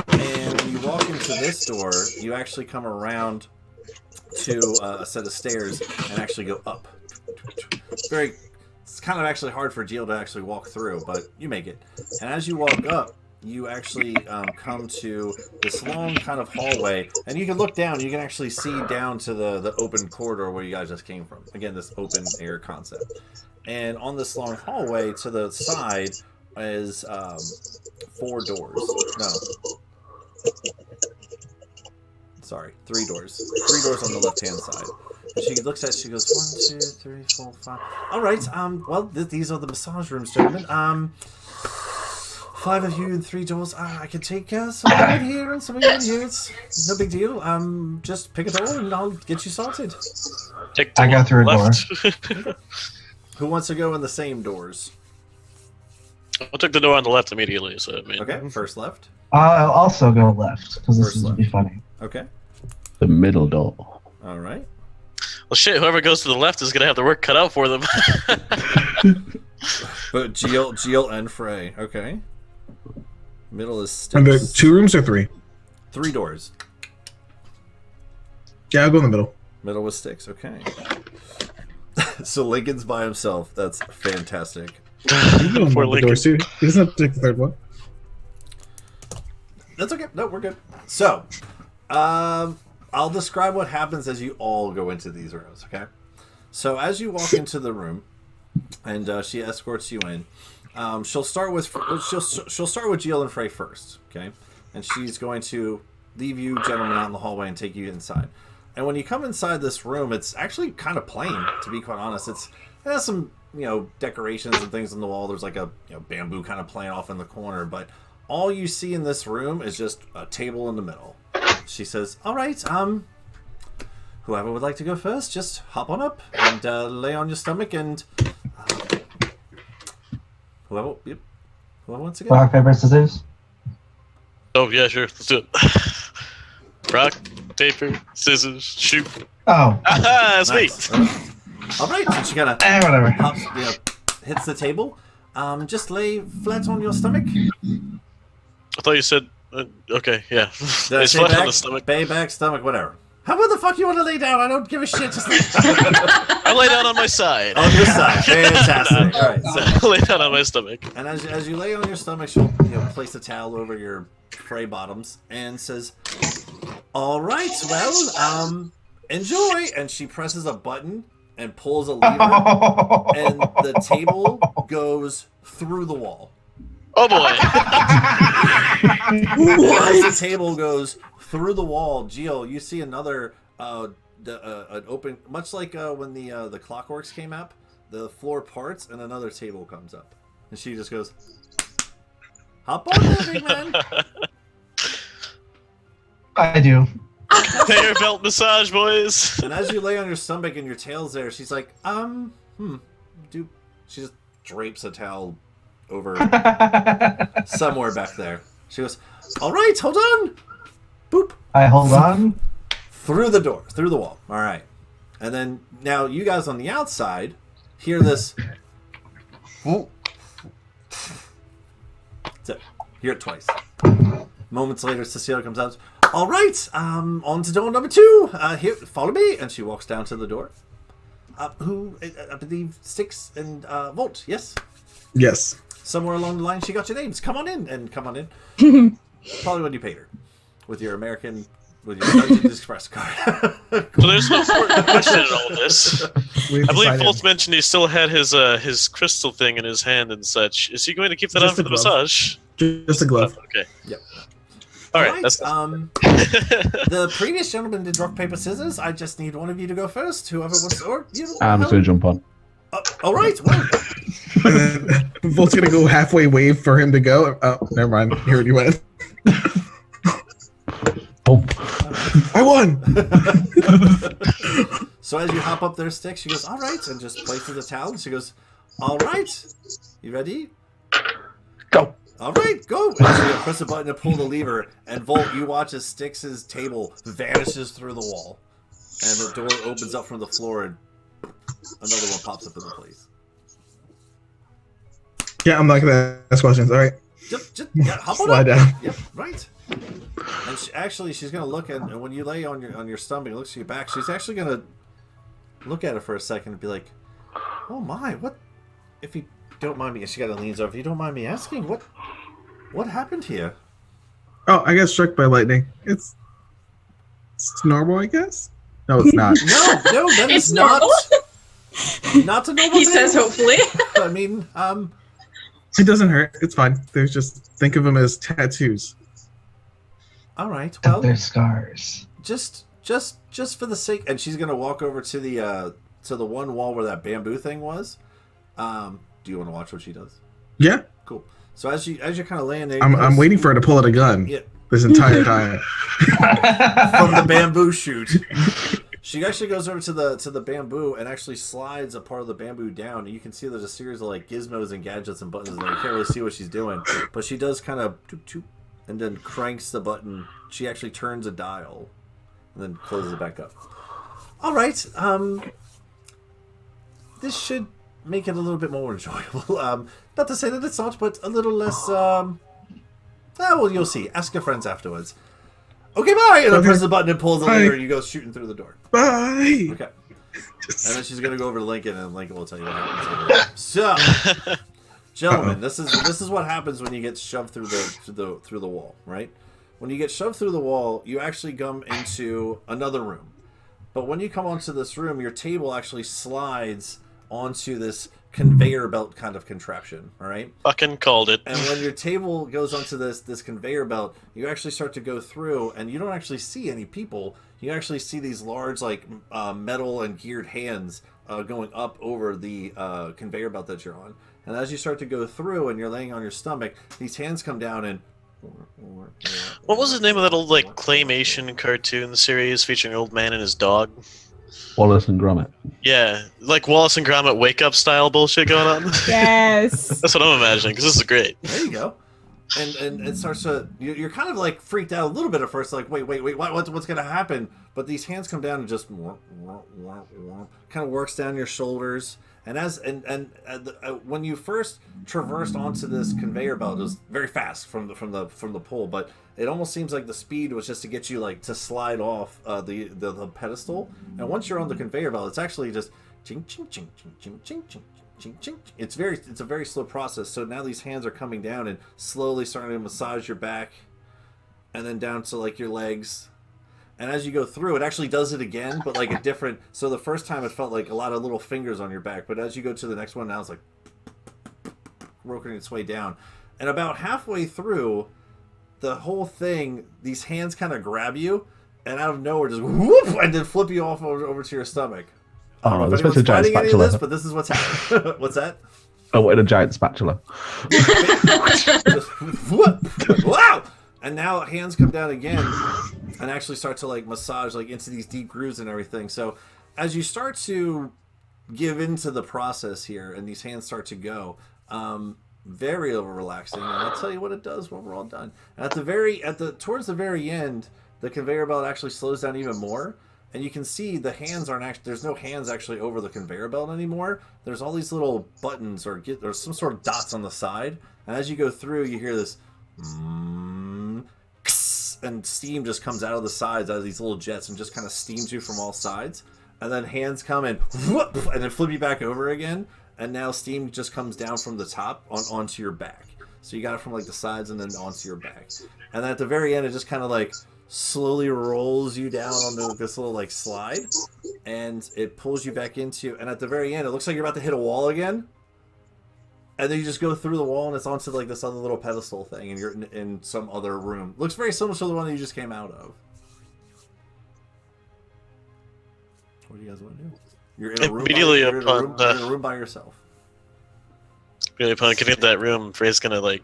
And when you walk into this door, you actually come around to a set of stairs and actually go up. It's kind of actually hard for Jill to actually walk through, but you make it. And as you walk up, you actually come to this long kind of hallway, and you can look down. You can actually see down to the open corridor where you guys just came from. Again, this open air concept. And on this long hallway to the side is 4 doors. No. Sorry, 3 doors. 3 doors on the left-hand side. And she looks at it, she goes, 1, 2, 3, 4, 5. All right, well, these are the massage rooms, gentlemen. 5 of you and 3 doors. I can take something in here and something in here. It's no big deal. Just pick a door and I'll get you sorted. I go through a door. Who wants to go in the same doors? I took the door on the left immediately, so I mean. Okay, first left. I'll also go left because this First will be funny. Okay. The middle door. All right. Well, shit, whoever goes to the left is going to have the work cut out for them. But Jill and Frey. Okay. Middle is Styx. Are there 2 rooms or 3? 3 doors. Yeah, I'll go in the middle. Middle was Styx. Okay. So Lincoln's by himself. That's fantastic. Poor Lincoln. Doors too. He doesn't have to take the 3rd one. That's okay. No, we're good. So, I'll describe what happens as you all go into these rooms, okay? So, as you walk into the room, and she escorts you in, she'll start with Jill and Frey first, okay? And she's going to leave you gentlemen out in the hallway and take you inside. And when you come inside this room, it's actually kind of plain, to be quite honest. It has some, decorations and things on the wall. There's like a bamboo kind of playing off in the corner, but all you see in this room is just a table in the middle. She says, all right, whoever would like to go first, just hop on up and lay on your stomach and whoever wants to go. Rock, paper, scissors. Oh, yeah, sure. Let's do it. Rock, paper, scissors, shoot. Oh. Aha, that's nice. me. All right, and she kind of whatever. hops, hits the table. Just lay flat on your stomach. I thought you said, okay, yeah. Did I It's say flat back, on the stomach. back, stomach, whatever. How about the fuck you want to lay down? I don't give a shit. Just lay I lay down on my side. on your side. Fantastic. All right. So, I lay down on my stomach. and as you lay on your stomach, she'll place a towel over your fray bottoms and says, "All right, well, enjoy." And she presses a button and pulls a lever, and the table goes through the wall. Oh boy! As the table goes through the wall, Jill, you see another an open, much like when the clockworks came up, the floor parts and another table comes up, and she just goes, "Hop on there, big man." I do. Conveyor belt massage, boys. And as you lay on your stomach and your tail's there, she's like, She just drapes a towel over somewhere back there. She goes, "All right, hold on." Boop. I hold on. Through the door, through the wall. All right. And then now you guys on the outside hear this. You hear it twice. Moments later, Cecilia comes out. All right, on to door number 2. Here, follow me. And she walks down to the door. Who, I believe, Styx and Volt, yes? Yes. Somewhere along the line, she got your names. Come on in, and come on in. Probably when you paid her. With your Dungeons Express card. So there's no important question in all this. I believe Volt mentioned he still had his crystal thing in his hand and such. Is he going to keep that on for the massage? Just a glove. Oh, okay. Yep. All right. That's the previous gentleman did rock, paper, scissors. I just need one of you to go first. Whoever wants to, or you. I'm just going to jump on. All right. Well. Volt's going to go halfway wave for him to go. Oh, never mind. He already went. Boom. I won! So as you hop up there, Styx, she goes, all right, and just places the towel. And she goes, all right. You ready? Go. All right, go. And she press a button to pull the lever, and Volt, you watch as Styx's table vanishes through the wall. And the door opens up from the floor, and another one pops up in the place. Yeah, I'm not going to ask questions. All right. Just hop on Slide up. down. Yep, right. And she's gonna look at, and when you lay on your stomach, it looks at your back. She's actually gonna look at it for a second and be like, "Oh my, what? If you don't mind me," and she kind of leans over. If you don't mind me asking, what happened here? Oh, I got struck by lightning. It's normal, I guess. No, it's not. No, that is not. Not a normal He thing. says, hopefully. I mean, It doesn't hurt. It's fine. There's just think of them as tattoos. All right. Well, They're scars. Just for the sake, and she's gonna walk over to the one wall where that bamboo thing was. Do you want to watch what she does? Yeah. Cool. So as you're kind of laying there, I'm waiting for her to pull out a gun. Yeah. This entire time. From the bamboo shoot. She actually goes over to the bamboo and actually slides a part of the bamboo down, and you can see there's a series of like gizmos and gadgets and buttons in there. You can't really see what she's doing, but she does kind of and then cranks the button. She actually turns a dial and then closes it back up. All right. This should make it a little bit more enjoyable. Not to say that it's not, but a little less. Well, you'll see. Ask your friends afterwards. Okay, bye! And then presses the button and pulls the lever, and you go shooting through the door. Bye! Okay. And then she's going to go over to Lincoln, and Lincoln will tell you what happens. So, gentlemen, this is what happens when you get shoved through the wall, right? When you get shoved through the wall, you actually come into another room. But when you come onto this room, your table actually slides onto this conveyor belt kind of contraption, all right? Fucking called it. And when your table goes onto this conveyor belt, you actually start to go through, and you don't actually see any people. You actually see these large, like, metal and geared hands going up over the conveyor belt that you're on. And as you start to go through and you're laying on your stomach, these hands come down and... What was the name of that old, like, claymation cartoon series featuring an old man and his dog? Wallace and Gromit. Yeah, like Wallace and Gromit wake-up style bullshit going on. Yes. That's what I'm imagining, because this is great. There you go. And it starts to... You're kind of, like, freaked out a little bit at first, like, wait, what's going to happen? But these hands come down and just... kind of works down your shoulders. And when you first traversed onto this conveyor belt, it was very fast from the pull, but it almost seems like the speed was just to get you like to slide off the pedestal. And once you're on the conveyor belt, it's actually just ching ching ching ching ching ching ching ching ching. It's a very slow process. So now these hands are coming down and slowly starting to massage your back, and then down to like your legs. And as you go through, it actually does it again, but like a different... So the first time it felt like a lot of little fingers on your back, but as you go to the next one, now it's like... working its way down. And about halfway through, the whole thing, these hands kind of grab you, and out of nowhere just whoop, and then flip you off over to your stomach. I don't know if anyone's fighting any of this, but this is what's happening. What's that? I wanted a giant spatula. Just, wow! And now hands come down again and actually start to like massage like into these deep grooves and everything. So as you start to give into the process here and these hands start to go, very relaxing. And I'll tell you what it does when we're all done. Towards the very end, the conveyor belt actually slows down even more. And you can see the hands aren't actually, there's no hands actually over the conveyor belt anymore. There's all these little buttons or some sort of dots on the side. And as you go through, you hear this and steam just comes out of the sides, out of these little jets, and just kind of steams you from all sides. And then hands come and whoop, and then flip you back over again. And now steam just comes down from the top onto your back. So you got it from like the sides and then onto your back. And then at the very end, it just kind of like slowly rolls you down on this little like slide, and it pulls you back into. And at the very end, it looks like you're about to hit a wall again. And then you just go through the wall, and it's onto like this other little pedestal thing, and you're in some other room. Looks very similar to the one that you just came out of. What do you guys want to do? You're in a room. You're in a room by yourself. Immediately upon getting into that room, Frey's gonna like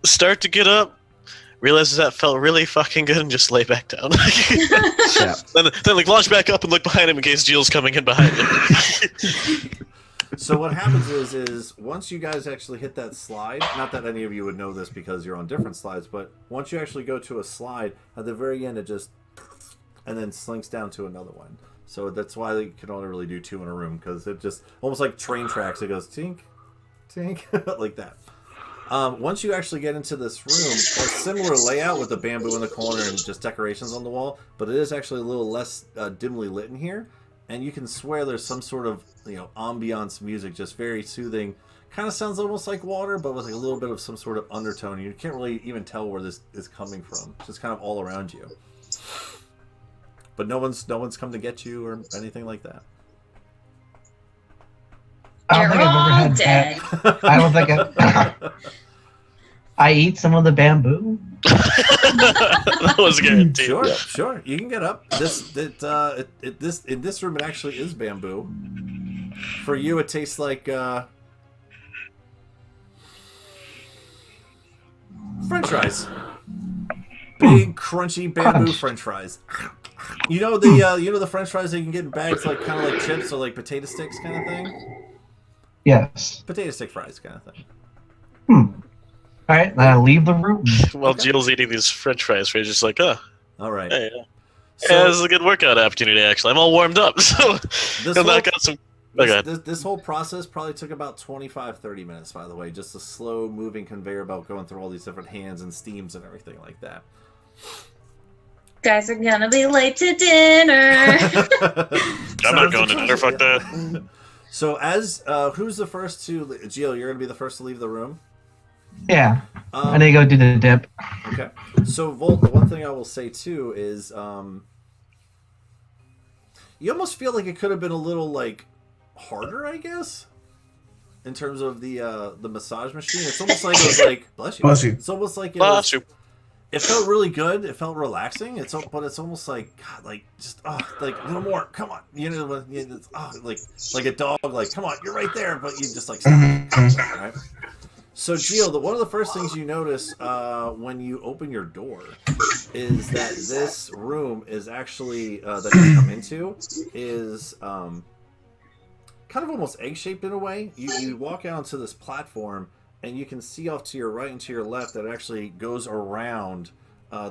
start to get up, realizes that felt really fucking good, and just lay back down. Then like launch back up and look behind him in case Jill's coming in behind him. So what happens is once you guys actually hit that slide, not that any of you would know this because you're on different slides, but once you actually go to a slide, at the very end it just and then slinks down to another one. So that's why you can only really do 2 in a room, because it just almost like train tracks. It goes tink, tink, like that. Once you actually get into this room, a similar layout with the bamboo in the corner and just decorations on the wall, but it is actually a little less dimly lit in here. And you can swear there's some sort of, ambiance music, just very soothing. Kind of sounds almost like water, but with like a little bit of some sort of undertone. You can't really even tell where this is coming from. It's just kind of all around you. But no one's come to get you or anything like that. I don't think I've ever had dead. I don't think I eat some of the bamboo. That was guaranteed. Sure. You can get up. In this room, it actually is bamboo. For you, it tastes like French fries. Big, crunchy bamboo French fries. You know the French fries that you can get in bags, like kind of like chips or like potato sticks kind of thing. Yes. Potato stick fries kind of thing. All right, then I leave the room. While Jill's eating these French fries, Frey's just like, oh. All right. Hey, this is a good workout opportunity. Actually, I'm all warmed up, so I'll knock out some. This whole process probably took about 25-30 minutes, by the way. Just a slow moving conveyor belt going through all these different hands and steams and everything like that. Guys are gonna be late to dinner. I'm not going to dinner. Fuck that. So as who's the first to? Jill, you're gonna be the first to leave the room. Yeah. I need to go do the dip. Okay. So Volt, the one thing I will say too is you almost feel like it could have been a little like harder, I guess, in terms of the massage machine. It's almost like it was like bless you. Bless you. It's almost like it felt really good. It felt relaxing. But it's almost like God, like just like a little more. Come on, it's, like a dog. Like come on, you're right there, but you just like stop. Right? So, Gio, one of the first things you notice when you open your door is that this room is actually, that you come into, is kind of almost egg-shaped in a way. You walk out onto this platform, and you can see off to your right and to your left that it actually goes around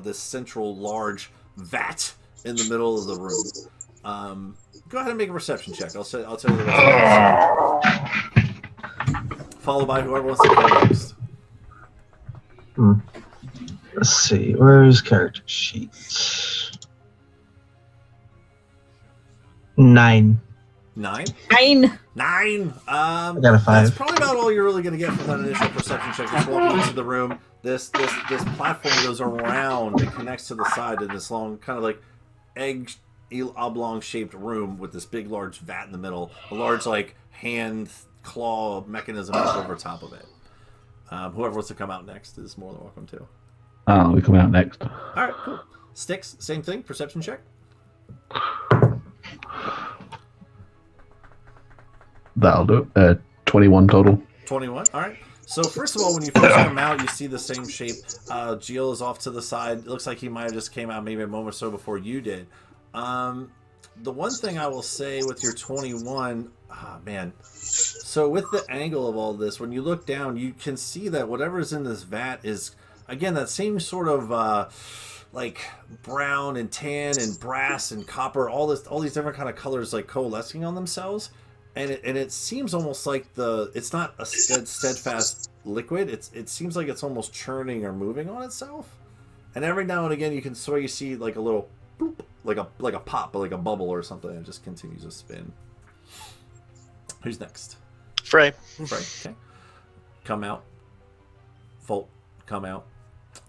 this central large vat in the middle of the room. Go ahead and make a perception check. I'll tell you the rest. Followed by whoever wants to go next. Let's see. Where's character sheet? 9. 9? 9. I got a 5. That's probably about all you're really going to get from that initial perception check. Just walking into the room. This platform goes around and connects to the side in this long, kind of like egg oblong shaped room with this big large vat in the middle. A large like hand claw mechanism over top of it. Whoever wants to come out next is more than welcome to. We come out next. All right, cool. Sticks, same thing. Perception check. That'll do it. 21 total. 21. All right. So first of all, when you first come out, you see the same shape. Gio is off to the side. It looks like he might have just came out maybe a moment or so before you did. The one thing I will say with your 21, man. So with the angle of all this, when you look down, you can see that whatever is in this vat is, again, that same sort of like brown and tan and brass and copper, all these different kind of colors like coalescing on themselves. and it seems almost like it's not a steadfast liquid. It seems like it's almost churning or moving on itself. And every now and again, you can sort of see like a little boop, like a pop, like a bubble or something. And it just continues to spin. Who's next? Frey. Frey. Okay. Come out. Volt. Come out.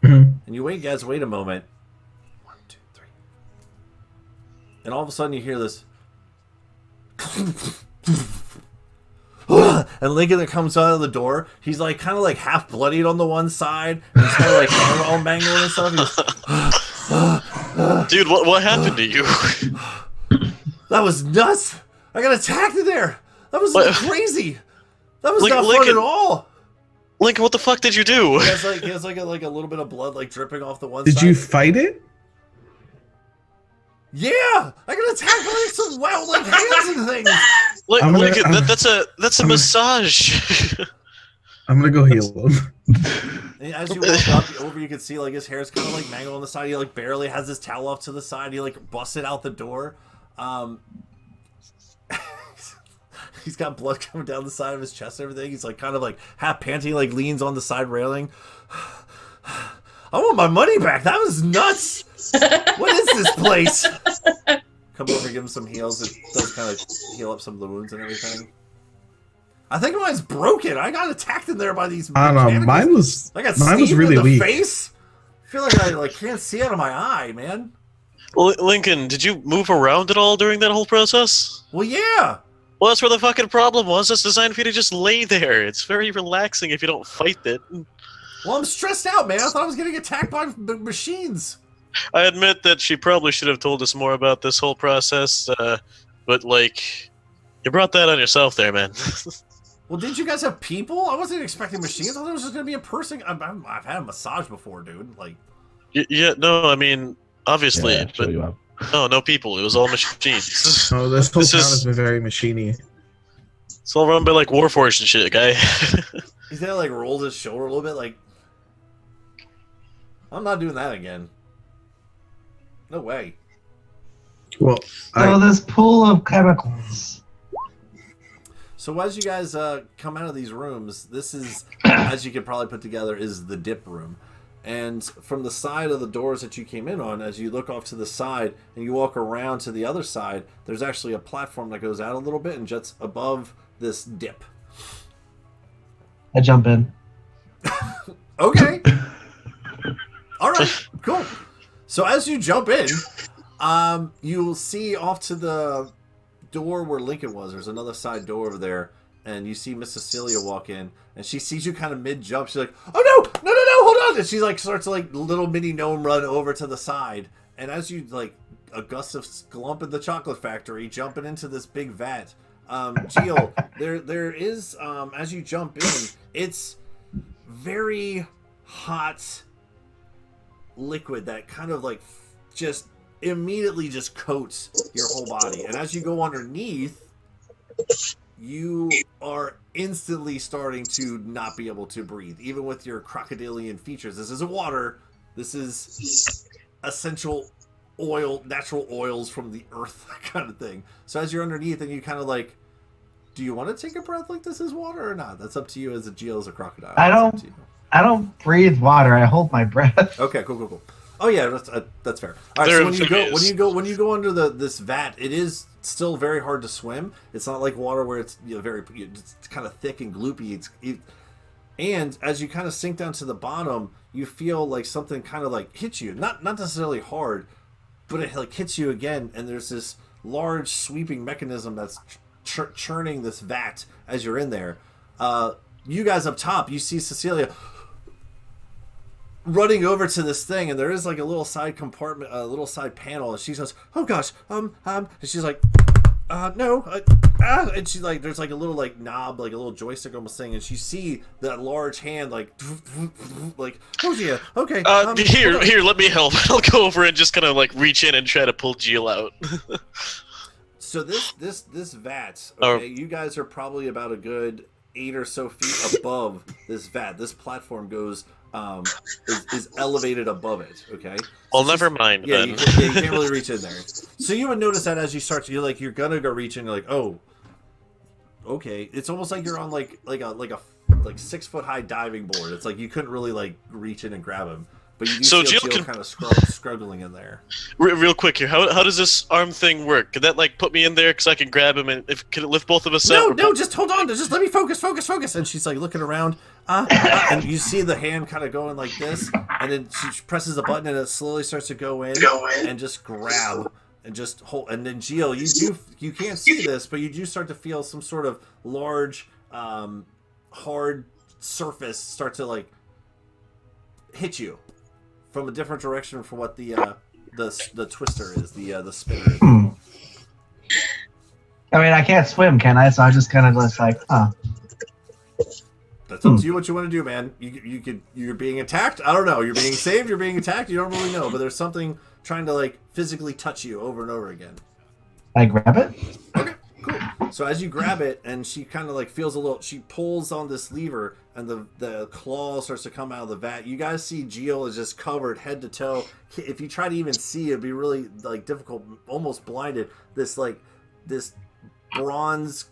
Mhm. And you wait, guys. Wait a moment. 1, 2, 3. And all of a sudden, you hear this. And Lincoln that comes out of the door, he's like kind of like half bloodied on the one side, and he's kind of like hair all mangled and stuff. Dude, what happened to you? That was nuts. I got attacked in there. That was crazy. That was not fun Lincoln, at all. Lincoln, what the fuck did you do? He has like a little bit of blood like dripping off the one Did side. you fight it? Yeah, I got attacked by like some wild like hands and things. Lincoln, that's a massage. I'm gonna go heal him. And as you walk up over, you can see like his hair's kind of like mangled on the side. He like barely has his towel off to the side. He like busted out the door. He's got blood coming down the side of his chest and everything. He's like kind of like half panting, like leans on the side railing. I want my money back. That was nuts. What is this place? Come over, give him some heals. It does kind of heal up some of the wounds and everything. I think mine's broken. I got attacked in there by these. I don't know. Mine was really in the weak. face. I feel like I can't see out of my eye, man. Lincoln, did you move around at all during that whole process? Well, yeah. Well, that's where the fucking problem was. It's designed for you to just lay there. It's very relaxing if you don't fight it. Well, I'm stressed out, man. I thought I was getting attacked by machines. I admit that she probably should have told us more about this whole process, but, like, you brought that on yourself there, man. Well, didn't you guys have people? I wasn't expecting machines. I thought it was just going to be a person. I've had a massage before, dude. Like, yeah, no, I mean, obviously, Yeah, sure but you have. no people. It was all machines. Oh, this whole town has been very machiney. It's all run by, like, Warforged and shit, guy. He's kind of, like, rolled his shoulder a little bit, like, I'm not doing that again. No way. Well, this pool of chemicals. So as you guys come out of these rooms, this is, as you can probably put together, is the dip room. And from the side of the doors that you came in on, as you look off to the side and you walk around to the other side, there's actually a platform that goes out a little bit and juts above this dip. I jump in. Okay. All right, cool. So as you jump in, you'll see off to the door where Lincoln was. There's another side door over there, and you see Miss Cecilia walk in, and she sees you kind of mid-jump. She's like, "Oh no, hold on!" And she like starts to like little mini gnome run over to the side, and as you like a gust of glump in the chocolate factory, jumping into this big vat, Geo, there is as you jump in, it's very hot liquid that kind of like just immediately just coats your whole body, and as you go underneath, you are instantly starting to not be able to breathe, even with your crocodilian features. This isn't water. This is essential oil, natural oils from the earth, that kind of thing. So as you're underneath, and you kind of like, do you want to take a breath like this is water or not? That's up to you. As a Geo, as a crocodile. I don't breathe water. I hold my breath. Okay, cool. Oh yeah, that's fair. All right, so when you go under this vat, it is still very hard to swim. It's not like water where it's it's kind of thick and gloopy. And as you kind of sink down to the bottom, you feel like something kind of like hits you. Not necessarily hard, but it like hits you again. And there's this large sweeping mechanism that's churning this vat as you're in there. You guys up top, you see Cecilia running over to this thing, and there is like a little side compartment, a little side panel, and she goes, "Oh gosh, and she's like, no, and she's like, there's like a little like knob, like a little joystick almost thing, and she see that large hand like, like, oh yeah, okay. Here, let me help. I'll go over and just kind of like reach in and try to pull Jill out. So this vat, okay, you guys are probably about a good 8 or so feet above this vat. This platform goes. Is elevated above it, okay? Well, never mind. Yeah, then. you can't really reach in there. So you would notice that as you start to, you're gonna go reach in, you're like, oh, okay. It's almost like you're on like a 6 foot high diving board. It's like you couldn't really like reach in and grab him, but you do So feel Jill Jill can- kind of struggling in there. Real quick here, how does this arm thing work? Could that like put me in there because I can grab him and can it lift both of us up? No, just hold on. Just let me focus. And she's like looking around, and you see the hand kind of going like this, and then she presses the button and it slowly starts to go in and just grab and just hold. And then Jill, you can't see this, but you do start to feel some sort of large, hard surface start to like hit you from a different direction from what the twister is, the spinner is. I mean, I can't swim, can I? So I just kind of just like, That's up to you what you want to do, man. You're being attacked. I don't know. You're being saved. You're being attacked. You don't really know, but there's something trying to like physically touch you over and over again. I grab it. Okay, cool. So as you grab it, and she kind of like feels a little. She pulls on this lever, and the claw starts to come out of the vat. You guys see Geo is just covered head to toe. If you try to even see, it'd be really like difficult, almost blinded. This bronze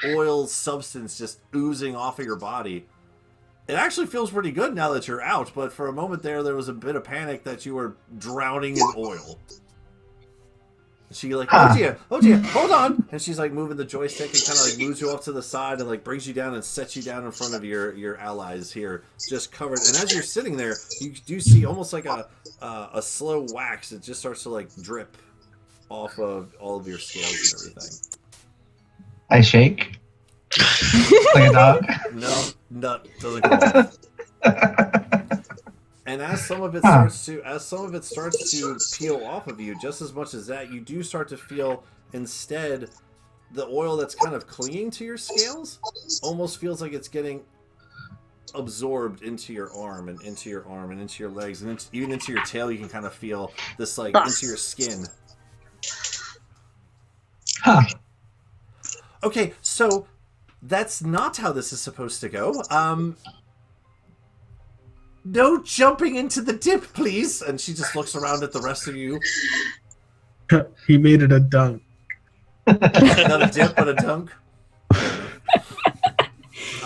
oil substance just oozing off of your body. It actually feels pretty good now that you're out, but for a moment there was a bit of panic that you were drowning in oil. She like, oh dear, hold on, and she's like moving the joystick and kind of like moves you off to the side and like brings you down and sets you down in front of your allies here, just covered. And as you're sitting there, you do see almost like a slow wax. It just starts to like drip off of all of your scales and everything. I shake. Like a dog. No, nut doesn't go off. And as some of it starts to peel off of you, just as much as that, you do start to feel instead the oil that's kind of clinging to your scales almost feels like it's getting absorbed into your arm and into your legs and even into your tail. You can kind of feel this like into your skin. Huh. Okay, so that's not how this is supposed to go. No jumping into the dip, please. And she just looks around at the rest of you. He made it a dunk. Not a dip, but a dunk.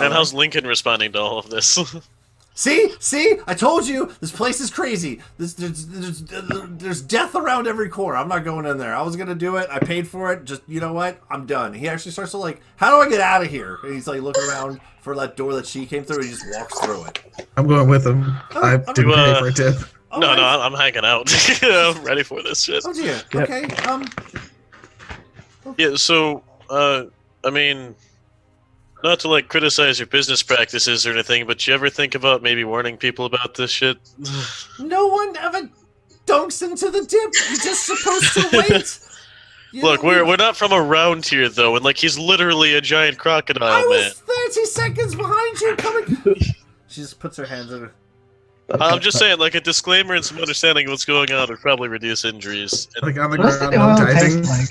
And how's Lincoln responding to all of this? See? I told you, this place is crazy. There's death around every corner. I'm not going in there. I was going to do it. I paid for it. Just, you know what? I'm done. He actually starts to like, how do I get out of here? And he's like looking around for that door that she came through. And he just walks through it. I'm going with him. I didn't pay for a tip. No, I'm hanging out. I'm ready for this shit. Oh dear. Yep. Okay. Yeah, so, I mean, not to like criticize your business practices or anything, but you ever think about maybe warning people about this shit? No one ever dunks into the dip. You're just supposed to wait. Look, we're not from around here though, and like he's literally a giant crocodile, I man. was 30 seconds behind you coming. She just puts her hands in her. I'm just saying, like a disclaimer and some understanding of what's going on would probably reduce injuries. And Like on the What's ground, the no oil diving. taste like?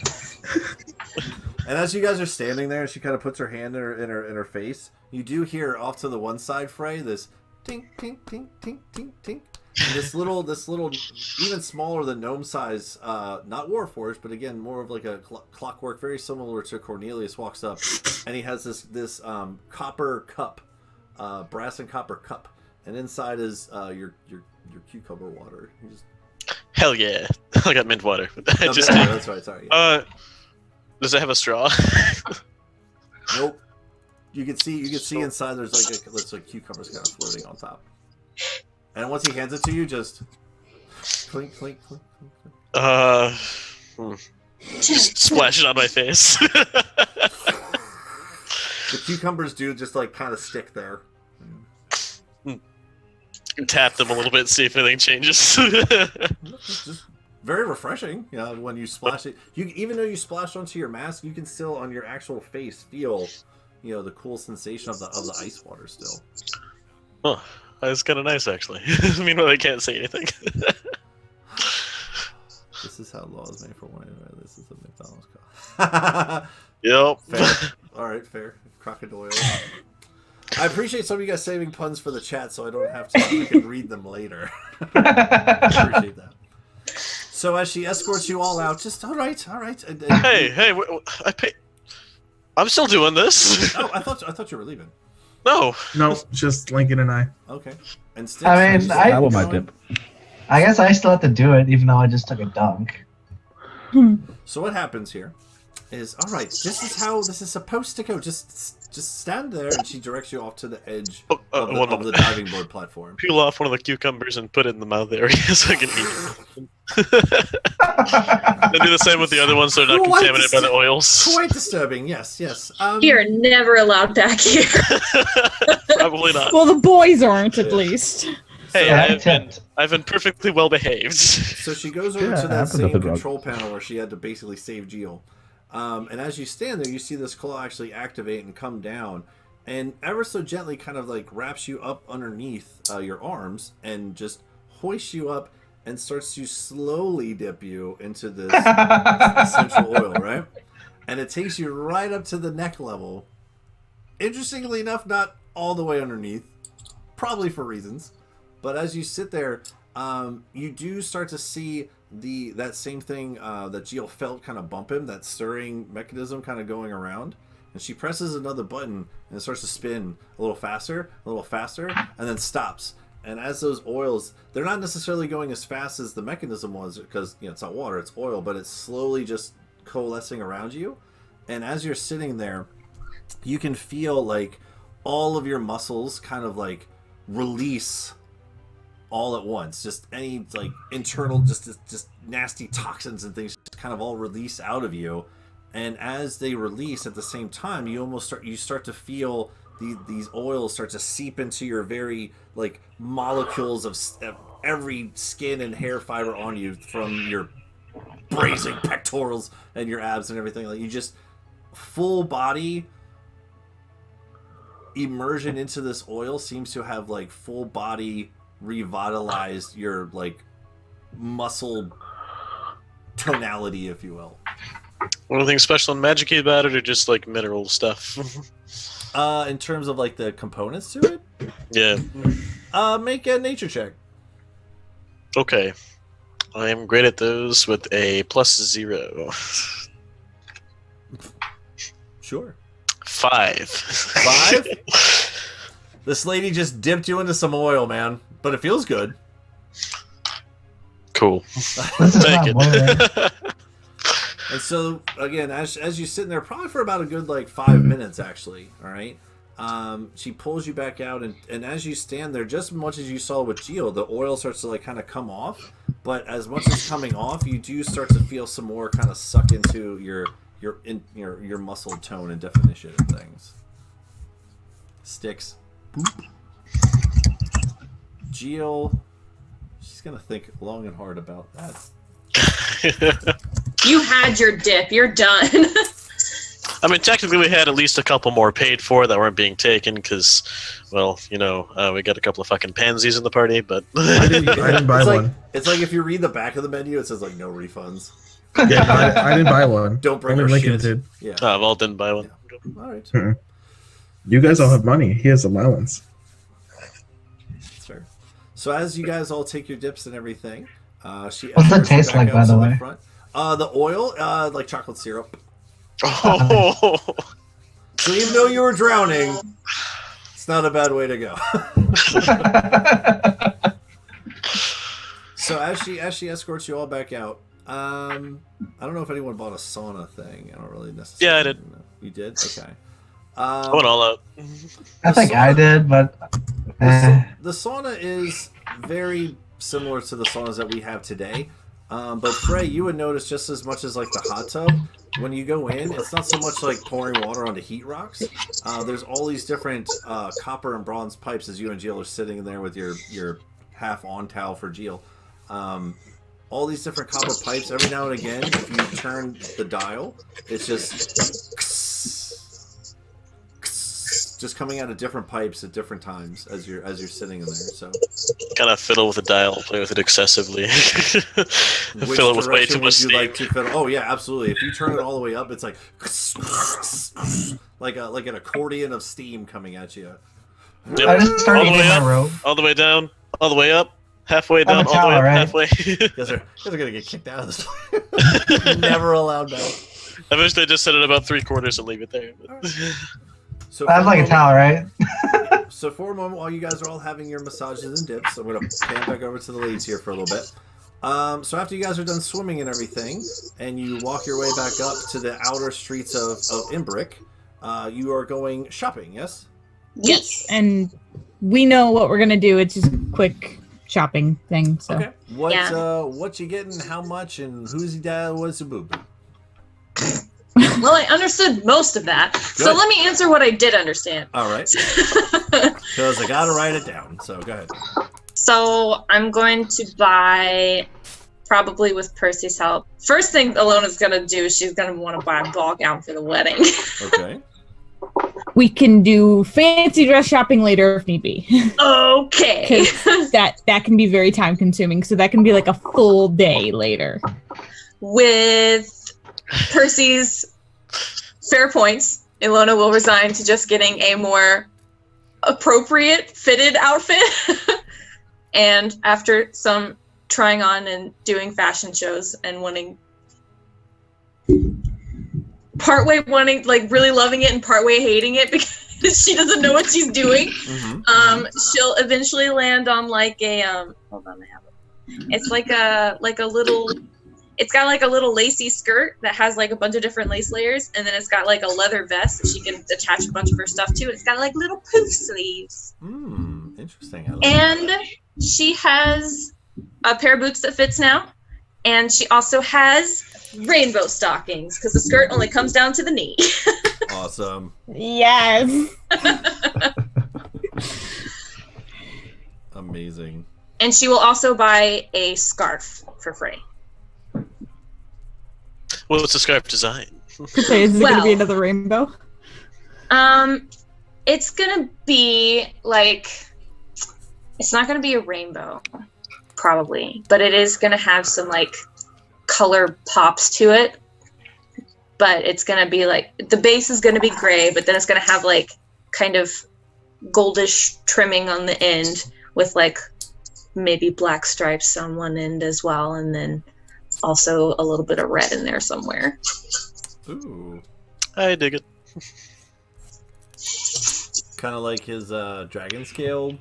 And as you guys are standing there, she kind of puts her hand in her face. You do hear off to the one side, Frey, this tink, tink, tink, tink, tink, tink. And this little, even smaller than gnome size, not Warforged, but again more of like a clockwork, very similar to Cornelius, walks up, and he has this copper cup, brass and copper cup, and inside is your cucumber water. You just... Hell yeah, I got mint water. That's right. Sorry. Yeah. Does it have a straw? Nope. You can see inside. There's like cucumbers kind of floating on top. And once he hands it to you, just clink, clink, clink, clink. Just splash it on my face. The cucumbers do just like kind of stick there. Tap them a little bit, see if anything changes. It's just very refreshing, when you splash it. Even though you splash onto your mask, you can still on your actual face feel, the cool sensation of the ice water still. Huh. That's kind of nice, actually. Meanwhile, I can't say anything. This is how law is made for one another. This is the McDonald's call. Yep. Fair. All right, fair. Crocodile. I appreciate some of you guys saving puns for the chat, so I don't have to. I can read them later. I appreciate that. So as she escorts you all out, just all right. Hey, I pay. I'm still doing this. Oh, I thought you were leaving. No. No, just Lincoln and I. Okay. And Sticks, I mean, I want my dip. I guess I still have to do it, even though I just took a dunk. So what happens here is, all right, this is how this is supposed to go. Just stand there, and she directs you off to the edge of the diving board platform. Peel off one of the cucumbers and put it in the mouth area so I can eat it. They do the same with the other ones, so they're not contaminated by the oils. Quite disturbing, yes. You're never allowed back here. Probably not. Well, the boys aren't, at least. Hey, I've been perfectly well behaved. So she goes over to that same control panel where she had to basically save Geo. And as you stand there, you see this claw actually activate and come down, and ever so gently kind of like wraps you up underneath your arms and just hoists you up and starts to slowly dip you into this essential oil, right? And it takes you right up to the neck level. Interestingly enough, not all the way underneath, probably for reasons. But as you sit there, you do start to see that same thing that Geo felt kind of bump him, that stirring mechanism kind of going around. And she presses another button, and it starts to spin a little faster, and then stops. And as those oils, they're not necessarily going as fast as the mechanism was, because it's not water, it's oil, but it's slowly just coalescing around you. And as you're sitting there, you can feel like all of your muscles kind of like release all at once. Just any like internal, just nasty toxins and things just kind of all release out of you. And as they release at the same time, you start to feel these oils start to seep into your very like molecules of every skin and hair fiber on you, from your braising pectorals and your abs and everything. Like, you just full body immersion into this oil seems to have like full body revitalized your like muscle tonality, if you will. Anything special and magic-y about it, or just like mineral stuff? In terms of like the components to it? Yeah. Make a nature check. Okay. I am great at those with a +0. Sure. 5. 5? This lady just dipped you into some oil, man. But it feels good. Cool. Thank you. And so, again, as you're sitting there, probably for about a good, like, 5 minutes, actually, all right? She pulls you back out, and as you stand there, just as much as you saw with Geo, the oil starts to, like, kind of come off. But as much as coming off, you do start to feel some more kind of suck into your muscle tone and definition and things. Sticks. Boop. Geo, she's going to think long and hard about that. You had your dip. You're done. I mean, technically, we had at least a couple more paid for that weren't being taken because, well, we got a couple of fucking pansies in the party, but... I didn't buy one. It's like if you read the back of the menu, it says, like, no refunds. Yeah, I didn't buy one. Don't break Only our Lincoln shit. did. Yeah. Vault didn't buy one. Yeah. All right. Mm-mm. You guys all have money. He has allowance. Sure. So as you guys all take your dips and everything, she... What's it taste like, by the way? Front. The oil, like chocolate syrup. Oh. So even though you were drowning, it's not a bad way to go. So as she escorts you all back out, I don't know if anyone bought a sauna thing. I don't really necessarily. Yeah, I did. know. You did? Okay. I went all out. I think I did, but... The sauna is very similar to the saunas that we have today. But Frey, you would notice just as much as like the hot tub, when you go in, it's not so much like pouring water onto heat rocks. There's all these different copper and bronze pipes as you and Jill are sitting in there with your half-on towel for Jill. All these different copper pipes. Every now and again, if you turn the dial, it's just coming out of different pipes at different times as you're sitting in there. So kind of fiddle with the dial, play with it excessively. Fill it with way too much steam. Like to fiddle? Oh yeah, absolutely. If you turn it all the way up, it's like like an accordion of steam coming at you. Yep. I just started all the way eating my up, rope. all the way down, all the way up, halfway down, I'm a all the way tower, up, right? halfway. You guys are gonna get kicked out of this. Never allowed back. I wish they just set it about 3/4 and leave it there. But... So That's like a towel, right? So for a moment, while you guys are all having your massages and dips, I'm going to pan back over to the ladies here for a little bit. So after you guys are done swimming and everything, and you walk your way back up to the outer streets of Imbrick, you are going shopping, yes? Yes, and we know what we're gonna do. It's just a quick shopping thing. So. Okay. What you getting? How much? And who's your dad? What's the boo boo? Well, I understood most of that. So let me answer what I did understand. All right. Because I got to write it down. So go ahead. So I'm going to buy, probably with Percy's help. First thing Alona's going to do is she's going to want to buy a ball gown for the wedding. Okay. We can do fancy dress shopping later if need be. Okay. that can be very time consuming. So that can be like a full day later. With Percy's fair points, Ilona will resign to just getting a more appropriate fitted outfit. And after some trying on and doing fashion shows and partway wanting, like really loving it and partway hating it because she doesn't know what she's doing. Mm-hmm. She'll eventually land on like a hold on, I have it. It's like a little. It's got like a little lacy skirt that has like a bunch of different lace layers, and then it's got like a leather vest that she can attach a bunch of her stuff to. It's got like little poof sleeves. Interesting. I like and that. She has a pair of boots that fits now, and she also has rainbow stockings because the skirt only comes down to the knee. Awesome. Yes. Amazing. And she will also buy a scarf for Frey. What's the scarf design? Is it going to be another rainbow? It's going to be like, it's not going to be a rainbow, probably, but it is going to have some like color pops to it. But it's going to be like, the base is going to be gray, but then it's going to have like kind of goldish trimming on the end with like maybe black stripes on one end as well, and then also a little bit of red in there somewhere. Ooh. I dig it. Kind of like his dragon scale.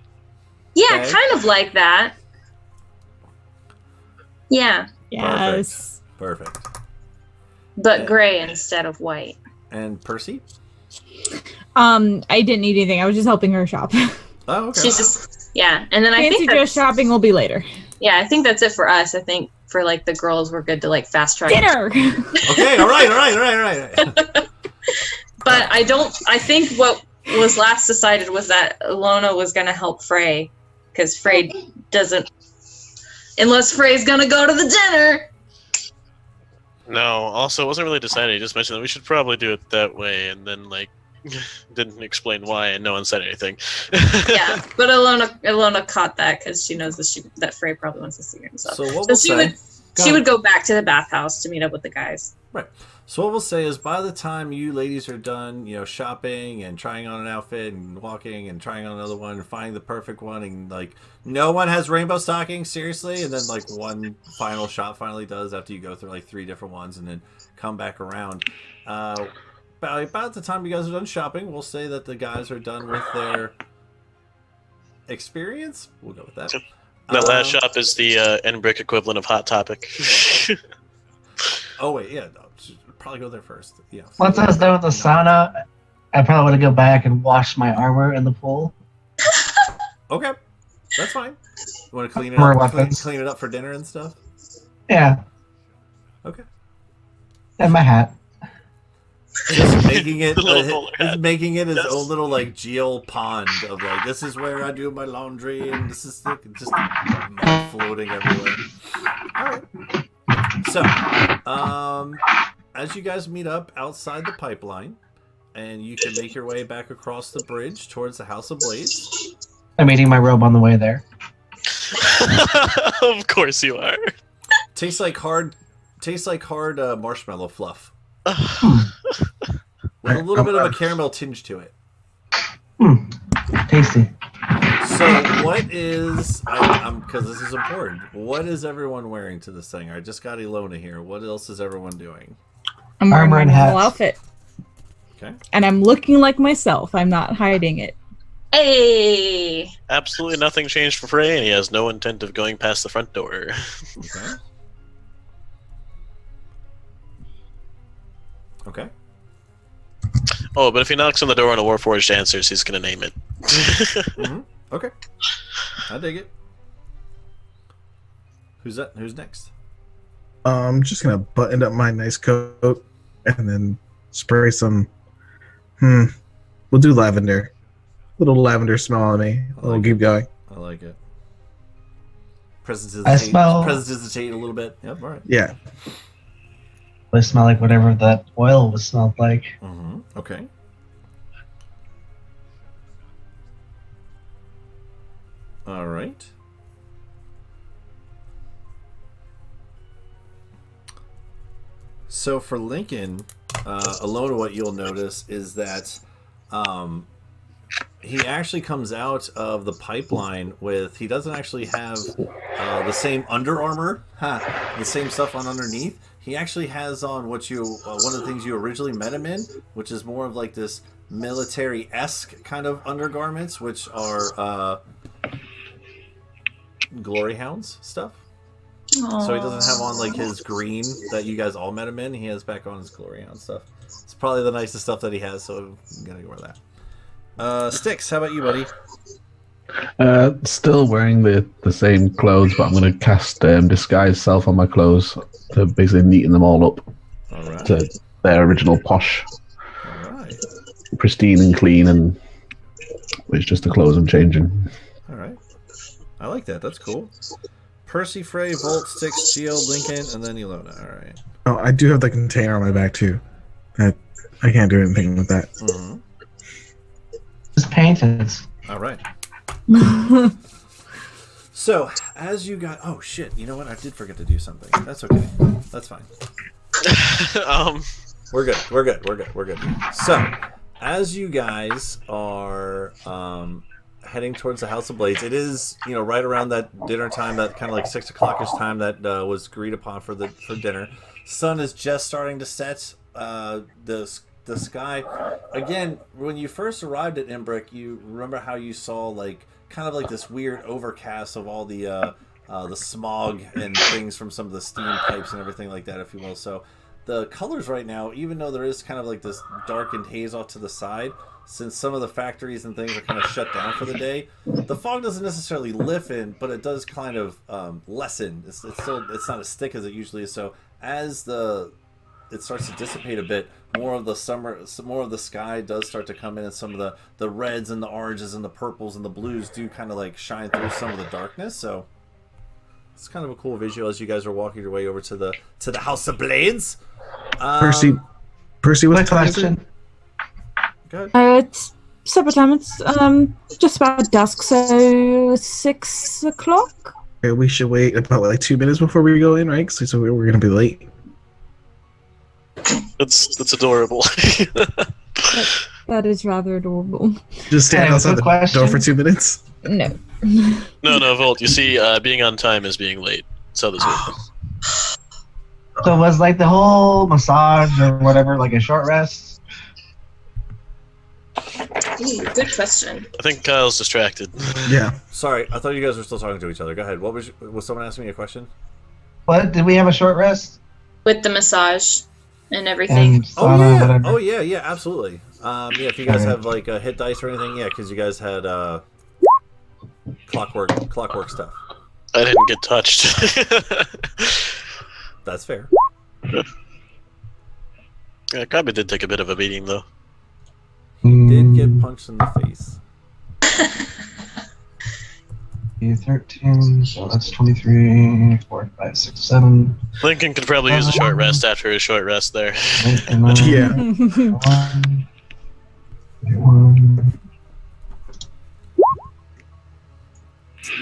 Yeah, bag. kind of like that. Yeah. Yes. Perfect. But gray instead of white. And Percy? I didn't need anything. I was just helping her shop. Oh, okay. She's just, yeah. And then I Fancy think dress shopping will be later. Yeah, I think that's it for us. I think for like the girls, we're good to like fast track dinner. Okay, all right. But I think what was last decided was that Ilona was going to help Frey, because Frey doesn't, unless Frey's going to go to the dinner. No, also, it wasn't really decided. He just mentioned that we should probably do it that way, and then, like, didn't explain why, and no one said anything. Yeah, but Ilona caught that because she knows that Frey probably wants to see her himself. So what she would go back to the bathhouse to meet up with the guys. Right. So what we'll say is, by the time you ladies are done, shopping and trying on an outfit and walking and trying on another one and finding the perfect one, and like no one has rainbow stockings, seriously, and then like one final shop finally does after you go through like 3 different ones and then come back around. About the time you guys are done shopping, we'll say that the guys are done with their experience. We'll go with that. That last shop is the Enbrick equivalent of Hot Topic. Oh wait, yeah, no, probably go there first. Yeah. Once I was done with the sauna, I probably want to go back and wash my armor in the pool. Okay, that's fine. You want to clean it More up? weapons. Clean it up for dinner and stuff. Yeah. Okay. And my hat. Just making it, hat. making it his own little like geo pond of like, this is where I do my laundry, and this is just mud floating everywhere. All right. So, as you guys meet up outside the pipeline, and you can make your way back across the bridge towards the House of Blades. I'm eating my robe on the way there. Of course you are. Tastes like hard marshmallow fluff. With a little bit of a caramel tinge to it. Tasty. So what is, because this is important, what is everyone wearing to this thing? I just got Ilona here. What else is everyone doing? I'm wearing Armor my and normal hats. outfit. Okay. And I'm looking like myself. I'm not hiding it. Hey. Absolutely nothing changed for Frey, and he has no intent of going past the front door. Okay. Okay. Oh, but if he knocks on the door and a Warforged answers, he's gonna name it. Okay. I dig it. Who's that? Who's next? I'm just gonna button up my nice coat and then spray some. We'll do lavender. Little lavender smell on me. We'll keep going. I like it. I smell- Prestidigitate a little bit. Yep. All right. Yeah. They smell like whatever that oil was smelled like. Okay. All right. So for Lincoln, alone, what you'll notice is that he actually comes out of the pipeline with, he doesn't actually have the same Under Armour, the same stuff on underneath. He actually has on what you, one of the things you originally met him in, which is more of like this military-esque kind of undergarments, which are Glory Hounds stuff. So he doesn't have on like his green that you guys all met him in. He has back on his Glory Hound stuff. It's probably the nicest stuff that he has, so I'm gonna wear that. Sticks, how about you, buddy? Still wearing the same clothes, but I'm going to cast Disguise Self on my clothes to basically neaten them all up to their original posh, pristine and clean, and it's just the clothes I'm changing. All right, I like that. That's cool. Percy, Frey, Volt, Sticks, Geo, Lincoln, and then Ilona. All right. Oh, I do have the container on my back too. That I can't do anything with that. Just painted. All right. So, as you got... Oh, shit. You know what? I did forget to do something. That's okay. That's fine. We're good. We're good. We're good. We're good. So, as you guys are heading towards the House of Blades, it is, you know, right around that dinner time, that kind of like 6 o'clock-ish time that was agreed upon for dinner. Sun is just starting to set. The sky, again, when you first arrived at Imbrick, you remember how you saw like kind of like this weird overcast of all the smog and things from some of the steam pipes and everything like that, if you will. So the colors right now, even though there is kind of like this darkened haze off to the side, since some of the factories and things are kind of shut down for the day, the fog doesn't necessarily lift, but it does kind of lessen. It's not as thick as it usually is. So as it starts to dissipate a bit, more of the sky does start to come in, and some of the reds and the oranges and the purples and the blues do kind of like shine through some of the darkness. So it's kind of a cool visual as you guys are walking your way over to the House of Blades. Percy, what's the question? Go ahead. It's supper time. It's just about dusk, so 6 o'clock. Okay, we should wait about like 2 minutes before we go in, right? So we're gonna be late. That's adorable. That is rather adorable. Just stand outside the door for 2 minutes. No. No, Volt. You see, being on time is being late. So this works. So was like the whole massage or whatever like a short rest? Ooh, good question. I think Kyle's distracted. Yeah. Sorry, I thought you guys were still talking to each other. Go ahead. Was someone asking me a question? What, did we have a short rest? With the massage and everything. And sauna, whatever. Oh yeah, absolutely. Yeah, if you guys have like hit dice or anything, yeah, because you guys had clockwork stuff. I didn't get touched. That's fair. Yeah, Kabe did take a bit of a beating though. He did get punched in the face. 13, so that's 23, 4, 5, 6, 7. Lincoln could probably use a short rest after his short rest there. Yeah. 1, 1.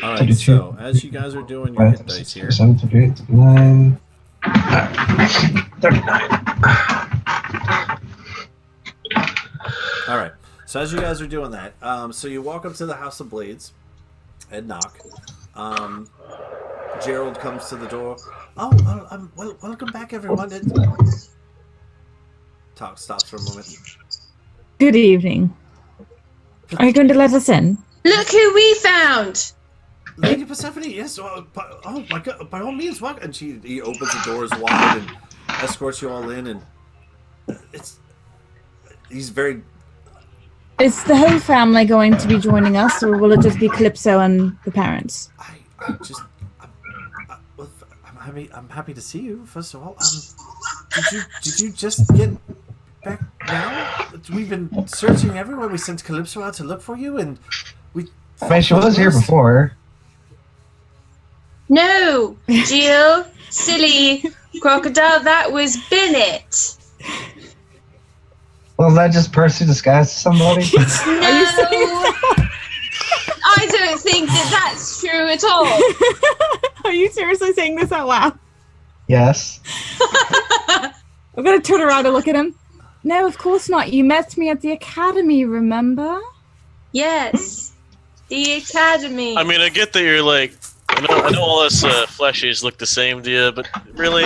Alright, so as you guys are doing your hit dice here. 7, 38, 39. 39. Alright, so as you guys are doing that, so you walk up to the House of Blades and knock. Gerald comes to the door. Welcome back, everyone. stops for a moment. Good evening. Are you going to let us in? Look who we found! Lady Persephone, yes. Oh my God! By all means, walk. And he opens the doors wide and escorts you all in. And he's very. Is the whole family going to be joining us, or will it just be Calypso and the parents? I'm happy to see you. First of all, did you just get back now? We've been searching everywhere. We sent Calypso out to look for you, and we. I mean, she was here before. No, Jill, silly crocodile, that was Bennett. Well, is that just Percy disguised as somebody? No, I don't think that's true at all. Are you seriously saying this out loud? Yes. I'm going to turn around and look at him. No, of course not. You met me at the academy, remember? Yes, the academy. I mean, I get that you're like, I know all us fleshies look the same to you, but really,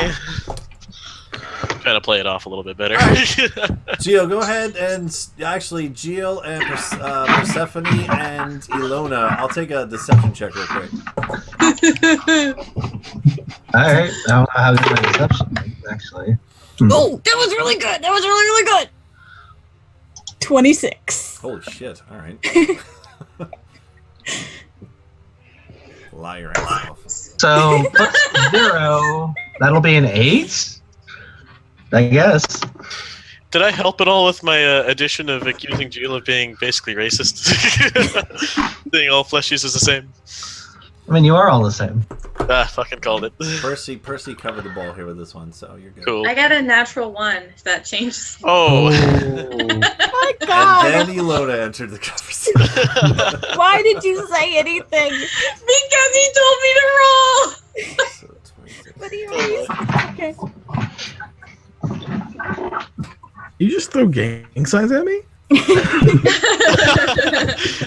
kind of play it off a little bit better. Gio, go ahead and actually, Gio and Persephone and Ilona. I'll take a deception check real quick. Alright, I don't know how good my deception is, actually. Oh, that was really good. That was really, really good. 26. Holy shit! All right. Lie your ass off. So, plus 0, that'll be an 8? I guess. Did I help at all with my addition of accusing Jill of being basically racist? Saying all fleshies is the same? I mean, you are all the same. Ah, fucking called it. Percy covered the ball here with this one, so you're good. Cool. I got a natural 1, if that changes. Oh. My God. And then Ilona entered the conversation. Why did you say anything? Because he told me to roll! What do you mean? Okay. You just throw gang signs at me?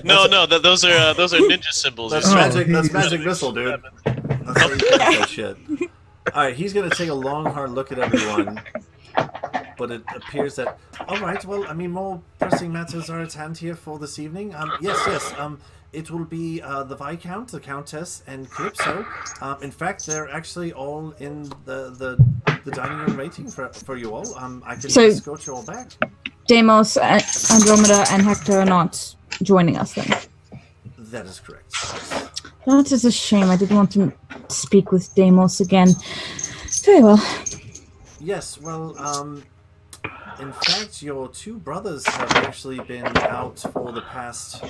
No, those are ninja symbols. That's magic. That's magic missile, dude. That's how you do that shit. All right, he's gonna take a long, hard look at everyone, but it appears that all right. Well, I mean, more pressing matters are at hand here for this evening. Yes. It will be the Viscount, the Countess, and Calypso. In fact, they're actually all in the dining room waiting for you all. I can escort you all back. Deimos, Andromeda, and Hector are not joining us then. That is correct. That is a shame. I did want to speak with Deimos again. Very well. Yes, well, in fact, your two brothers have actually been out for the past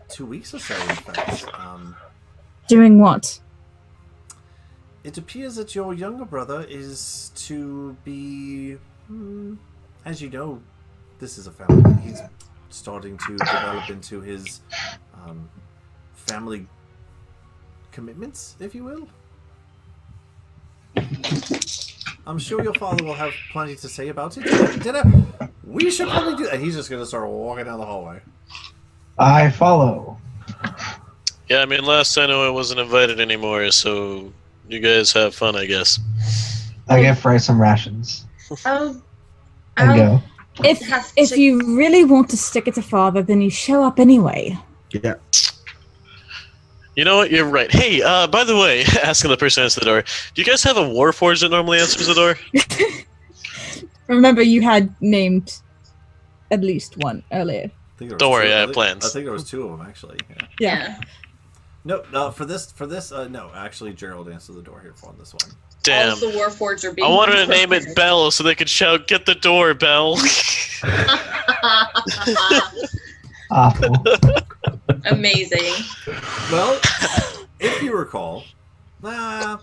2 weeks or so, in fact. Doing what? It appears that your younger brother is to be... as you know, this is a family. He's starting to develop into his family commitments, if you will. I'm sure your father will have plenty to say about it. We should probably do that. He's just going to start walking down the hallway. I follow. Yeah, I mean, last I know I wasn't invited anymore, so you guys have fun, I guess. I give Frey some rations. Oh. And go. If you really want to stick it to father, then you show up anyway. Yeah. You know what? You're right. Hey, by the way, asking the person who answers the door, do you guys have a Warforged that normally answers the door? Remember, you had named at least one earlier. Don't worry, I have plans. I think there was 2 of them, actually. Yeah. No, for this, no. Actually, Gerald answered the door here for this one. Damn. All of the Warforged are being... I wanted to name it Bell so they could shout, "Get the door, Bell!" Awful. Amazing. Well, if you recall, I'll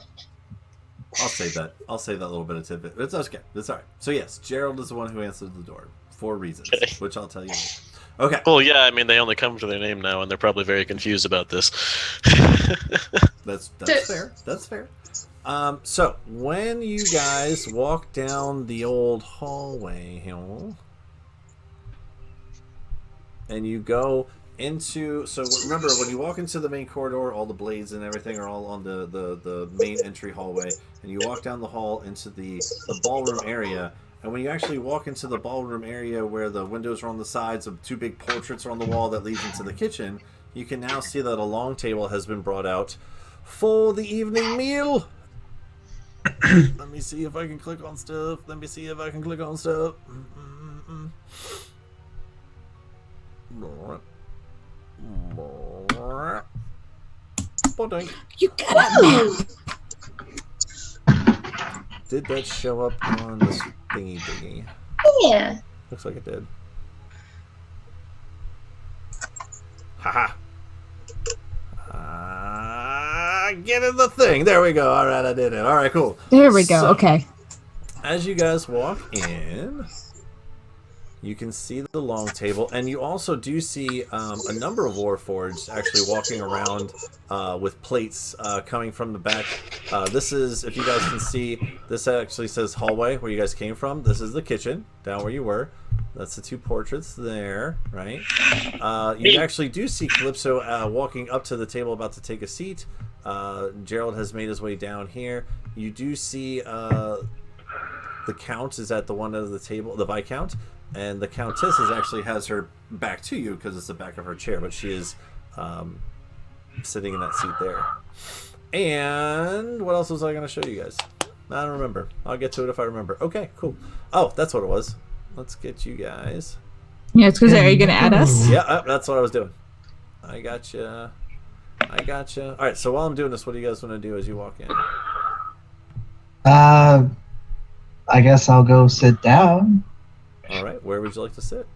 save that. I'll save that little bit of tidbit. It's okay. It's all right. So yes, Gerald is the one who answered the door for reasons, which I'll tell you later. Okay. Well, yeah, I mean, they only come for their name now, and they're probably very confused about this. That's fair. That's fair. So when you guys walk down the old hallway here, and you go into. So remember, when you walk into the main corridor, all the blades and everything are all on the main entry hallway, and you walk down the hall into the ballroom area. And when you actually walk into the ballroom area where the windows are on the sides, of 2 big portraits are on the wall that leads into the kitchen, you can now see that a long table has been brought out for the evening meal. Let me see if I can click on stuff. You gotta. Did that show up on this thingy thingy? Yeah. Looks like it did. Haha. Get in the thing. There we go. All right, I did it. All right, cool. There we go. So, Okay. as you guys walk in, you can see the long table, and you also do see a number of Warforged actually walking around with plates coming from the back. This is, if you guys can see, this actually says hallway where you guys came from. This is the kitchen, down where you were. That's the 2 portraits there, right? You actually do see Calypso walking up to the table about to take a seat. Gerald has made his way down here. You do see the Count is at the one end of the table, the Viscount. And the Countess actually has her back to you because it's the back of her chair, but she is sitting in that seat there. And what else was I going to show you guys? I don't remember. I'll get to it if I remember. Okay, cool. Oh, that's what it was. Let's get you guys. Yeah, it's because are you going to add us? Yeah, that's what I was doing. I gotcha. All right, so while I'm doing this, what do you guys want to do as you walk in? I guess I'll go sit down. All right, where would you like to sit?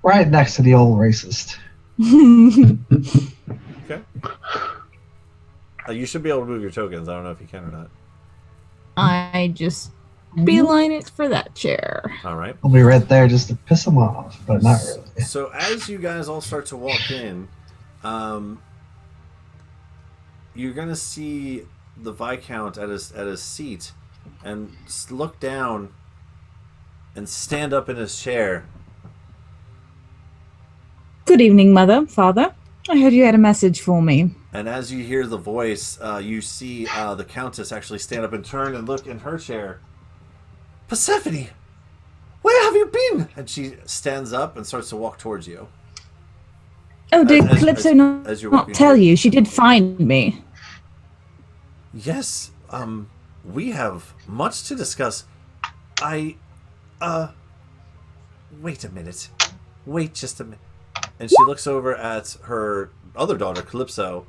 Right next to the old racist. Okay. You should be able to move your tokens. I don't know if you can or not. I just beeline it for that chair. All right. I'll be right there just to piss them off, but not really. So as you guys all start to walk in, you're gonna see the Viscount at his seat, and look down and stand up in his chair. Good evening, Mother, Father. I heard you had a message for me. And as you hear the voice, you see the Countess actually stand up and turn and look in her chair. Persephone, where have you been? And she stands up and starts to walk towards you. Oh, did Calypso not tell you? She did find me. Yes, we have much to discuss. Wait a minute. Wait just a minute. And she looks over at her other daughter, Calypso.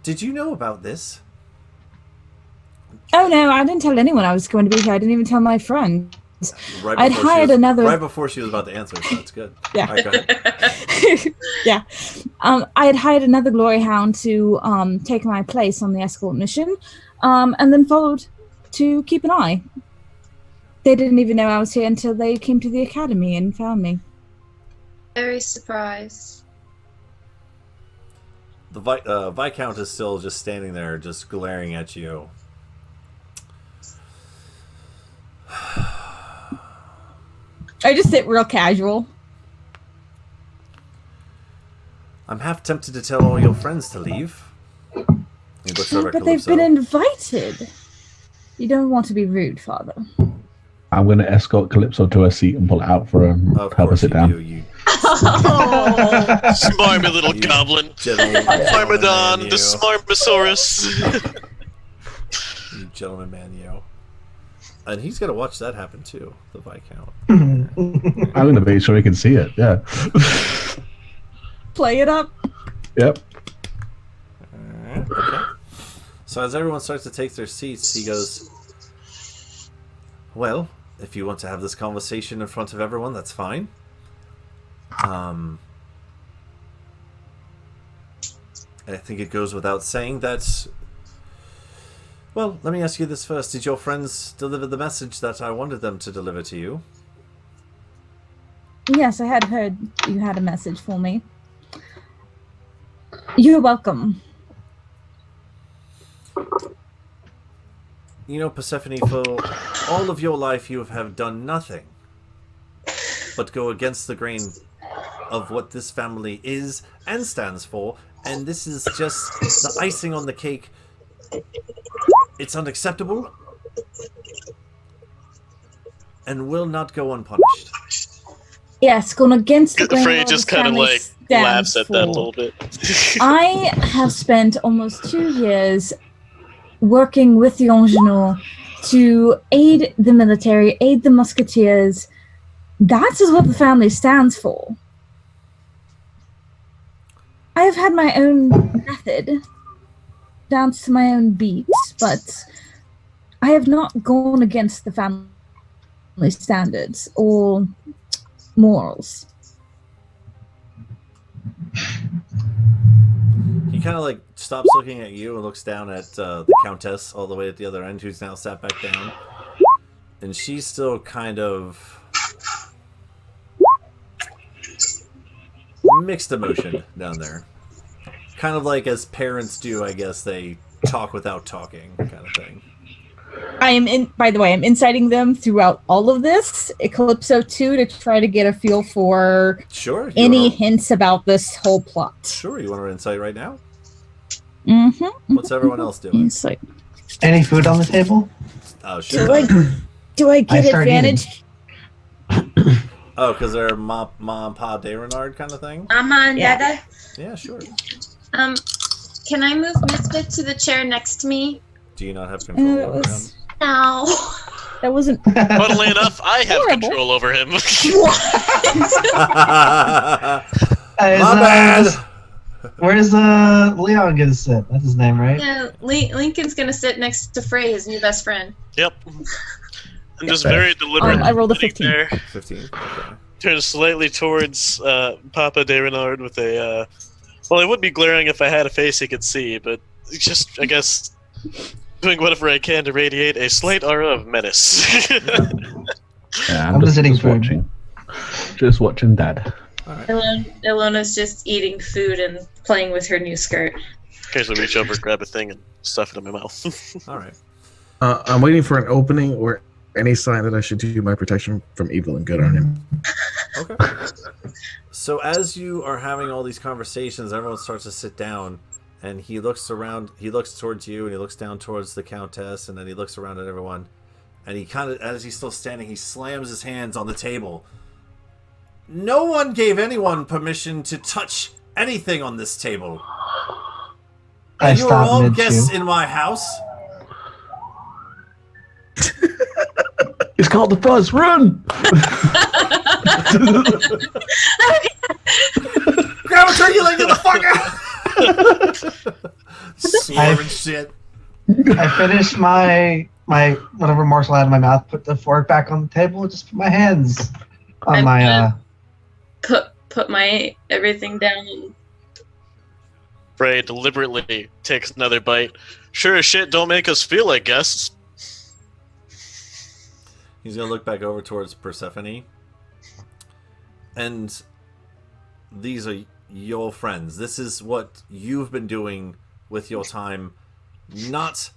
Did you know about this? Oh, no, I didn't tell anyone I was going to be here. I didn't even tell my friends. Right I'd hired another... Right before she was about to answer, so that's good. Yeah. All right, go ahead. Yeah. I had hired another glory hound to take my place on the escort mission, and then followed to keep an eye. They didn't even know I was here until they came to the academy and found me. Very surprised. The Viscount is still just standing there, just glaring at you. I just sit real casual. I'm half tempted to tell all your friends to leave. He looks over at But they've Calypso. been invited. You don't want to be rude, Father. I'm going to escort Calypso to her seat and pull it out for her and help her sit down. Smarmy little goblin. Pharmodon, the Smarmosaurus. You gentleman man, you. And he's going to watch that happen too, the Viscount. I'm going to make sure he can see it, yeah. Play it up. Yep. Okay. So as everyone starts to take their seats, he goes, well, if you want to have this conversation in front of everyone, that's fine. I think it goes without saying that... Well, let me ask you this first. Did your friends deliver the message that I wanted them to deliver to you? Yes, I had heard you had a message for me. You're welcome. You know, Persephone, for all of your life you have done nothing but go against the grain of what this family is and stands for, and this is just the icing on the cake. It's unacceptable and will not go unpunished. Yes, going against the grain Frey of just this kind of family like stands laughs at that a for. little bit. I have spent almost 2 years working with the Angenois to aid the military, aid the musketeers. That is what the family stands for. I have had my own method, danced to my own beats, but I have not gone against the family standards or morals. He kind of like stops looking at you and looks down at the Countess all the way at the other end, who's now sat back down. And she's still kind of mixed emotion down there. Kind of like as parents do, I guess. They talk without talking kind of thing. By the way, I'm inciting them throughout all of this, Eclipso 2, to try to get a feel for any hints about this whole plot. Sure, you want to insight right now? Mm-hmm. What's everyone else doing? Insight. Any food on the table? Oh, shit. Do I get advantage? Oh, because they're mom and pa de Renard kind of thing? Mama and Dada? Yeah, sure. Can I move Misfit to the chair next to me? Do you not have control over him? No. That wasn't... Funnily enough, I have control over him. My bad! Where's Leon gonna sit? That's his name, right? Yeah, Lincoln's gonna sit next to Frey, his new best friend. Yep. I'm just very deliberate. I rolled a 15. There. 15. Okay. Turn slightly towards Papa de Renard with a. Well, it would be glaring if I had a face he could see, but just, I guess, doing whatever I can to radiate a slight aura of menace. Yeah, I'm just eating food. watching. Just watching Dad. Ilona's just eating food and playing with her new skirt. Occasionally reach over, grab a thing, and stuff it in my mouth. All right. I'm waiting for an opening or any sign that I should do my protection from evil and good on him. Okay. So as you are having all these conversations, everyone starts to sit down, and he looks around. He looks towards you, and he looks down towards the Countess, and then he looks around at everyone. And he kind of, as he's still standing, he slams his hands on the table. No one gave anyone permission to touch anything on this table. And you are all guests in my house. It's called the Fuzz. Run! Grab a turkey leg, get the fuck out! Swarming shit. I finished my whatever morsel I had in my mouth, put the fork back on the table, and just put my hands on my put my everything down. Frey deliberately takes another bite. Sure as shit, don't make us feel like guests. He's gonna look back over towards Persephone. And these are your friends. This is what you've been doing with your time. Not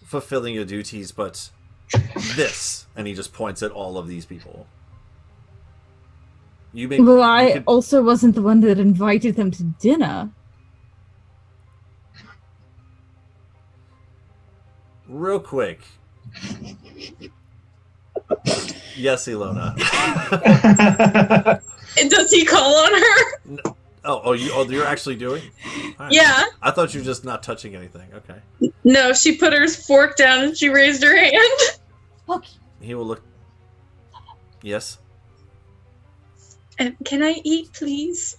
fulfilling your duties, but this. And he just points at all of these people. I also wasn't the one that invited them to dinner. Real quick. Yes, Ilona. Does he call on her? No. You're actually doing? Right. Yeah. I thought you were just not touching anything. Okay. No, she put her fork down and she raised her hand. Look. He will look. Yes. Can I eat, please?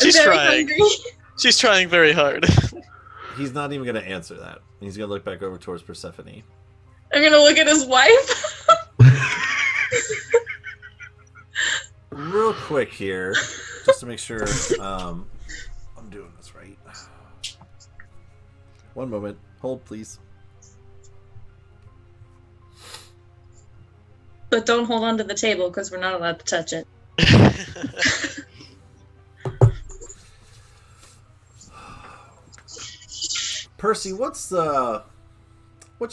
She's trying. She's trying very hard. He's not even going to answer that. He's going to look back over towards Persephone. I'm going to look at his wife. Real quick here, just to make sure I'm doing this right. One moment. Hold, please. But don't hold on to the table because we're not allowed to touch it. Percy, what you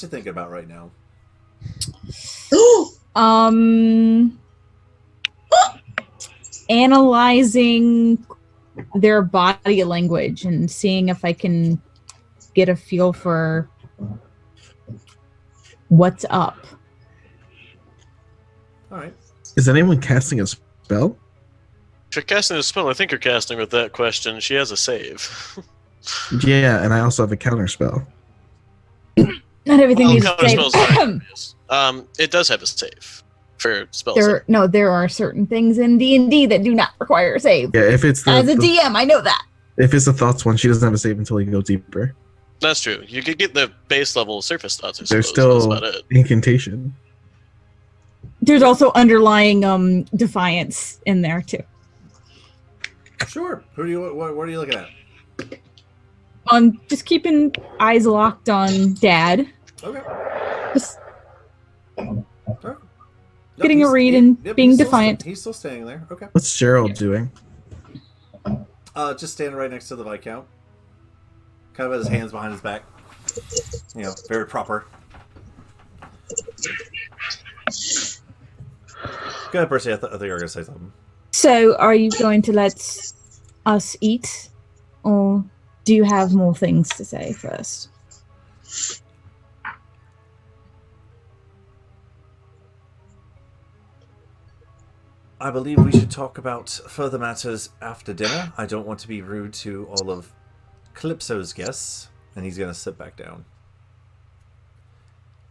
thinking about right now? Analyzing their body language and seeing if I can get a feel for what's up. All right. Is anyone casting a spell? If you're casting a spell, I think you're casting with that question. She has a save. Yeah, and I also have a counter spell. Not everything Oh, is counter safe. spells are obvious. It does have a save for spells. There are certain things in D&D that do not require a save. Yeah, if it's As a DM, I know that. If it's the thoughts one, she doesn't have a save until you go deeper. That's true. You could get the base level surface thoughts. I There's suppose. still That's about it. incantation. There's also underlying defiance in there too. Sure. What are you looking at? Just keeping eyes locked on Dad. Okay. Just Nope, getting a read and being defiant. He's still standing there. Okay. What's Gerald doing? Just standing right next to the Viscount. Kind of with his hands behind his back. You know, very proper. Go ahead, Percy. I thought you were going to say something. So, are you going to let us eat, or do you have more things to say first? I believe we should talk about further matters after dinner. I don't want to be rude to all of Calypso's guests. And he's going to sit back down.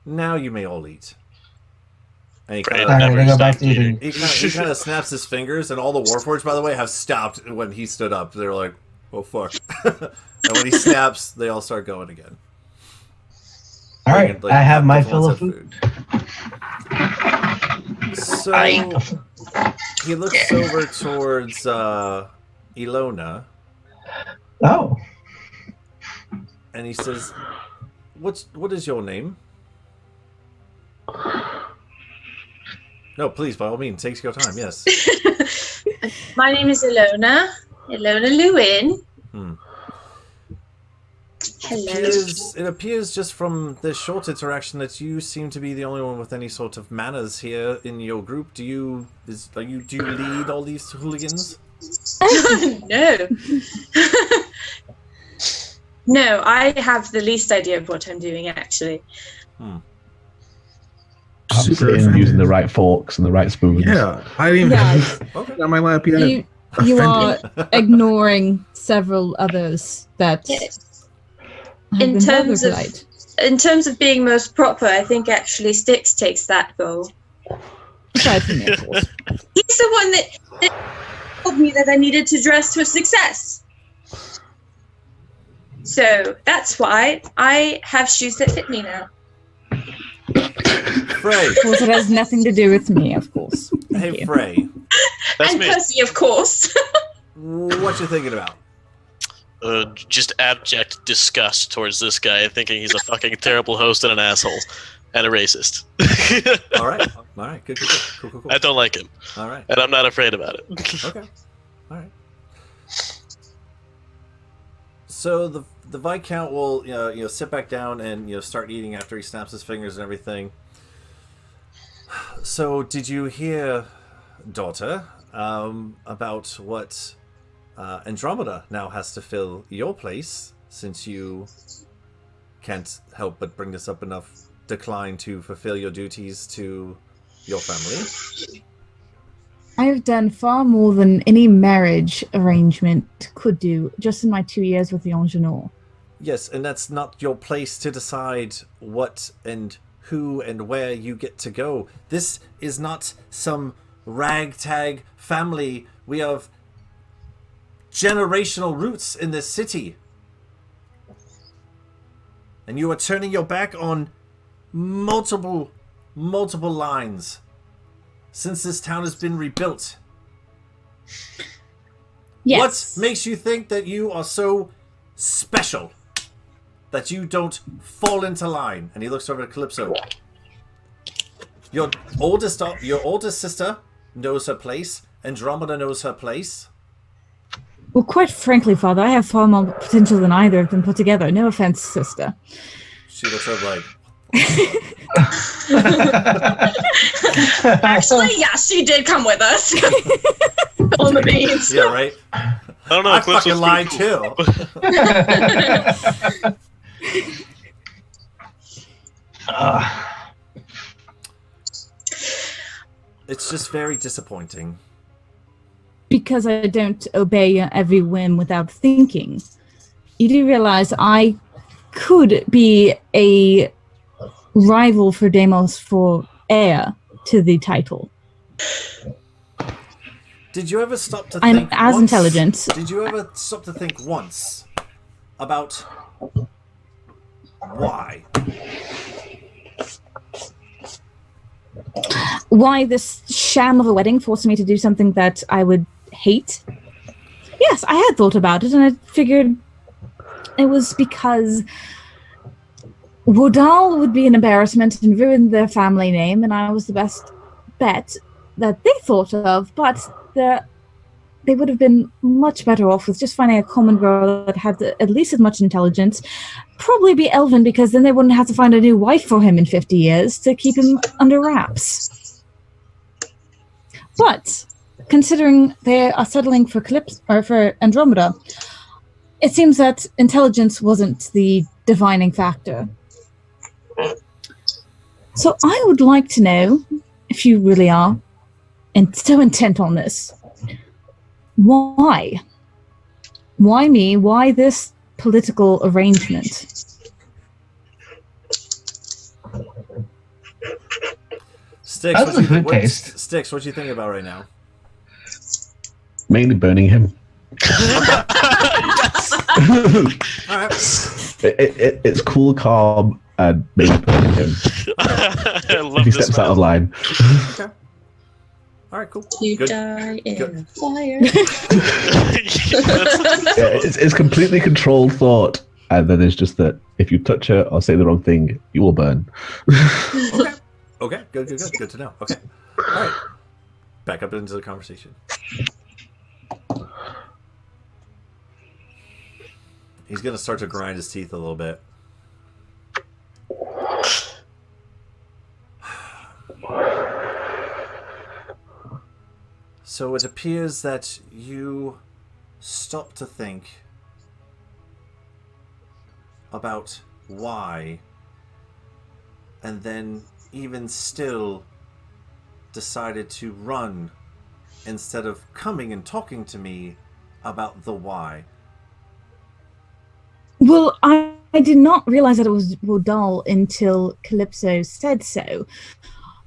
Now you may all eat. And he kind of snaps his fingers, and all the Warforged, by the way, have stopped when he stood up. They're like, oh, fuck. And when he snaps, they all start going again. All right, I have my fill of food. So he looks over towards Ilona. Oh. And he says, what is your name? No, please, by all means, take your time, yes. My name is Ilona Lewin. Hello. It appears just from this short interaction that you seem to be the only one with any sort of manners here in your group. Do you lead all these hooligans? No. No, I have the least idea of what I'm doing, actually. Super using the right forks and the right spoons. Yeah, I didn't even have on my lap yet. You are ignoring several others that In terms of being most proper, I think actually Styx takes that goal. Aside from me, of course. He's the one that told me that I needed to dress for success. So that's why I have shoes that fit me now. Frey. Of course, it has nothing to do with me, of course. Hey, Frey. And Percy, of course. What you thinking about? Just abject disgust towards this guy, thinking he's a fucking terrible host and an asshole and a racist. All right, good. Cool. I don't like him. All right, and I'm not afraid about it. Okay, all right. So the Viscount will sit back down and start eating after he snaps his fingers and everything. So did you hear, daughter, about what Andromeda now has to fill your place, since you can't help but bring this up enough decline to fulfill your duties to your family? I've done far more than any marriage arrangement could do just in my 2 years with the Angenois. Yes, and that's not your place to decide what and who and where you get to go. This is not some ragtag family. We have generational roots in this city. And you are turning your back on multiple lines since this town has been rebuilt. Yes. What makes you think that you are so special that you don't fall into line? And he looks over at Calypso. Your oldest sister knows her place. Andromeda knows her place. Well, quite frankly, Father, I have far more potential than either of them put together. No offense, sister. She looks over like, Actually, yeah, she did come with us. On the beans. Yeah, right? I don't know. I Cliff's fucking was lied pretty too. It's just very disappointing. Because I don't obey every whim without thinking. You do realize I could be a rival for Deimos for heir to the title. Did you ever stop to I'm think as once, intelligent. Did you ever stop to think once about why? Why this sham of a wedding forced me to do something that I would hate? Yes, I had thought about it, and I figured it was because Wodal would be an embarrassment and ruin their family name, and I was the best bet that they thought of, but they would have been much better off with just finding a common girl that had at least as much intelligence, probably be Elven, because then they wouldn't have to find a new wife for him in 50 years to keep him under wraps. But considering they are settling for for Andromeda, it seems that intelligence wasn't the defining factor. So I would like to know, if you really are so intent on this, why? Why me? Why this political arrangement? Sticks, How's the food taste? Sticks, what do you think about right now? Mainly burning him. Alright. It's cool, calm, and mainly burning him. I love If he this steps out of line. Okay. Alright, cool. You Good. die in Good. a fire. It's completely controlled thought, and then there's just that if you touch her or say the wrong thing, you will burn. Okay. Okay, good. Good to know. Okay. Alright. Back up into the conversation. He's going to start to grind his teeth a little bit. So it appears that you stop to think about why, and then even still decided to run instead of coming and talking to me about the why. Well, I did not realize that it was Wodal until Calypso said so.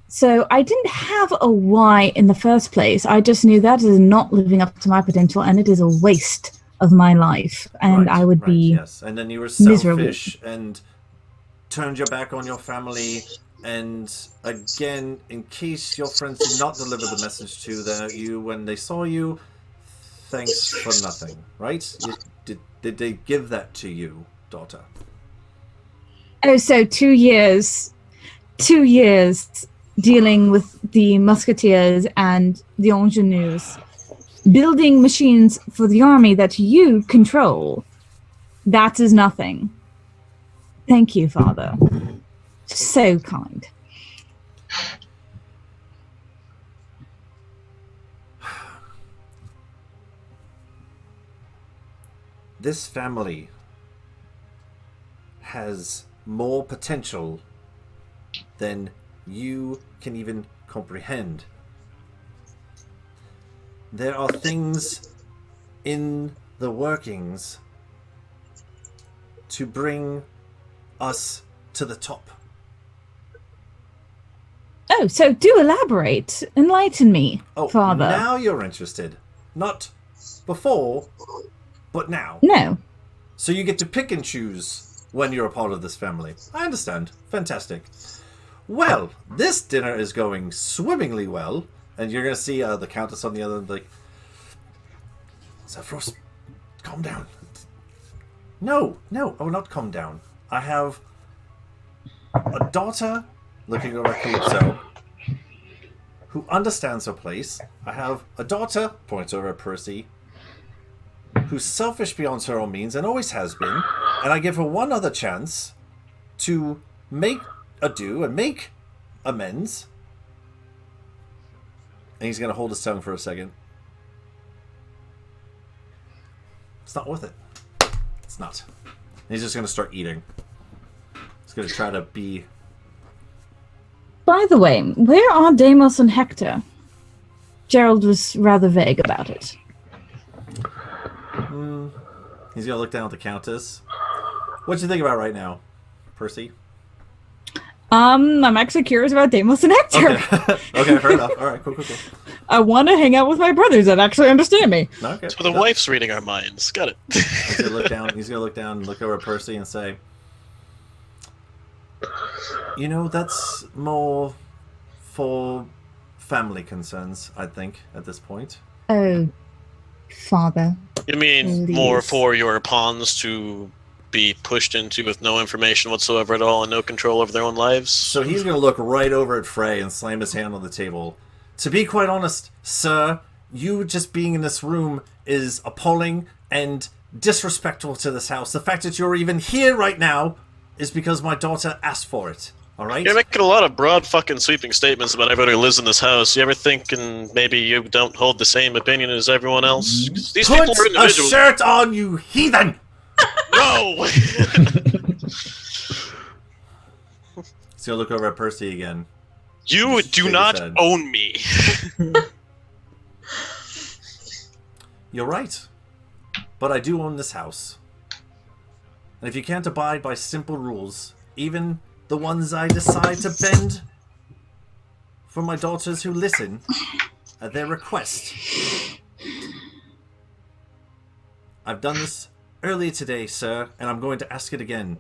So I didn't have a why in the first place. I just knew that is not living up to my potential, and it is a waste of my life, and I would be yes. And then you were miserable. selfish and turned your back on your family. And again, in case your friends did not deliver the message to you when they saw you, thanks for nothing, right? Did they give that to you, daughter? Oh, so 2 years dealing with the Musketeers and the Ingenues, building machines for the army that you control. That is nothing. Thank you, Father. So kind. This family has more potential than you can even comprehend. There are things in the workings to bring us to the top. Oh, so do elaborate. Enlighten me, Father. Now you're interested. Not before, but now. No. So you get to pick and choose when you're a part of this family. I understand. Fantastic. Well, this dinner is going swimmingly well, and you're going to see the Countess on the other end, like, Zephyros, calm down. No, I will not calm down. I have a daughter looking over Calypso who understands her place. I have a daughter, points over at Percy, who's selfish beyond her own means and always has been, and I give her one other chance to make ado and make amends. And he's going to hold his tongue for a second. It's not worth it. It's not. And he's just going to start eating. He's going to try to be... By the way, where are Deimos and Hector? Gerald was rather vague about it. He's going to look down at the Countess. What you think about right now, Percy? I'm actually curious about Deimos and Hector. Okay, okay, fair enough. All right, cool. I want to hang out with my brothers that actually understand me. Okay. So the wife's reading our minds. Got it. He's gonna look down. He's gonna look down and look over at Percy and say, "You know, that's more for family concerns, I think, at this point." Oh, father. You mean Please. more for your pawns to be pushed into with no information whatsoever at all and no control over their own lives? So he's going to look right over at Frey and slam his hand on the table. To be quite honest, sir, you just being in this room is appalling and disrespectful to this house. The fact that you're even here right now is because my daughter asked for it. All right? You're making a lot of broad fucking sweeping statements about everybody who lives in this house. You ever think maybe you don't hold the same opinion as everyone else? 'Cause these people are Put a individuals. shirt on, you heathen! No! He's gonna look over at Percy again. You Just do shake his not head. own me. You're right. But I do own this house. And if you can't abide by simple rules, even the ones I decide to bend for my daughters who listen at their request. I've done this earlier today, sir, and I'm going to ask it again.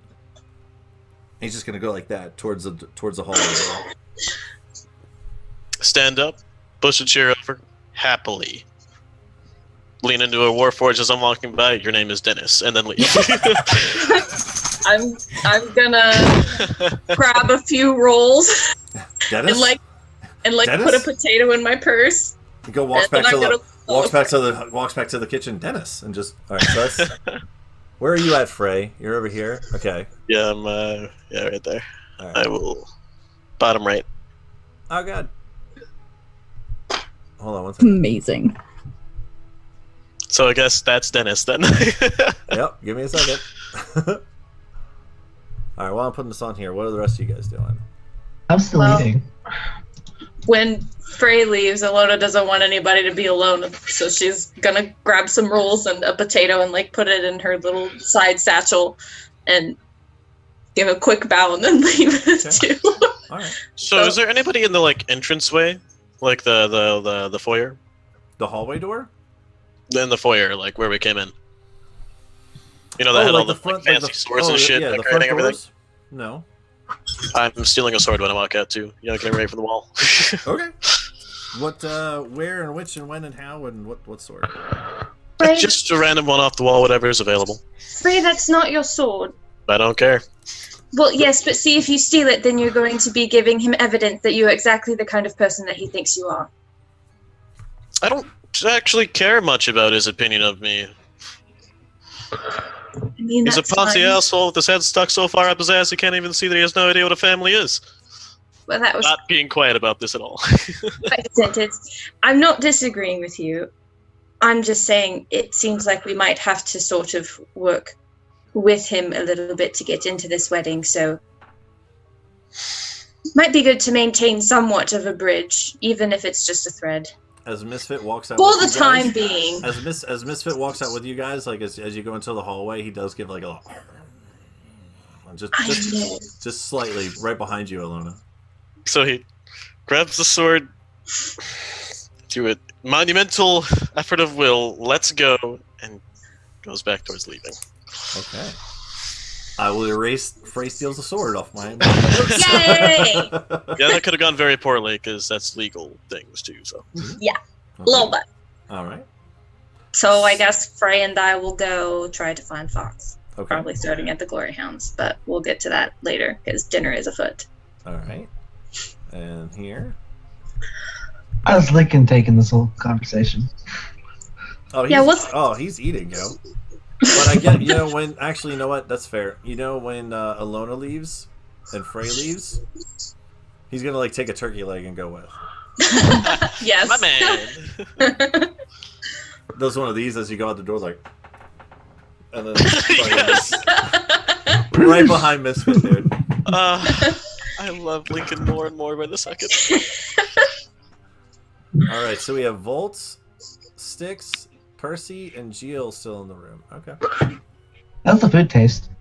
He's just going to go like that towards the hallway. Stand up, push a chair over, happily. Lean into a warforge as I'm walking by. Your name is Dennis, and then leave. I'm gonna grab a few rolls Dennis? and Dennis? put a potato in my purse. He walks And back then to I'm the gonna- walks back to the kitchen, Dennis, and just all right. So that's, where are you at, Frey? You're over here. Okay. Yeah, I'm right there. All right. I will bottom right. Oh god. Hold on one second. Amazing. So I guess that's Dennis then. Yep. Give me a second. All right. While I'm putting this on here, what are the rest of you guys doing? I'm still Well- eating. When Frey leaves, Alona doesn't want anybody to be alone, so she's gonna grab some rolls and a potato and put it in her little side satchel and give a quick bow and then leave it too. All right. So is there anybody in the entranceway, like the foyer? The hallway door? In the foyer, like where we came in. You know that had all the fancy swords and shit, Yeah, the decorating front everything. doors? No. I'm stealing a sword when I walk out too. You know, getting ready for the wall. Okay. What? Where and which and when and how and what sort? Frey, Just a random one off the wall, whatever is available. Frey, that's not your sword. I don't care. Well, yes, but see, if you steal it, then you're going to be giving him evidence that you're exactly the kind of person that he thinks you are. I don't actually care much about his opinion of me. I mean, He's a that's potsy fine. asshole with his head stuck so far up his ass he can't even see that he has no idea what a family is. Well, that was Not being quiet about this at all. quite a sentence. I'm not disagreeing with you. I'm just saying it seems like we might have to sort of work with him a little bit to get into this wedding, so it might be good to maintain somewhat of a bridge, even if it's just a thread. As Misfit walks out For with the you time guys- being. as Misfit walks out with you guys, as you go into the hallway, he does give like a just slightly right behind you, Alona. So he grabs the sword, through a monumental effort of will, lets go, and goes back towards leaving. Okay. I will erase Frey steals the sword off my. Yay! Yeah, that could have gone very poorly because that's legal things too. So Yeah, a little bit. All right. So I guess Frey and I will go try to find Fox. Okay. Probably starting at the Glory Hounds, but we'll get to that later because dinner is afoot. All right. And here. How's Lincoln taking this whole conversation? Oh, he's eating, yo. But I get, when actually, you know what? That's fair. When Alona leaves, and Frey leaves, he's gonna like take a turkey leg and go with. Yes. My man. Does one of these as you go out the door, like, and then Yes. right behind Misfit, dude. I love Lincoln more and more by the second. All right, so we have Volts, Styx, Percy, and Geo still in the room. Okay. How's the food taste?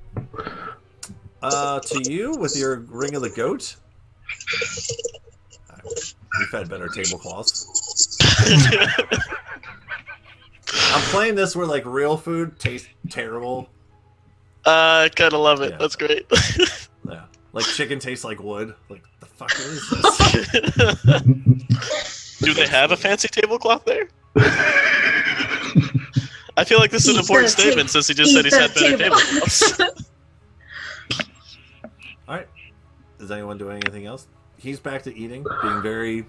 To you with your ring of the goat. You've had better tablecloths. I'm playing this where like real food tastes terrible. I kind of love it. Yeah. That's great. Yeah, like chicken tastes like wood. Like the fuck is this? Do they have a fancy tablecloth there? I feel like this is an important statement since he just said he's had better tablecloths. All right. Is anyone doing anything else? He's back to eating, being very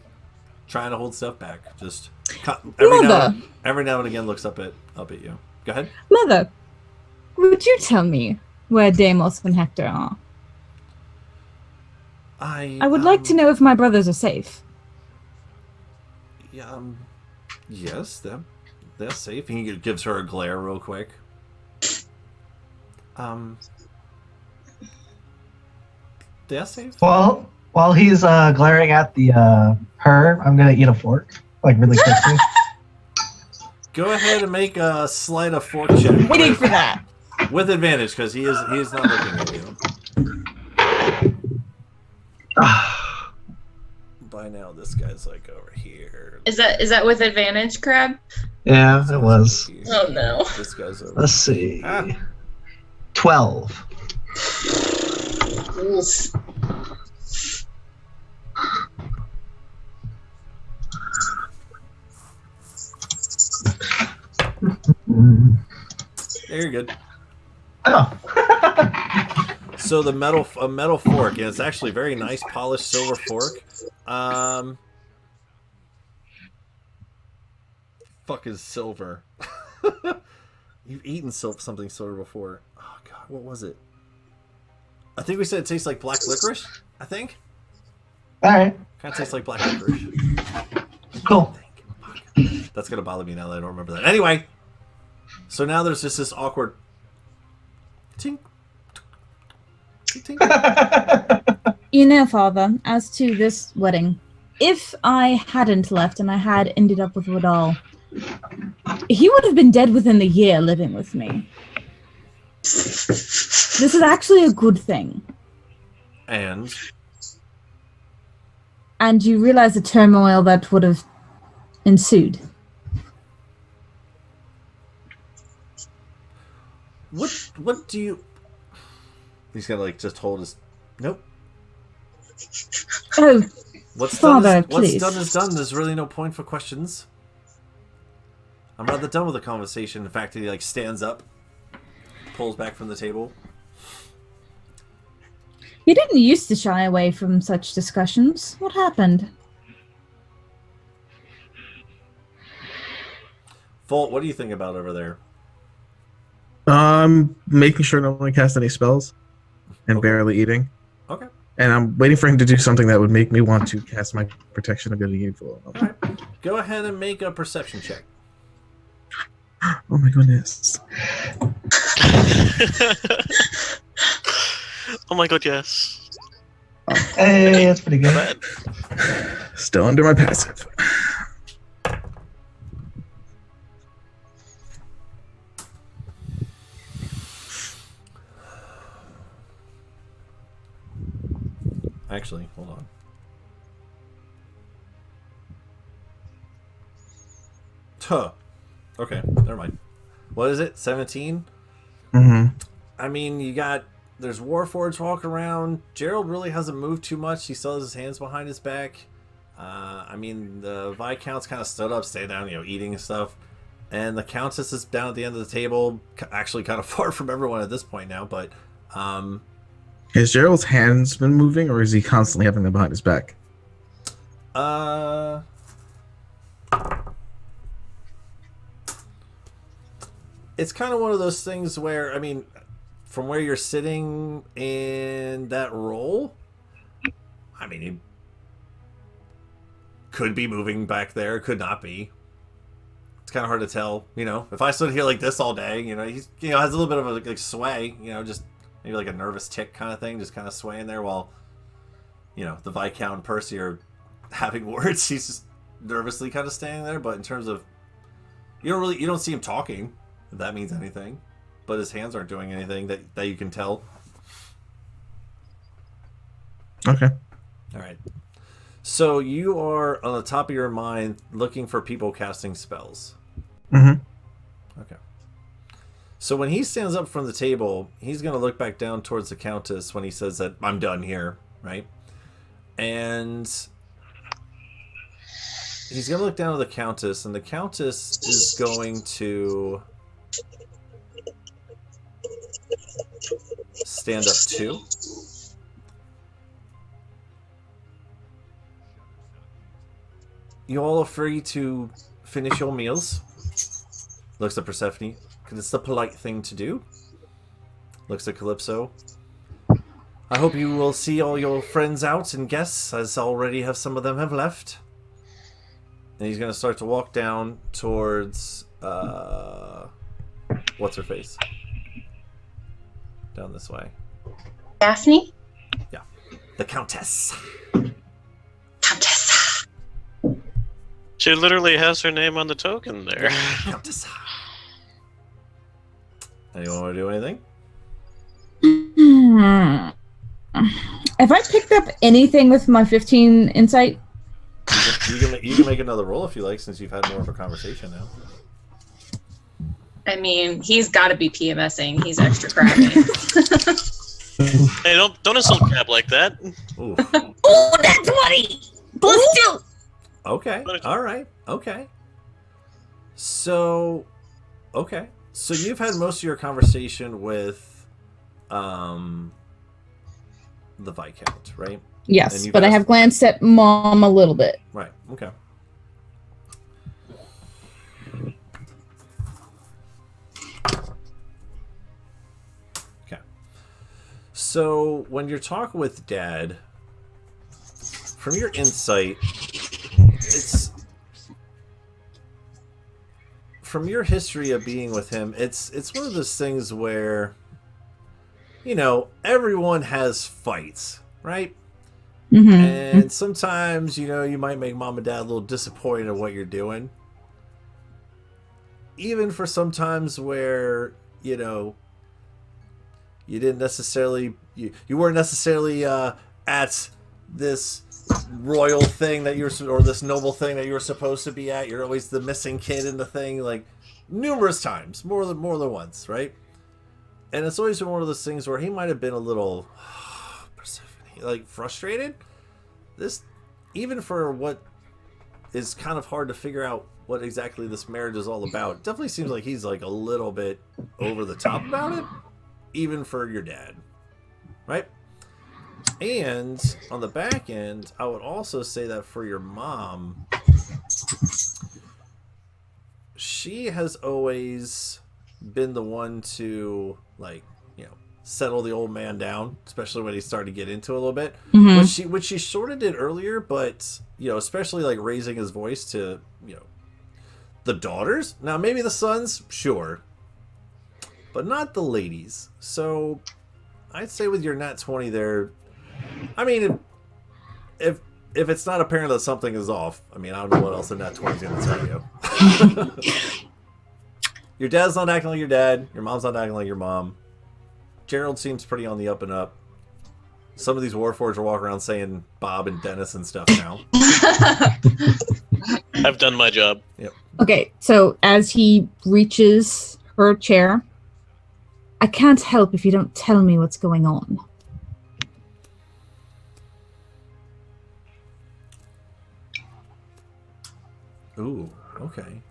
trying to hold stuff back. Just every now and again looks up at you. Go ahead. Mother, would you tell me where Deimos and Hector are? I would like to know if my brothers are safe. Yeah, yes, they're safe. He gives her a glare real quick. They're safe. Well, while he's glaring at the her, I'm gonna eat a fork, like really quickly. Go ahead and make a sleight of fork check. Waiting for that. With advantage, because he is not looking at you. By now, this guy's like over here. Is that with advantage, Crab? Yeah, it was. Oh no. This guy's over. Let's see. 12. Oof. Yeah, you're good. Oh. So a metal fork, and it's actually a very nice polished silver fork. Fuck is silver? You've eaten something silver before. Oh god, what was it? I think we said it tastes like black licorice. I think. All right. Kind of tastes like black licorice. Cool. That's gonna bother me now that I don't remember that. Anyway, so now there's just this awkward. Tink. Tink, tink. You know, Father, as to this wedding, if I hadn't left and I had ended up with Woodall, he would have been dead within the year living with me. This is actually a good thing. And you realize the turmoil that would have ensued. What do you... He's gonna like just hold his... Nope. Oh, Father, what's please. done is done. There's really no point for questions. I'm rather done with the conversation. In fact, he like stands up, pulls back from the table. You didn't used to shy away from such discussions. What happened? Volt, what do you think about over there? Making sure no one casts any spells, and barely eating. Okay. And I'm waiting for him to do something that would make me want to cast my protection of good and evil. Alright. Go ahead and make a perception check. Oh my goodness. Oh my god, yes. Hey, that's pretty good. Still under my passive. Actually, hold on. Tuh. Okay, never mind. What is it? 17? Mm-hmm. I mean, there's Warforged walking around. Gerald really hasn't moved too much. He still has his hands behind his back. I mean, the Viscount's kind of stood up, stayed down, eating and stuff. And the Countess is down at the end of the table, actually kind of far from everyone at this point now, but... Has Gerald's hands been moving, or is he constantly having them behind his back? It's kind of one of those things where, I mean, from where you're sitting in that role, I mean, he could be moving back there, could not be. It's kind of hard to tell, you know. If I stood here like this all day, you know, he's has a little bit of a like sway, you know, just maybe like a nervous tick kind of thing, just kind of swaying there while, you know, the Viscount and Percy are having words. He's just nervously kind of standing there. But in terms of, you don't see him talking, if that means anything. But his hands aren't doing anything that you can tell. Okay. All right. So you are on the top of your mind looking for people casting spells. Mm-hmm. Okay. So when he stands up from the table, he's going to look back down towards the Countess when he says that I'm done here, right? And he's going to look down at the Countess, and the Countess is going to stand up too. You all are free to finish your meals. Looks at Persephone, because it's the polite thing to do. Looks at Calypso. I hope you will see all your friends out and guests, as already some of them have left. And he's going to start to walk down towards, what's her face? Down this way. Daphne? Yeah. The Countess. Countess. She literally has her name on the token there. Countess. Anyone want to do anything? Have I picked up anything with my 15 insight? You can make another roll if you like, since you've had more of a conversation now. I mean, he's got to be PMSing. He's extra crabby. Hey, don't insult crab like that. Ooh. Oh, that's 20! Plus 2! Okay. All right. Okay. So, okay. So you've had most of your conversation with, the Viscount, right? Yes, but I have glanced at Mom a little bit. Right. Okay. Okay. So when you're talking with Dad, from your insight, it's from your history of being with him, it's one of those things where, you know, everyone has fights, right? Mm-hmm. And sometimes, you know, you might make Mom and Dad a little disappointed at what you're doing. Even for sometimes where, you know, you didn't necessarily, you weren't necessarily at this royal thing that you're, or this noble thing that you were supposed to be at. You're always the missing kid in the thing, like numerous times, more than once, right? And it's always been one of those things where he might have been a little like frustrated. This, even for what is kind of hard to figure out what exactly this marriage is all about, definitely seems like he's like a little bit over the top about it, even for your dad, right? And on the back end, I would also say that for your mom, she has always been the one to, like, you know, settle the old man down, especially when he started to get into it a little bit, which she sort of did earlier, but, you know, especially like raising his voice to, you know, the daughters. Now maybe the sons, sure, but not the ladies. So I'd say with your nat 20 there, I mean, if it's not apparent that something is off, I mean, I don't know what else the nat 20 is going to tell you. Your dad's not acting like your dad. Your mom's not acting like your mom. Gerald seems pretty on the up and up. Some of these Warforged are walking around saying Bob and Dennis and stuff now. I've done my job. Yep. Okay, so as he reaches her chair, I can't help if you don't tell me what's going on. Ooh, okay.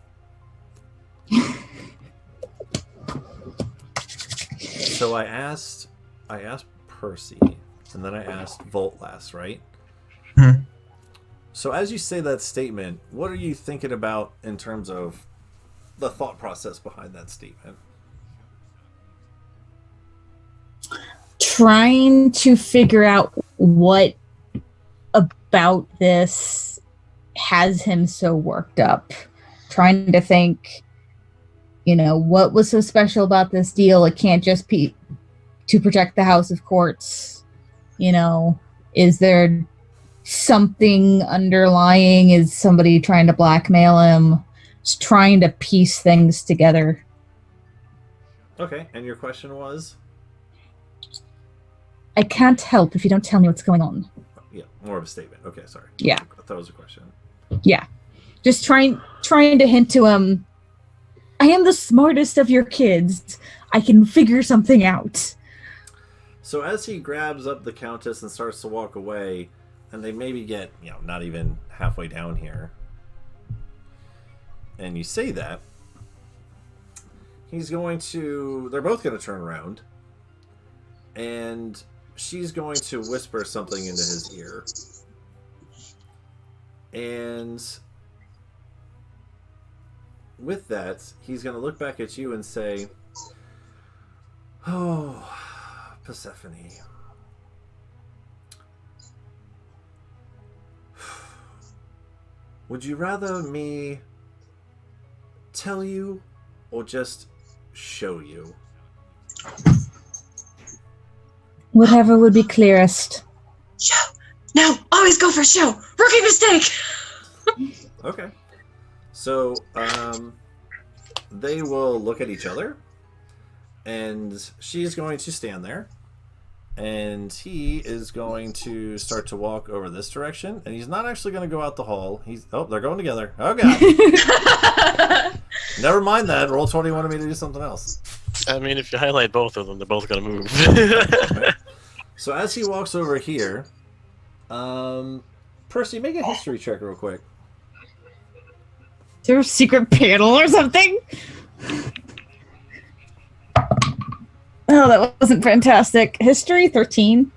So I asked Percy, and then I asked Volt last, right? Hmm. So as you say that statement, what are you thinking about in terms of the thought process behind that statement? trying to figure out what about this has him so worked up. Trying to think, what was so special about this deal? It can't just be to protect the House of Courts. Is there something underlying? Is somebody trying to blackmail him? Just trying to piece things together. Okay, and your question was? I can't help if you don't tell me what's going on. Yeah, more of a statement. Okay, sorry. Yeah. I thought it was a question. Yeah. Just trying to hint to him, I am the smartest of your kids. I can figure something out. So as he grabs up the Countess and starts to walk away, and they maybe get, not even halfway down here, and you say that, they're both going to turn around, and she's going to whisper something into his ear. And with that, he's going to look back at you and say, "Oh, Persephone. Would you rather me tell you or just show you?" Whatever would be clearest. Show. No, always go for show. Rookie mistake. Okay. So, they will look at each other, and she's going to stand there, and he is going to start to walk over this direction, and he's not actually going to go out the hall. They're going together. Oh, God. Never mind that. Roll20 wanted me to do something else. I mean, if you highlight both of them, they're both going to move. Right. So as he walks over here, Percy, make a history check real quick. Is there a secret panel or something? Oh, that wasn't fantastic. History, 13.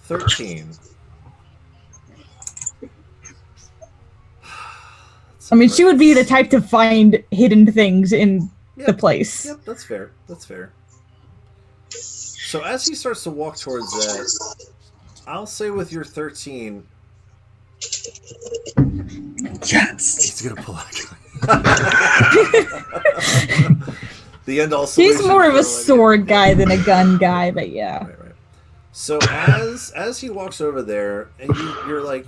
13. I mean, she would be the type to find hidden things in the place. Yep, that's fair. That's fair. So as he starts to walk towards that, I'll say with your 13... Yes! He's going to pull out the end all solution. He's more of a sword guy than a gun guy, but yeah. Right. So as he walks over there, and you're like,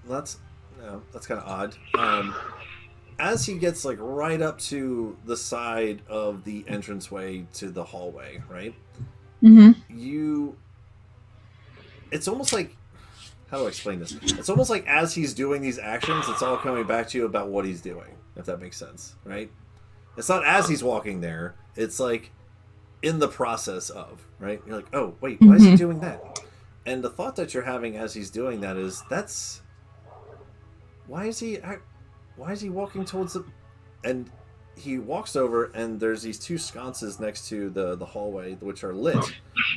that's kind of odd. As he gets like right up to the side of the entranceway to the hallway, right? Mm-hmm. It's almost like, how do I explain this? It's almost like as he's doing these actions, it's all coming back to you about what he's doing, if that makes sense, right? It's not as he's walking there. It's like in the process of, right? You're like, oh, wait, why is he doing that? And the thought that you're having as he's doing that is, why is he walking towards the... And he walks over, and there's these two sconces next to the hallway, which are lit,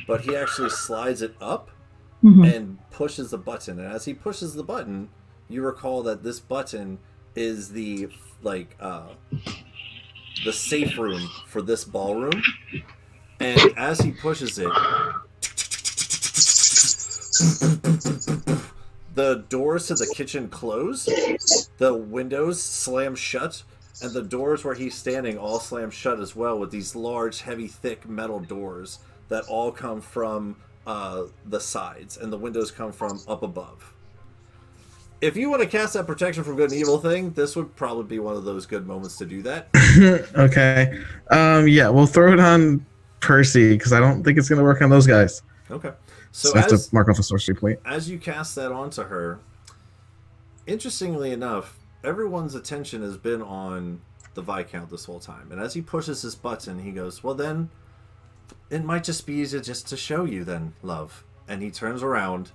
but he actually slides it up and pushes the button. And as he pushes the button, you recall that this button is the safe room for this ballroom. And as he pushes it, the doors to the kitchen close, the windows slam shut, and the doors where he's standing all slam shut as well, with these large, heavy, thick metal doors that all come from the sides, and the windows come from up above. If you want to cast that protection from good and evil thing, this would probably be one of those good moments to do that. Okay. Yeah, we'll throw it on Percy, because I don't think it's going to work on those guys. Okay. So I have to mark off a sorcery point. As you cast that onto her, interestingly enough, everyone's attention has been on the Viscount this whole time. And as he pushes this button, he goes, well then, it might just be easier just to show you then, love. And he turns around,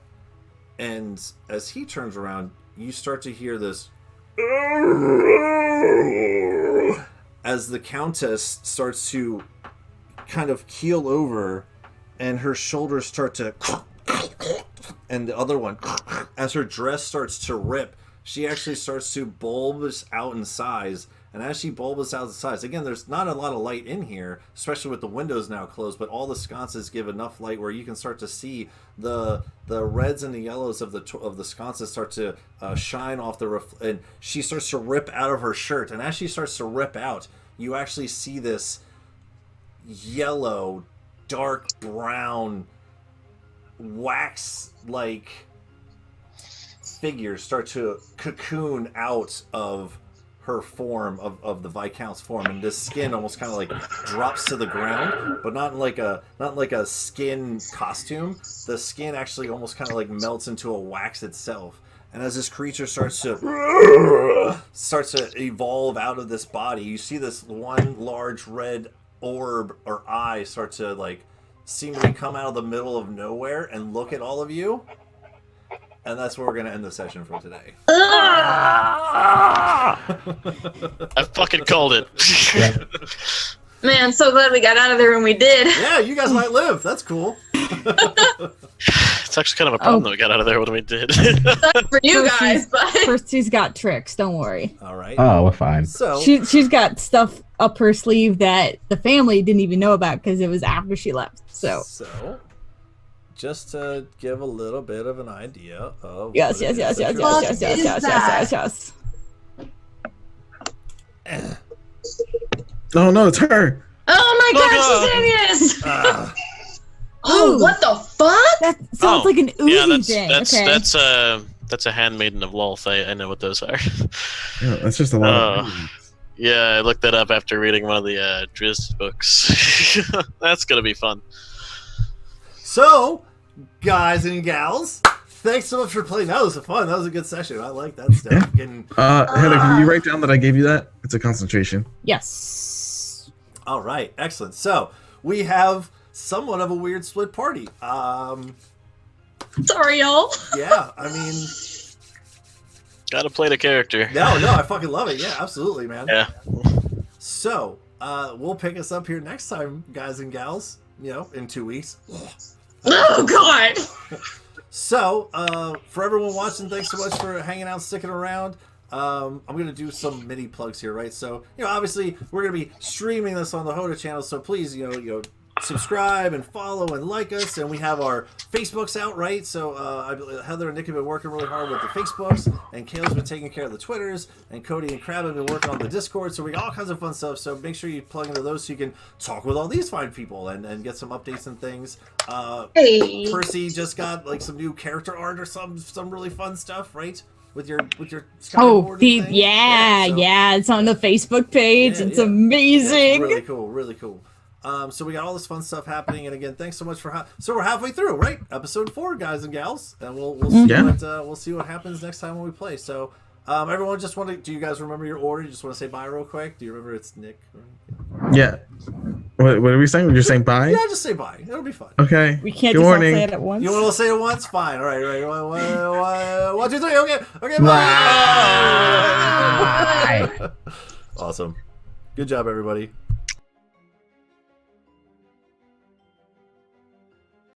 and as he turns around, you start to hear this as the Countess starts to kind of keel over, and her shoulders start to, and the other one, as her dress starts to rip, she actually starts to bulge out in size and as she bulbous out the sides, again, there's not a lot of light in here, especially with the windows now closed, but all the sconces give enough light where you can start to see the reds and the yellows of the sconces start to shine off the and she starts to rip out of her shirt, and as she starts to rip out, you actually see this yellow, dark brown, wax-like figure start to cocoon out of her form, of the Viscount's form, and this skin almost kind of like drops to the ground, but not like a skin costume. The skin actually almost kind of like melts into a wax itself. And as this creature starts to evolve out of this body, you see this one large red orb or eye start to like seemingly come out of the middle of nowhere and look at all of you. And that's where we're going to end the session for today. I fucking called it. Man, so glad we got out of there when we did. Yeah, you guys might live. That's cool. It's actually kind of a problem that we got out of there when we did. Not for you guys, but Percy's got tricks. Don't worry. All right. Oh, we're fine. So she's got stuff up her sleeve that the family didn't even know about because it was after she left. So just to give a little bit of an idea of yes. Oh no, it's her. Oh my God, she's in this! Oh, what the fuck? That sounds like an oozy yeah, thing. Okay. That's a handmaiden of Lolth. I know what those are. Yeah, that's just a lot of yeah, I looked that up after reading one of the Driz books. That's gonna be fun. So, guys and gals, thanks so much for playing. That was fun. That was a good session. I like that stuff. Yeah. Heather, can you write down that I gave you that? It's a concentration. Yes. All right, excellent. So we have somewhat of a weird split party. Sorry, y'all. Yeah, I mean, gotta play the character. No, I fucking love it. Yeah, absolutely, man. Yeah. So we'll pick us up here next time, guys and gals. You know, in 2 weeks. Oh God. So, for everyone watching, thanks so much for hanging out, sticking around. I'm going to do some mini plugs here, right? So, obviously, we're going to be streaming this on the Hoda channel, so please, subscribe and follow and like us. And we have our Facebooks out, right? So, Heather and Nick have been working really hard with the Facebooks, and Kayla's been taking care of the Twitters, and Cody and Crab have been working on the Discord. So, we got all kinds of fun stuff. So, make sure you plug into those so you can talk with all these fine people and get some updates and things. Hey. Percy just got like some new character art or some really fun stuff, right? With your skywarding thing. Yeah, it's on the Facebook page. It's amazing. It's really cool. So we got all this fun stuff happening, and again, thanks so much for so we're halfway through, right? Episode 4, guys and gals, and we'll see what happens next time when we play. So everyone, do you guys remember your order? You just want to say bye real quick? Do you remember it's Nick? Yeah. What are we saying? You're saying bye? Yeah, just say bye. It'll be fun. Okay. We can't Good just all morning. say it at once. You want to say it once? Fine. All right. 1, 2, 3. Okay. Bye. Awesome. Good job, everybody.